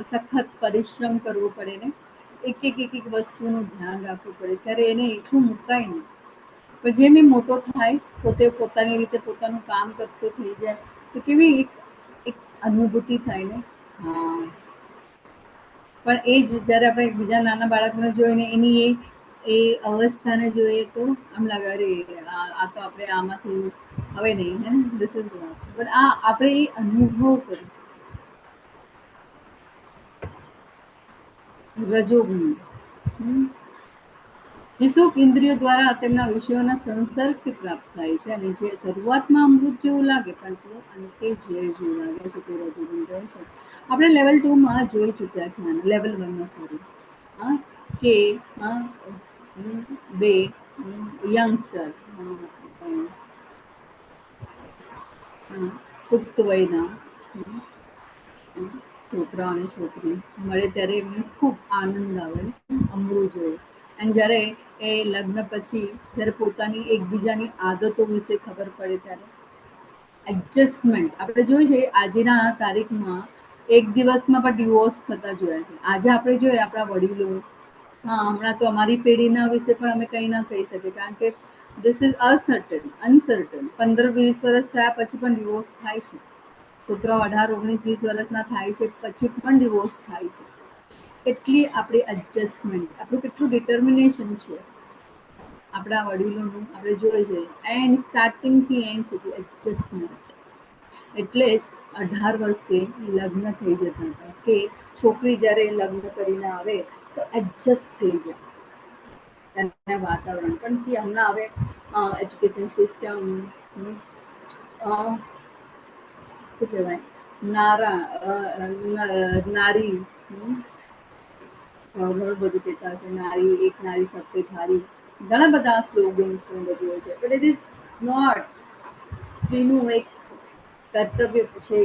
Speaker 2: સખત પરિશ્રમ કરવો પડે ને, એક વસ્તુનું ધ્યાન રાખવું પડે, ત્યારે એને એટલું મુકાય નહીં. પણ જેમ એ મોટો થાય, પોતે પોતાની રીતે પોતાનું કામ કરતો થઈ જાય, તો કેવી એક અનુભૂતિ થાય ને. હા, પણ એ જ જ્યારે આપણે બીજા નાના બાળકને જોઈને એની એ અવસ્થાને જોઈએ તો આમ લાગે અરે આ તો આપણે આમાંથી હવે નહીં હે, ધીસ ઇઝ પણ આ આપણે એ અનુભવ કરીશું. રજોગુણ જે સુખ ઇન્દ્રિયો દ્વારા તેમના વિષયોના સંસર્ગથી પ્રાપ્ત થાય છે, અને જે શરૂઆતમાં અમૃત જેવું લાગે પરંતુ અંતે ઝેર જેવું લાગે છે, તે રજોગુણ કહે છે. આપણે લેવલ 2માં જોઈ ચૂક્યા છે, લેવલ 1માં સોરી, હા, કે હા બે યંગસ્ટર, પુખ્ત વયના છોકરા અને છોકરી મળે ત્યારે એમને ખૂબ આનંદ આવે, અમૃત જેવું. અને જ્યારે એ લગ્ન પછી જ્યારે પોતાની એકબીજાની આદતો વિશે ખબર પડે ત્યારે એડજસ્ટમેન્ટ આપણે જોઈએ છે. આજના તારીખમાં એક દિવસમાં પણ ડિવોર્સ થતા જોયા છે. આજે આપણે જોઈએ આપણા વડીલો, હા, હમણાં તો અમારી પેઢીના વિશે પણ અમે કંઈ ના કહી શકીએ, કારણ કે ધીસ ઇઝ અનસર્ટન. 15-20 વર્ષ થયા પછી પણ ડિવોર્સ થાય છે. છોકરાઓ 18-19-20 વર્ષના થાય છે પછી પણ ડિવોર્સ થાય છે. કેટલી આપણી એડજસ્ટમેન્ટ, આપણું કેટલું ડિટર્મિનેશન છે આપણા વડીલોનું આપણે જોઈએ છે. એન્ડ સ્ટાર્ટિંગથી એન્ડ સુધી એડજસ્ટમેન્ટ. એટલે જ 18 વર્ષે લગ્ન થઈ જતા હતા, કે છોકરી જ્યારે લગ્ન કરીને આવે તો એડજસ્ટ થઈ જાય એના વાતાવરણ. પણ કે હમણાં હવે એજ્યુકેશન સિસ્ટમ, શું કહેવાય, નારી, ઘણું બધું કહેતા છે, નારી એક નારી સફેદ હારી, ઘણા બધા સ્લોગન્સ બધું હોય છે. But it is not. સ્ત્રીનું એક કર્તવ્ય છે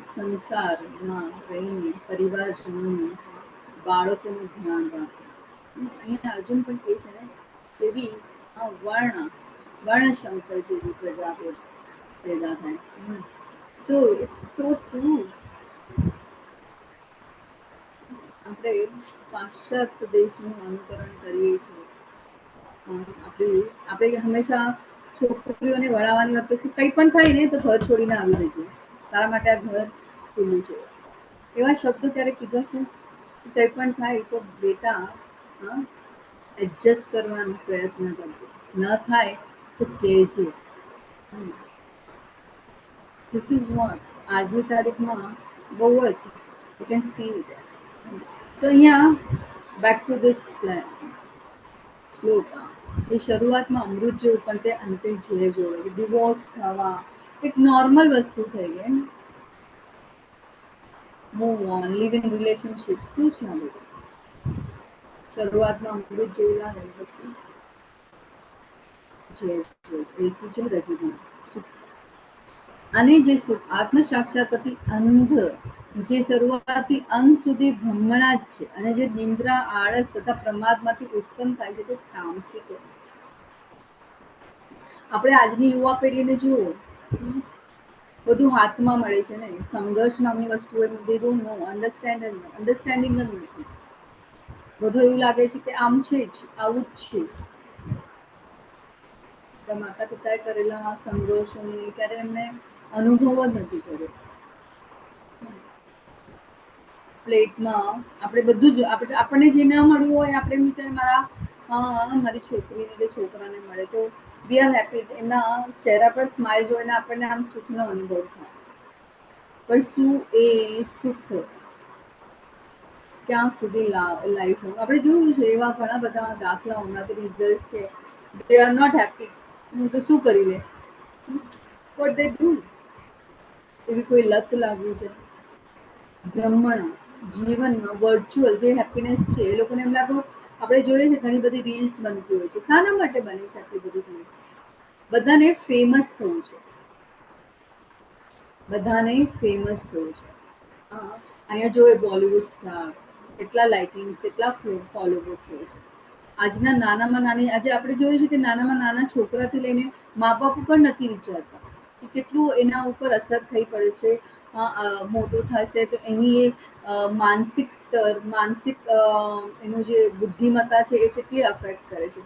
Speaker 2: સંસારમાં રહીને પરિવારજનોનું, બાળકોનું ધ્યાન રાખવું. અહીંયા અર્જુન પણ કહે છે ને, એવી વર્ણશંકર જેવી પ્રજા પેદા થાય. So it's so true. આપણે પાશ્ચાત્ય દેશનું અનુકરણ કરીએ છીએ. આપણે હંમેશા છોકરીઓને વળાવવાની વખતે કંઈ પણ થાય ને તો ઘર છોડીને આવી રહેજે, તારા માટે આ ઘર ખુલ્લું છે, એવા શબ્દો ત્યારે કીધા છે. કંઈ પણ થાય તો બેટા, હા, એડજસ્ટ કરવાનો પ્રયત્ન કરજો, ન થાય તો કહેજે. ધીસ ઇઝ વોટ આજની તારીખમાં બહુ જ યુ કેન સી દેટ. તો અહીંયા બેક ટુ ધીસ શ્લોક, એ શરૂઆતમાં અમૃત જેવું પણ તે અંતે ઝેર જેવું. ડિવોર્સ થવા એક નોર્મલ વસ્તુ થઈ ગઈ. Move on, live in relationship શું છે આ બધું? શરૂઆતમાં અમૃત જેવું લાગે પછી ઝેર જેવું. એ શું છે? રજોગુણ સુખ. અને જે સુખ આત્મ સાક્ષાત્કારથી અંધ, જે શરૂઆતથી અંત સુધી ભ્રમણા જ છે, અને જે નિંદ્રા, આળસ તથા પ્રમાદમાંથી ઉત્પન્ન થાય છે, તે તામસિક છે. આપણે આજની યુવા પેઢીને જુઓ, બધું હાથમાં મળે છે ને, સંઘર્ષ નામની વસ્તુ દે ડોન્ટ નો અન્ડરસ્ટેન્ડિંગ જ નથી. બધું એવું લાગે છે કે આમ છે જ, આવું જ છે. માતા પિતાએ કરેલા સંઘર્ષોની ક્યારે એમને અનુભવ જ નથી કર્યો. પ્લેટમાં આપણે બધું જ આપણને જે ના મળ્યું હોય આપણે વિચાર મારી છોકરીને કે છોકરાને મળે તો વી આર હેપી. એમના ચહેરા પર સ્માઇલ જોઈને આપણને આમ સુખનો અનુભવ થાય. પણ શું એ સુખ ક્યાં સુધી લાઈફ? આપણે જોયું છે એવા ઘણા બધા દાખલા, હમણાં તો રિઝલ્ટ છે, દે આર નોટ હેપી. તો શું કરી લે? What they do? એવી કોઈ લત લાગી છે બ્રહ્મણ જીવનમાં વર્ચ્યુઅલ જે હેપીનેસ છે. એ લોકોને એમ લાગો, આપણે જોઈએ છે ઘણી બધી રીલ્સ બનતી હોય છે. શાના માટે બને છે આટલી બધી રીલ્સ? બધાને ફેમસ થવું છે, બધાને ફેમસ થવું છે. અહીંયા જોઈએ બોલિવૂડ સ્ટાર, કેટલા લાઇકિંગ, કેટલા ફોલોવર્સ હોય છે. આજના નાનામાં નાની આજે આપણે જોયું છે કે નાનામાં નાના છોકરાથી લઈને મા બાપ પણ નથી વિચારતા કે કેટલું એના ઉપર અસર થઈ પડે છે. મોટો થશે તો એની એ માનસિક સ્તર માનસિક એનું જે બુદ્ધિમત્તા છે એ કેટલી અફેક્ટ કરે છે.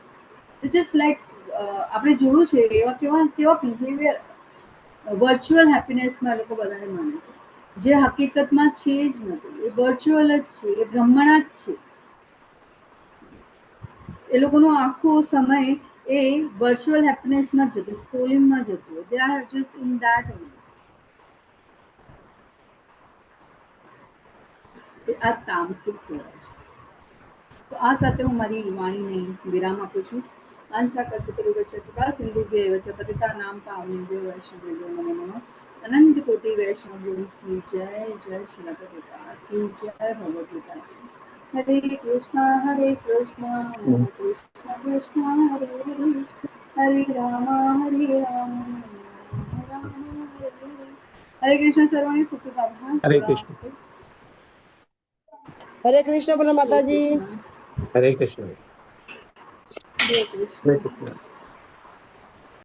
Speaker 2: જસ્ટ લાઈક આપણે જોયું છે એવા કેવા કેવા બિહેવિયર વર્ચ્યુઅલ હેપીનેસમાં લોકો બધાને માને છે, જે હકીકતમાં છે જ નથી. એ વર્ચ્યુઅલ જ છે, એ ભ્રમણા જ છે. એ લોકોનો આખો સમય એ વર્ચ્યુઅલ હેપીનેસમાં જ જતો, સ્ક્રોલિંગમાં જતો. They are just in that only. આ તામસિક કહેવાય છે. તો આ સાથે હું મારી વાણીને વિરામ આપું છું. વાંછા કલ્પતરુવશ્ય સિંધુભ્યૈવ ચ પતિતાનાં પાવનેભ્યો વૈષ્ણવેભ્યો નમો નમઃ. અનંત કોટિ વૈષ્ણવ की जय जय श्री प्रभुपाद की जय भगवद्गीता की. हरे कृष्ण कृष्ण कृष्ण हरे हरे, हरे राम राम राम हरे हरे. हरे कृष्ण सर्वांनी खूप खूप आभार.
Speaker 3: हरे
Speaker 2: थोडा
Speaker 3: कृष्ण.
Speaker 4: हरे कृष्ण बोलो
Speaker 2: हरे
Speaker 4: माता जी.
Speaker 2: कृष्ण.
Speaker 3: हरे कृष्ण.
Speaker 2: हरे
Speaker 3: हरे
Speaker 2: कृष्ण.
Speaker 3: कृष्ण.